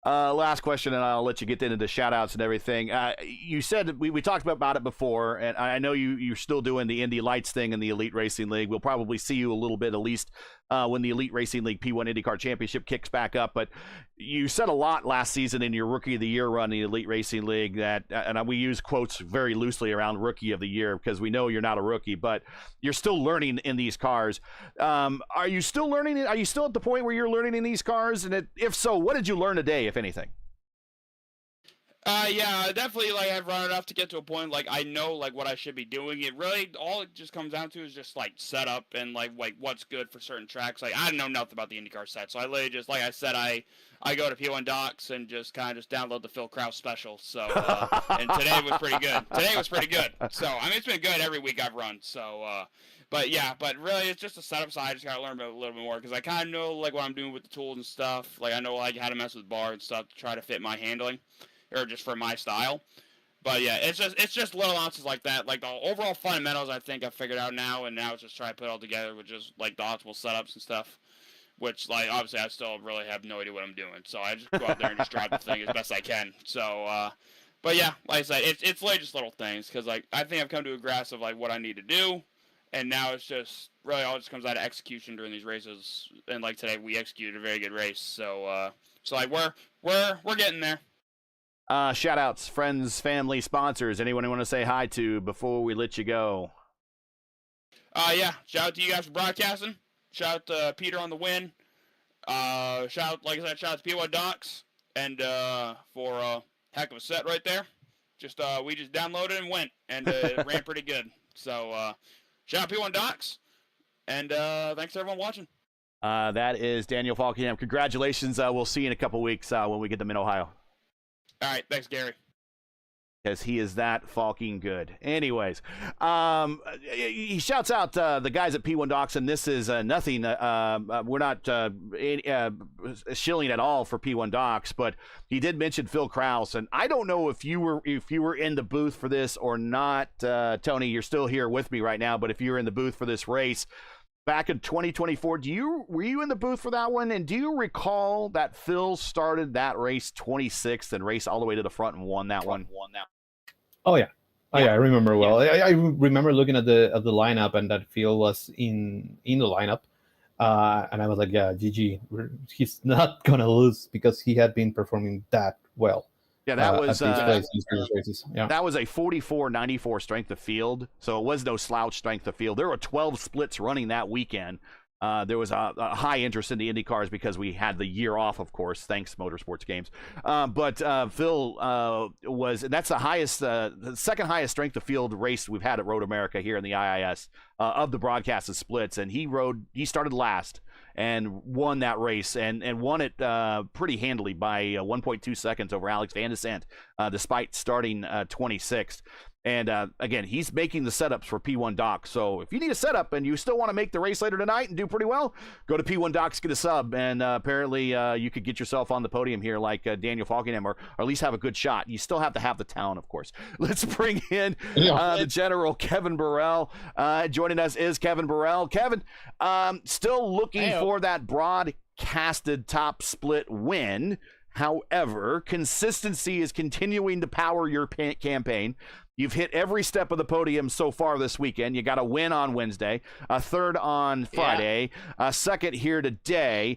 Last question, and I'll let you get into the shout-outs and everything. You said, we talked about it before, and I know you're still doing the Indy Lights thing in the Elite Racing League. We'll probably see you a little bit, at least, when the Elite Racing League P1 IndyCar Championship kicks back up. But you said a lot last season in your Rookie of the Year run in the Elite Racing League that, and we use quotes very loosely around Rookie of the Year because we know you're not a rookie, but you're still learning in these cars. Are you still learning? Are you still at the point where you're learning in these cars? And if so, what did you learn today, if anything? Yeah, definitely, like, I've run enough to get to a point, like, I know, like, what I should be doing. It really, all it just comes down to is just, like, setup and, like what's good for certain tracks. Like, I know nothing about the IndyCar set, so I literally just, like I said, I go to P1 Docs and just kind of just download the Phil Krause special, so, and today was pretty good. Today was pretty good. So, I mean, it's been good every week I've run, so, but yeah, but really, it's just a setup side. I just gotta learn a little bit more, because I kind of know, like, what I'm doing with the tools and stuff. Like, I know, like, how to mess with bar and stuff to try to fit my handling. Or just for my style. But yeah, it's just little ounces like that. Like the overall fundamentals I think I've figured out now, and now it's just trying to put it all together with just like the optimal setups and stuff. Which like obviously I still really have no idea what I'm doing. So I just go out there and just drive the thing as best I can. So but yeah, like I said, it's really just little things, because like I think I've come to a grasp of like what I need to do, and now it's just really all just comes out of execution during these races. And like today we executed a very good race. So like we're getting there. Shout outs, friends, family, sponsors. Anyone you want to say hi to before we let you go? Yeah, shout out to you guys for broadcasting. Shout out to Peter on the win. Shout out, like I said, shout out to P1 Docs. And for a heck of a set right there. Just we just downloaded and went, and it ran pretty good. So shout out P1 Docs. And thanks to everyone watching. That is Daniel Falkingham. Congratulations. We'll see you in a couple weeks when we get them in Ohio. All right, thanks, Gary. Because he is that fucking good. Anyways, he shouts out the guys at P1 Docs, and this is nothing. We're not shilling at all for P1 Docs, but he did mention Phil Krause, and I don't know if you were in the booth for this or not. Tony, you're still here with me right now, but if you were in the booth for this race back in 2024, were you in the booth for that one? And do you recall that Phil started that race 26th and raced all the way to the front and won that one? Oh yeah, I remember well. I remember looking at the lineup, and that Phil was in the lineup, and I was like, yeah, GG, he's not gonna lose because he had been performing that well. Yeah, that was races. Yeah. That was a 44.94 strength of field, so it was no slouch strength of field. There were 12 splits running that weekend, There was a high interest in the Indy cars because we had the year off, of course, thanks Motorsports Games. But Phil was, and that's the second highest strength of field race we've had at Road America here in the IIS of the broadcasted splits, and he started last and won that race and won it pretty handily by 1.2 seconds over Alex Van de Sant, despite starting 26th. And again, he's making the setups for P1 Docs. So if you need a setup and you still want to make the race later tonight and do pretty well, go to P1 Docs, get a sub, and apparently you could get yourself on the podium here like Daniel Falkenham, or at least have a good shot. You still have to have the talent, of course. Let's bring in the general, Kevin Burrell. Joining us is Kevin Burrell. Kevin, still looking for that broadcasted top split win. However, consistency is continuing to power your campaign. You've hit every step of the podium so far this weekend. You got a win on Wednesday, a third on Friday, a second here today.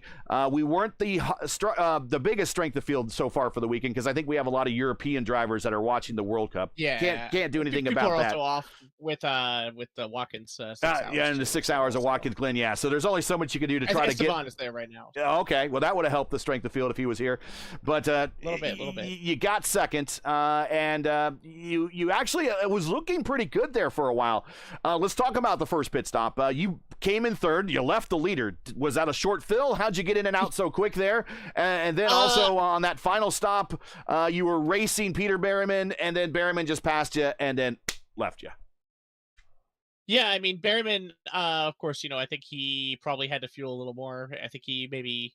We weren't the biggest strength of field so far for the weekend because I think we have a lot of European drivers that are watching the World Cup. Yeah, can't do anything People about are that. Also off with the Watkins. 6 hours and the 6 hours of Watkins Glen. Yeah, so there's only so much you can do to try to get. Esteban is there right now. Okay, well that would have helped the strength of field if he was here, but a little bit. You got second, and you actually it was looking pretty good there for a while. Let's talk about the first pit stop. You came in third. You left the leader. Was that a short fill? How'd you get in and out so quick there? And then also on that final stop, you were racing Peter Berryman, and then Berryman just passed you and then left you. Yeah, I mean, Berryman, of course, I think he probably had to fuel a little more. I think he maybe,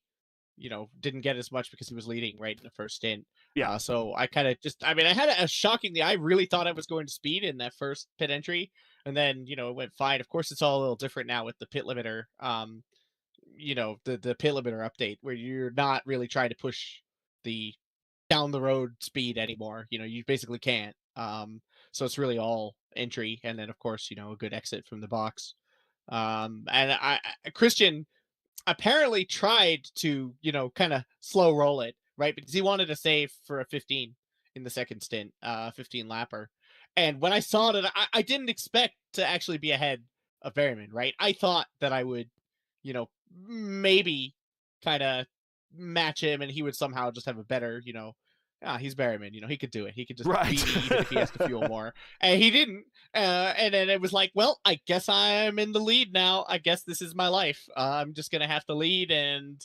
didn't get as much because he was leading right in the first stint. Yeah. So I kind of I had a shockingly, I really thought I was going to speed in that first pit entry. And then, it went fine. Of course, it's all a little different now with the pit limiter, the pit limiter update where you're not really trying to push the down the road speed anymore. You basically can't. So it's really all entry. And then, of course, a good exit from the box. And Christian apparently tried to, kind of slow roll it, right? Because he wanted to save for a 15 in the second stint, 15 lapper. And when I saw it, I didn't expect to actually be ahead of Berryman, right? I thought that I would, maybe kind of match him and he would somehow just have a better, he's Berryman, he could do it. He could just beat me even if he has to fuel more. And he didn't. And then it was like, well, I guess I'm in the lead now. I guess this is my life. I'm just going to have to lead and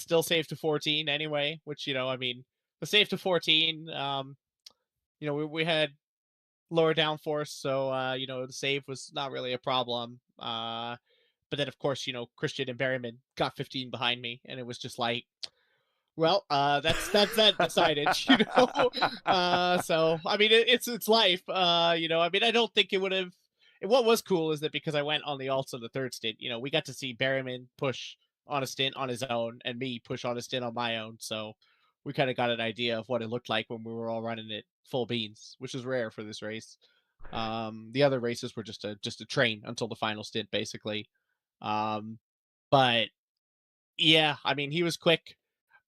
still save to 14 anyway, which, the save to 14, we had lower downforce. So, the save was not really a problem. But then, of course, Christian and Berryman got 15 behind me. And it was just like, well, that's that decided, so I mean, it's life, I don't think it would have. What was cool is that because I went on the alts on the third stint, we got to see Berryman push on a stint on his own and me push on a stint on my own. So we kind of got an idea of what it looked like when we were all running it full beans, which is rare for this race. The other races were just a train until the final stint, basically. But yeah, I mean, he was quick.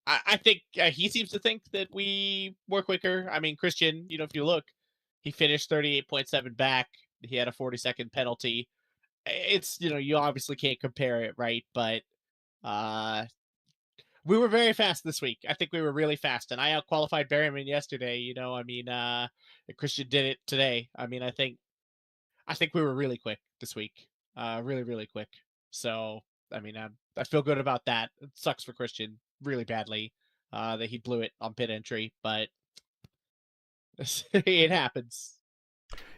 I think he seems to think that we were quicker. I mean, Christian, if you look, he finished 38.7 back. He had a 40-second penalty. It's, you obviously can't compare it, right? But we were very fast this week. I think we were really fast. And I out-qualified Berryman yesterday, Christian did it today. I mean, I think we were really quick this week. Really, really quick. So, I mean, I feel good about that. It sucks for Christian really badly that he blew it on pit entry, but it happens.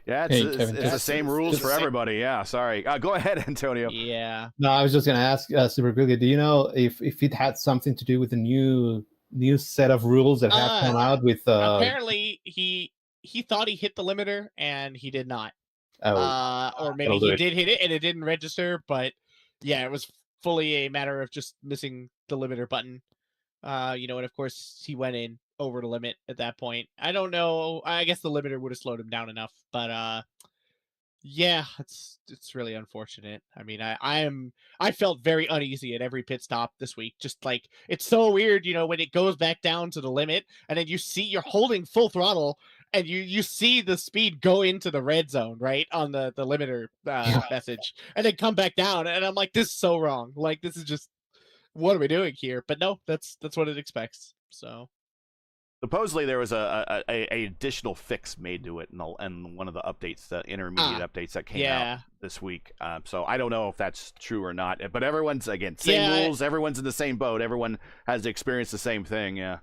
Yeah, it's the same rules for everybody. Yeah, sorry. Go ahead, Antonio. Yeah. No, I was just going to ask super quickly. Do you know if it had something to do with the new set of rules that have come out with? Apparently, he thought he hit the limiter and he did not. Or maybe he did hit it and it didn't register. But yeah, it was fully a matter of just missing the limiter button. And of course he went in over the limit at that point. I don't know. I guess the limiter would have slowed him down enough, but yeah, it's really unfortunate. I mean, I felt very uneasy at every pit stop this week. Just like, it's so weird, when it goes back down to the limit and then you see you're holding full throttle and you see the speed go into the red zone, right, on the limiter message, and then come back down, and I'm like, this is so wrong. Like, this is just, what are we doing here? But no, that's what it expects. So Supposedly there was a additional fix made to it in one of the updates, the intermediate updates that came out this week. So I don't know if that's true or not. But everyone's, again, same rules. Everyone's in the same boat. Everyone has experienced the same thing. Yeah.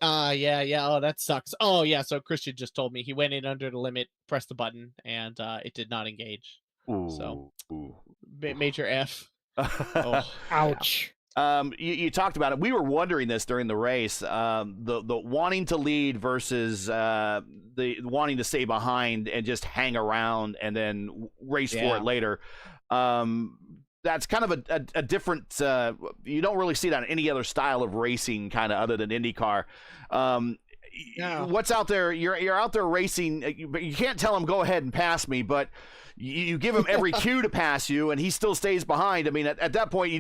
Yeah. Oh, that sucks. Oh, yeah. So Christian just told me he went in under the limit, pressed the button, and it did not engage. Ooh. So Ooh. Major F. Oh, Ouch. You talked about it. We were wondering this during the race. The wanting to lead versus the wanting to stay behind and just hang around and then race for it later. That's kind of a different. You don't really see that in any other style of racing, kind of other than IndyCar. What's out there? You're out there racing, but you can't tell him go ahead and pass me, but you give him every cue to pass you, and he still stays behind. I mean, at that point,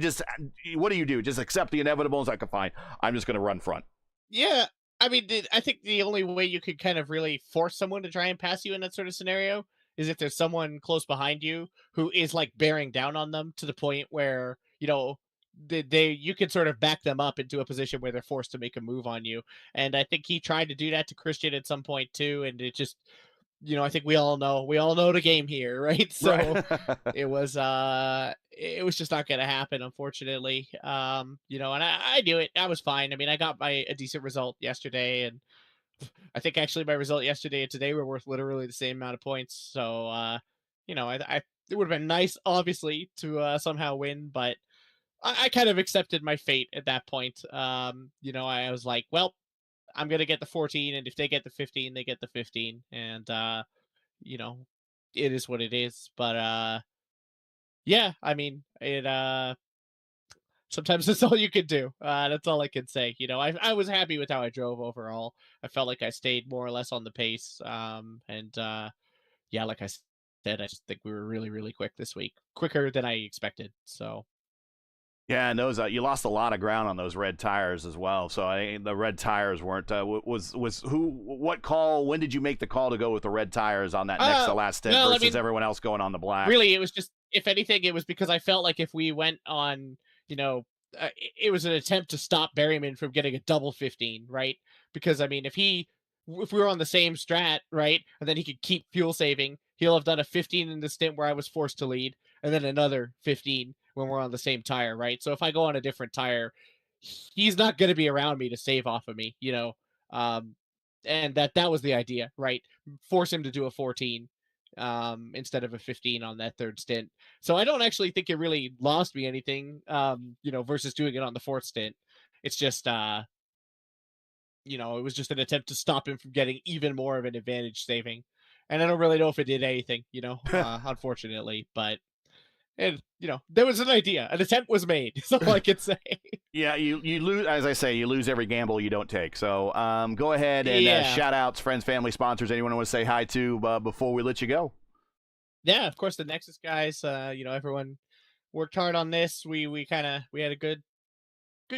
what do? Just accept the inevitable? It's like, fine, I'm just going to run front. Yeah, I mean, I think the only way you could kind of really force someone to try and pass you in that sort of scenario is if there's someone close behind you who is like bearing down on them to the point where, you know, you can sort of back them up into a position where they're forced to make a move on you. And I think he tried to do that to Christian at some point too, and it just, you know, I think we all know the game here, right? So it was just not going to happen, unfortunately. You know, and I knew it. I was fine. I mean, I got a decent result yesterday, and I think actually my result yesterday and today were worth literally the same amount of points. So, you know, it would have been nice, obviously, to somehow win, but I kind of accepted my fate at that point. You know, I was like, well, I'm going to get the 14, and if they get the 15, they get the 15. And, you know, it is what it is. But, yeah, I mean, sometimes that's all you can do. That's all I can say. You know, I was happy with how I drove overall. I felt like I stayed more or less on the pace. Yeah, like I said, I just think we were really, really quick this week, quicker than I expected. So. Yeah, and those you lost a lot of ground on those red tires as well. So the red tires weren't. What call? When did you make the call to go with the red tires on that next to last stint versus everyone else going on the black? Really, it was just, if anything, it was because I felt like if we went on, you know, it was an attempt to stop Berryman from getting a double 15, right? Because I mean, if we were on the same strat, right, and then he could keep fuel saving, he'll have done a 15 in the stint where I was forced to lead, and then another 15 when we're on the same tire, right? So if I go on a different tire, he's not going to be around me to save off of me, you know? And that was the idea, right? Force him to do a 14 instead of a 15 on that third stint. So I don't actually think it really lost me anything, you know, versus doing it on the fourth stint. It's just, you know, it was just an attempt to stop him from getting even more of an advantage saving. And I don't really know if it did anything, you know, unfortunately, but. And, you know, there was an idea. An attempt was made. That's all I can say. Yeah, you lose, as I say, you lose every gamble you don't take. So go ahead and shout outs, friends, family, sponsors, anyone want to say hi to before we let you go. Yeah, of course, the Nexus guys, you know, everyone worked hard on this. We had a good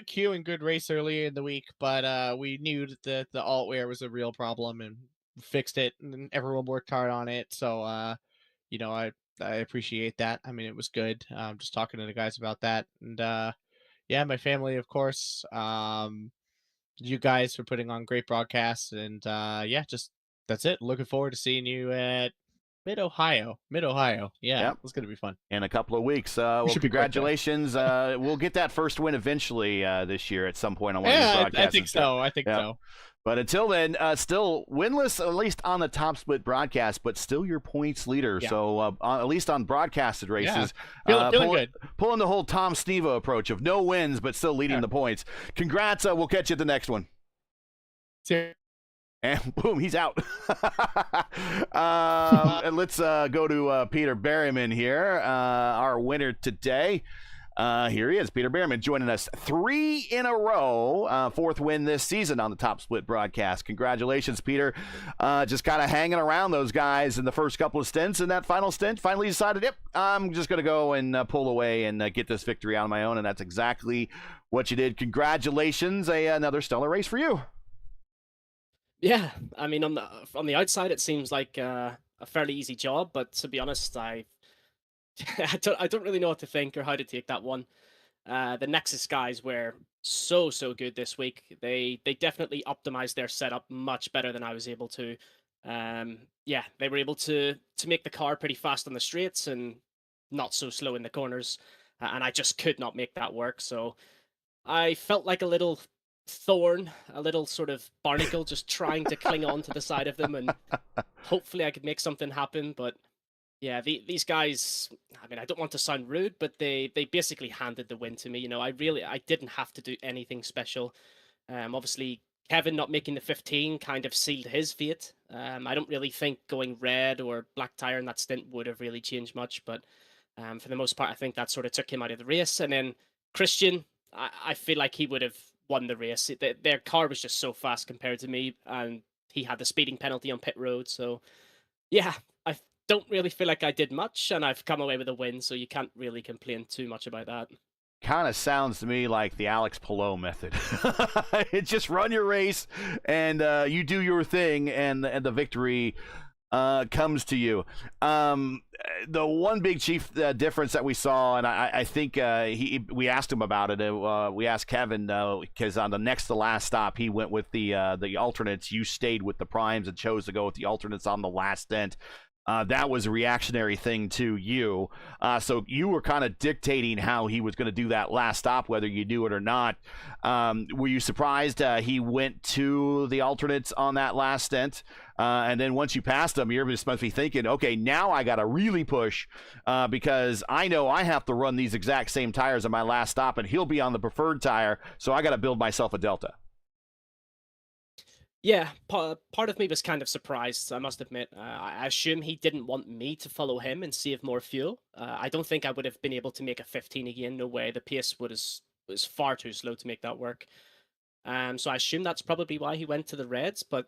queue and good race earlier in the week, but we knew that the altware was a real problem and fixed it, and everyone worked hard on it. So, you know, I appreciate that. I mean, it was good. Just talking to the guys about that. And yeah, my family, of course. You guys for putting on great broadcasts. And yeah, just that's it. Looking forward to seeing you at Mid-Ohio. Yeah, it's going to be fun. In a couple of weeks. Well, congratulations. We'll get that first win eventually this year at some point on one of these broadcasts. I think so. But until then, still winless, at least on the top split broadcast, but still your points leader. Yeah. So at least on broadcasted races, feeling good. Pulling the whole Tom Stevo approach of no wins, but still leading the points. Congrats. We'll catch you at the next one. See you. And boom, he's out. And let's go to Peter Berryman here, our winner today. Here he is, Peter Berryman, joining us 3 in a row, 4th win this season on the Top Split broadcast. Congratulations, Peter. Just kind of hanging around those guys in the first couple of stints, and that final stint finally decided, yep, I'm just going to go and pull away and get this victory on my own, and that's exactly what you did. Congratulations, another stellar race for you. Yeah, I mean, on the outside, it seems like a fairly easy job, but to be honest, I don't really know what to think or how to take that one. The Nexus guys were so good this week. They definitely optimized their setup much better than I was able to. Yeah, they were able to make the car pretty fast on the straights and not so slow in the corners, and I just could not make that work. So I felt like a little thorn, a little sort of barnacle, just trying to cling on to the side of them, and hopefully I could make something happen. But yeah, these guys. I mean, I don't want to sound rude, but they basically handed the win to me. You know, I didn't have to do anything special. Obviously, Kevin not making the 15 kind of sealed his fate. I don't really think going red or black tire in that stint would have really changed much, but for the most part, I think that sort of took him out of the race. And then Christian, I feel like he would have won the race. Their car was just so fast compared to me, and he had the speeding penalty on pit road. So yeah, I don't really feel like I did much, and I've come away with a win, so you can't really complain too much about that. Kind of sounds to me like the Alex Palou method. It's just run your race and you do your thing, and the victory comes to you. The one big chief difference that we saw, and I think we asked him about it. We asked Kevin because on the next to last stop, he went with the alternates. You stayed with the primes and chose to go with the alternates on the last stint. That was a reactionary thing to you. So you were kind of dictating how he was going to do that last stop, whether you knew it or not. Were you surprised he went to the alternates on that last stint? And then once you passed him, you're just must be thinking, okay, now I got to really push because I know I have to run these exact same tires on my last stop, and he'll be on the preferred tire, so I got to build myself a Delta. Yeah, part of me was kind of surprised, I must admit. I assume he didn't want me to follow him and save more fuel. I don't think I would have been able to make a 15 again. No way. The pace was far too slow to make that work. So I assume that's probably why he went to the Reds. But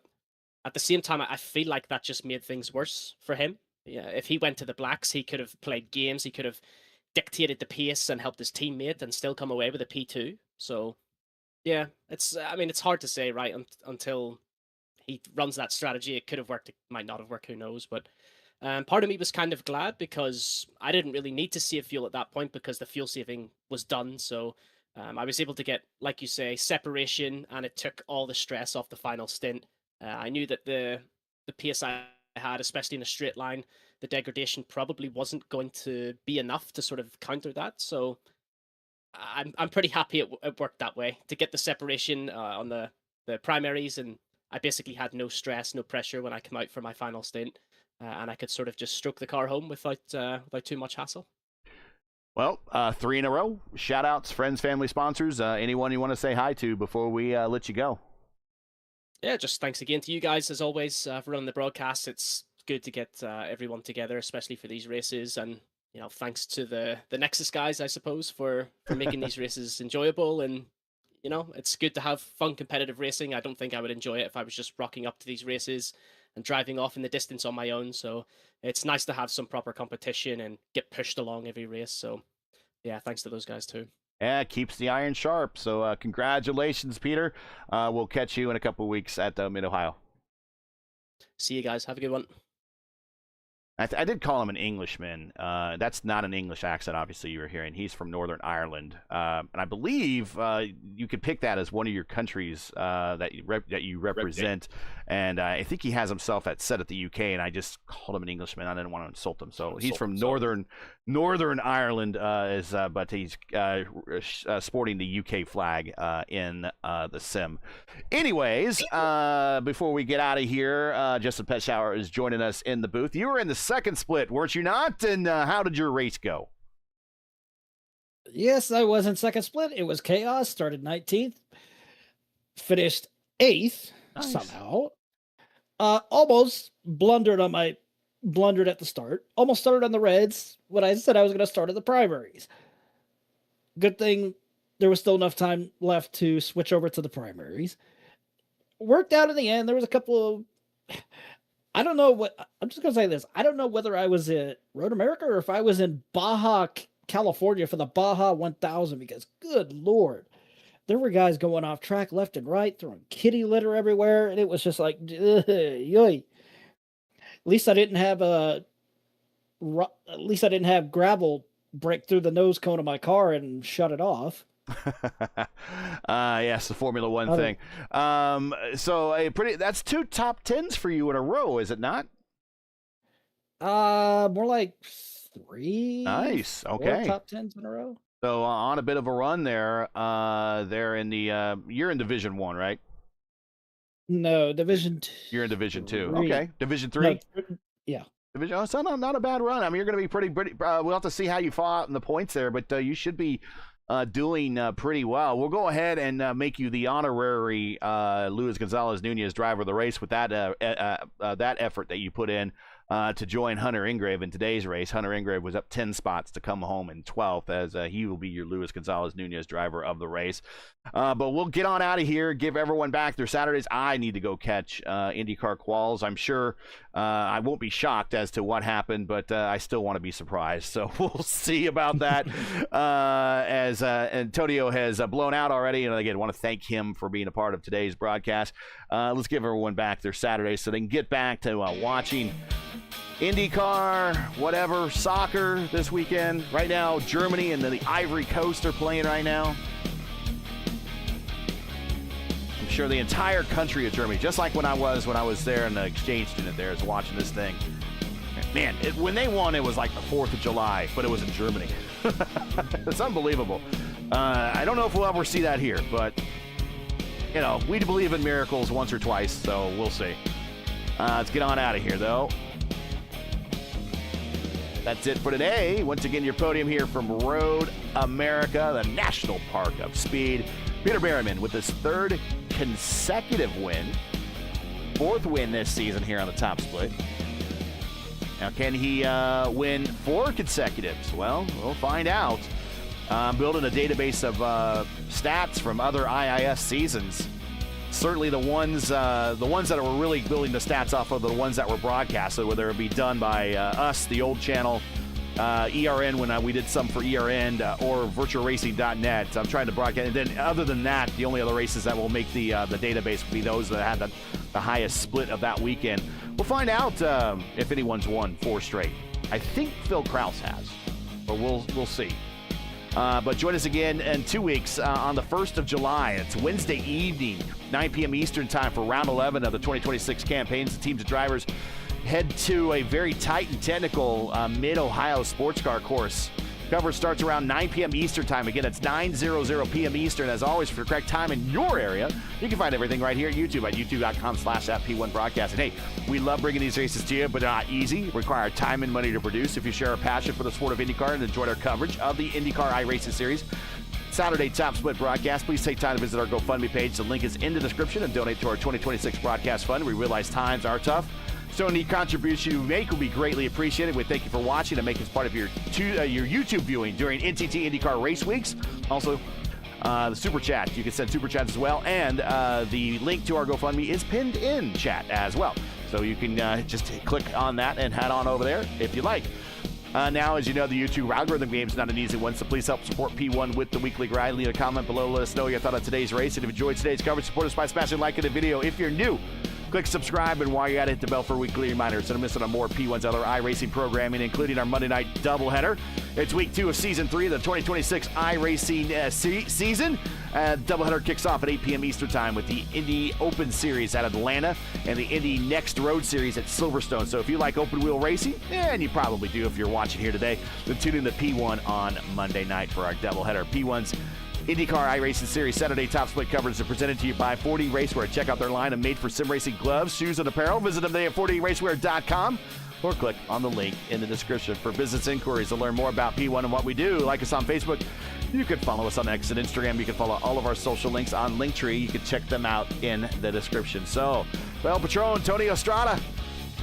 at the same time, I feel like that just made things worse for him. Yeah, if he went to the Blacks, he could have played games. He could have dictated the pace and helped his teammate and still come away with a P2. So yeah, I mean, it's hard to say, right? Until he runs that strategy. It could have worked. It might not have worked. Who knows? But part of me was kind of glad because I didn't really need to save fuel at that point because the fuel saving was done. So I was able to get, like you say, separation, and it took all the stress off the final stint. I knew that the pace I had, especially in a straight line, the degradation probably wasn't going to be enough to sort of counter that. So I'm pretty happy it worked that way to get the separation on the primaries, and I basically had no stress, no pressure when I come out for my final stint, and I could sort of just stroke the car home without too much hassle. Well, 3 in a row. Shout outs, friends, family, sponsors. Anyone you want to say hi to before we let you go? Yeah, just thanks again to you guys as always for running the broadcast. It's good to get everyone together, especially for these races, and thanks to the Nexus guys, I suppose, for making these races enjoyable. And it's good to have fun competitive racing. I don't think I would enjoy it if I was just rocking up to these races and driving off in the distance on my own. So it's nice to have some proper competition and get pushed along every race. So yeah, thanks to those guys too. Yeah, keeps the iron sharp. So congratulations, Peter. We'll catch you in a couple of weeks at Mid-Ohio. See you guys. Have a good one. I did call him an Englishman. That's not an English accent, obviously, you were hearing. He's from Northern Ireland. And I believe you could pick that as one of your countries that you represent. And I think he has himself set at the UK, and I just called him an Englishman. I didn't want to insult him. So he's from Northern Ireland, but he's sporting the UK flag in the sim. Anyways, before we get out of here, Justin Petschauer is joining us in the booth. You were in the second split, weren't you not? And how did your race go? Yes, I was in second split. It was chaos. Started 19th, finished 8th somehow. Almost blundered at the start. Almost started on the Reds when I said I was going to start at the primaries. Good thing there was still enough time left to switch over to the primaries. Worked out in the end. There was a couple of... I don't know what... I'm just going to say this. I don't know whether I was in Road America or if I was in Baja, California for the Baja 1000, because good Lord. there were guys going off track left and right, throwing kitty litter everywhere, and it was just like, yoy. At least I didn't have at least I didn't have gravel break through the nose cone of my car and shut it off. Yes, the Formula One thing. So that's 2 top 10s for you in a row, is it not? More like 3. Nice. 4 Okay. top 10s in a row. So on a bit of a run there. They're in the you're in Division 1, right? No, Division 2. You're in Division 2. 3. Okay. Division 3. No, yeah. Division. Oh, so not a bad run. I mean, you're going to be pretty. We'll have to see how you fall out in the points there, but you should be doing pretty well. We'll go ahead and make you the honorary Luis Gonzalez Nunez driver of the race with that that effort that you put in to join Hunter Ingrave in today's race. Hunter Ingrave was up 10 spots to come home in 12th, as he will be your Luis Gonzalez Nunez driver of the race. But we'll get on out of here, give everyone back their Saturdays. I need to go catch IndyCar quals. I'm sure I won't be shocked as to what happened, but I still want to be surprised. So we'll see about that. As Antonio has blown out already, and again, I want to thank him for being a part of today's broadcast. Let's give everyone back their Saturdays so they can get back to watching IndyCar, whatever, soccer this weekend. Right now, Germany and the Ivory Coast are playing right now. I'm sure the entire country of Germany, just like when I was there and the exchange student there is watching this thing. Man, when they won, it was like the 4th of July, but it was in Germany. It's unbelievable. I don't know if we'll ever see that here, but, you know, we believe in miracles once or twice, so we'll see. Let's get on out of here, though. That's it for today. Once again, your podium here from Road America, the National Park of Speed. Peter Berryman with his 3rd consecutive win. 4th win this season here on the Top Split. Now, can he win 4 consecutives? Well, we'll find out. I'm building a database of stats from other IIS seasons. Certainly the ones that are really building the stats off of the ones that were broadcasted, whether it be done by us, the old channel, ERN when we did some for ERN, or virtualracing.net. I'm trying to broadcast. And then other than that, the only other races that will make the database will be those that had the highest split of that weekend. We'll find out if anyone's won 4 straight. I think Phil Krause has, but we'll see. But join us again in 2 weeks on the 1st of July. It's Wednesday evening, 9 p.m. Eastern time for round 11 of the 2026 campaigns. The teams of drivers head to a very tight and technical Mid-Ohio sports car course. Coverage starts around 9 p.m. Eastern time. Again, it's 9:00 p.m. Eastern. As always, for the correct time in your area, you can find everything right here at YouTube at youtube.com/FP1 Broadcast. And hey, we love bringing these races to you, but they're not easy. Require time and money to produce. If you share a passion for the sport of IndyCar and enjoyed our coverage of the IndyCar iRacing Series Saturday Top Split broadcast, please take time to visit our GoFundMe page. The link is in the description, and donate to our 2026 broadcast fund. We realize times are tough, so any contribution you make will be greatly appreciated. We thank you for watching and making us part of your YouTube viewing during NTT IndyCar Race Weeks. Also, the Super Chat. You can send Super Chats as well, and the link to our GoFundMe is pinned in chat as well. So you can just click on that and head on over there if you like. Now, as you know, the YouTube algorithm game is not an easy one, so please help support P1 with the weekly grind. Leave a comment below. Let us know your thought on today's race. And if you enjoyed today's coverage, support us by smashing like in the video. If you're new, click subscribe, and while you're at it, hit the bell for weekly reminders so don't miss out on more P1's other iRacing programming, including our Monday night doubleheader. It's week 2 of season 3 of the 2026 iRacing season. Doubleheader kicks off at 8 p.m. Eastern time with the Indy Open Series at Atlanta and the Indy Next Road Series at Silverstone. So if you like open wheel racing, and you probably do if you're watching here today, then tune in to P1 on Monday night for our doubleheader. P1's IndyCar iRacing Series Saturday Top Split coverage is presented to you by 4D Racewear. Check out their line of made-for-sim racing gloves, shoes, and apparel. Visit them today at 4dracewear.com or click on the link in the description. For business inquiries to learn more about P1 and what we do, like us on Facebook. You can follow us on X and Instagram. You can follow all of our social links on Linktree. You can check them out in the description. So, El Patron, Tony Estrada,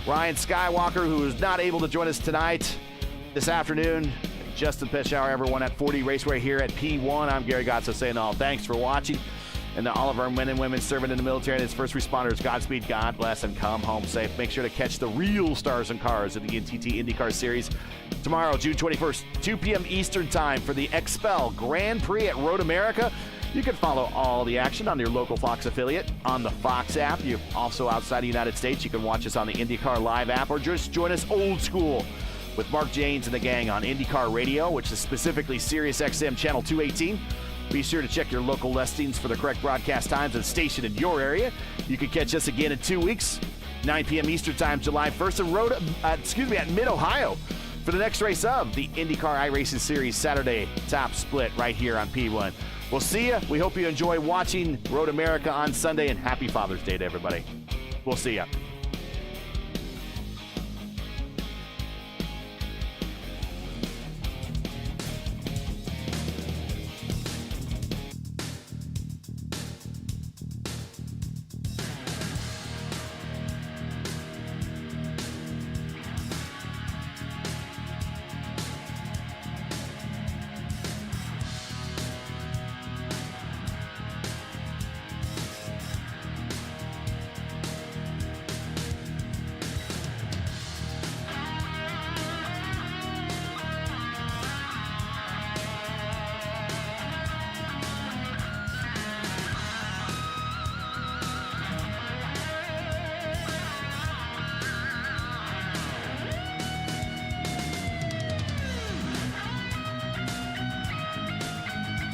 Ryan Skywalker, who is not able to join us tonight, this afternoon, Justin Peschauer, everyone at 4D Racewear here at P1. I'm Gary Gotso saying all thanks for watching. And to all of our men and women serving in the military and its first responders, Godspeed, God bless, and come home safe. Make sure to catch the real stars and cars of the NTT IndyCar Series tomorrow, June 21st, 2 p.m. Eastern time for the Expel Grand Prix at Road America. You can follow all the action on your local Fox affiliate on the Fox app. You also, outside the United States, you can watch us on the IndyCar Live app, or just join us old school with Mark Janes and the gang on IndyCar Radio, which is specifically Sirius XM Channel 218. Be sure to check your local listings for the correct broadcast times and station in your area. You can catch us again in 2 weeks, 9 p.m. Eastern Time, July 1st, at Mid-Ohio for the next race of the IndyCar iRacing Series Saturday top split right here on P1. We'll see you. We hope you enjoy watching Road America on Sunday, and happy Father's Day to everybody. We'll see you.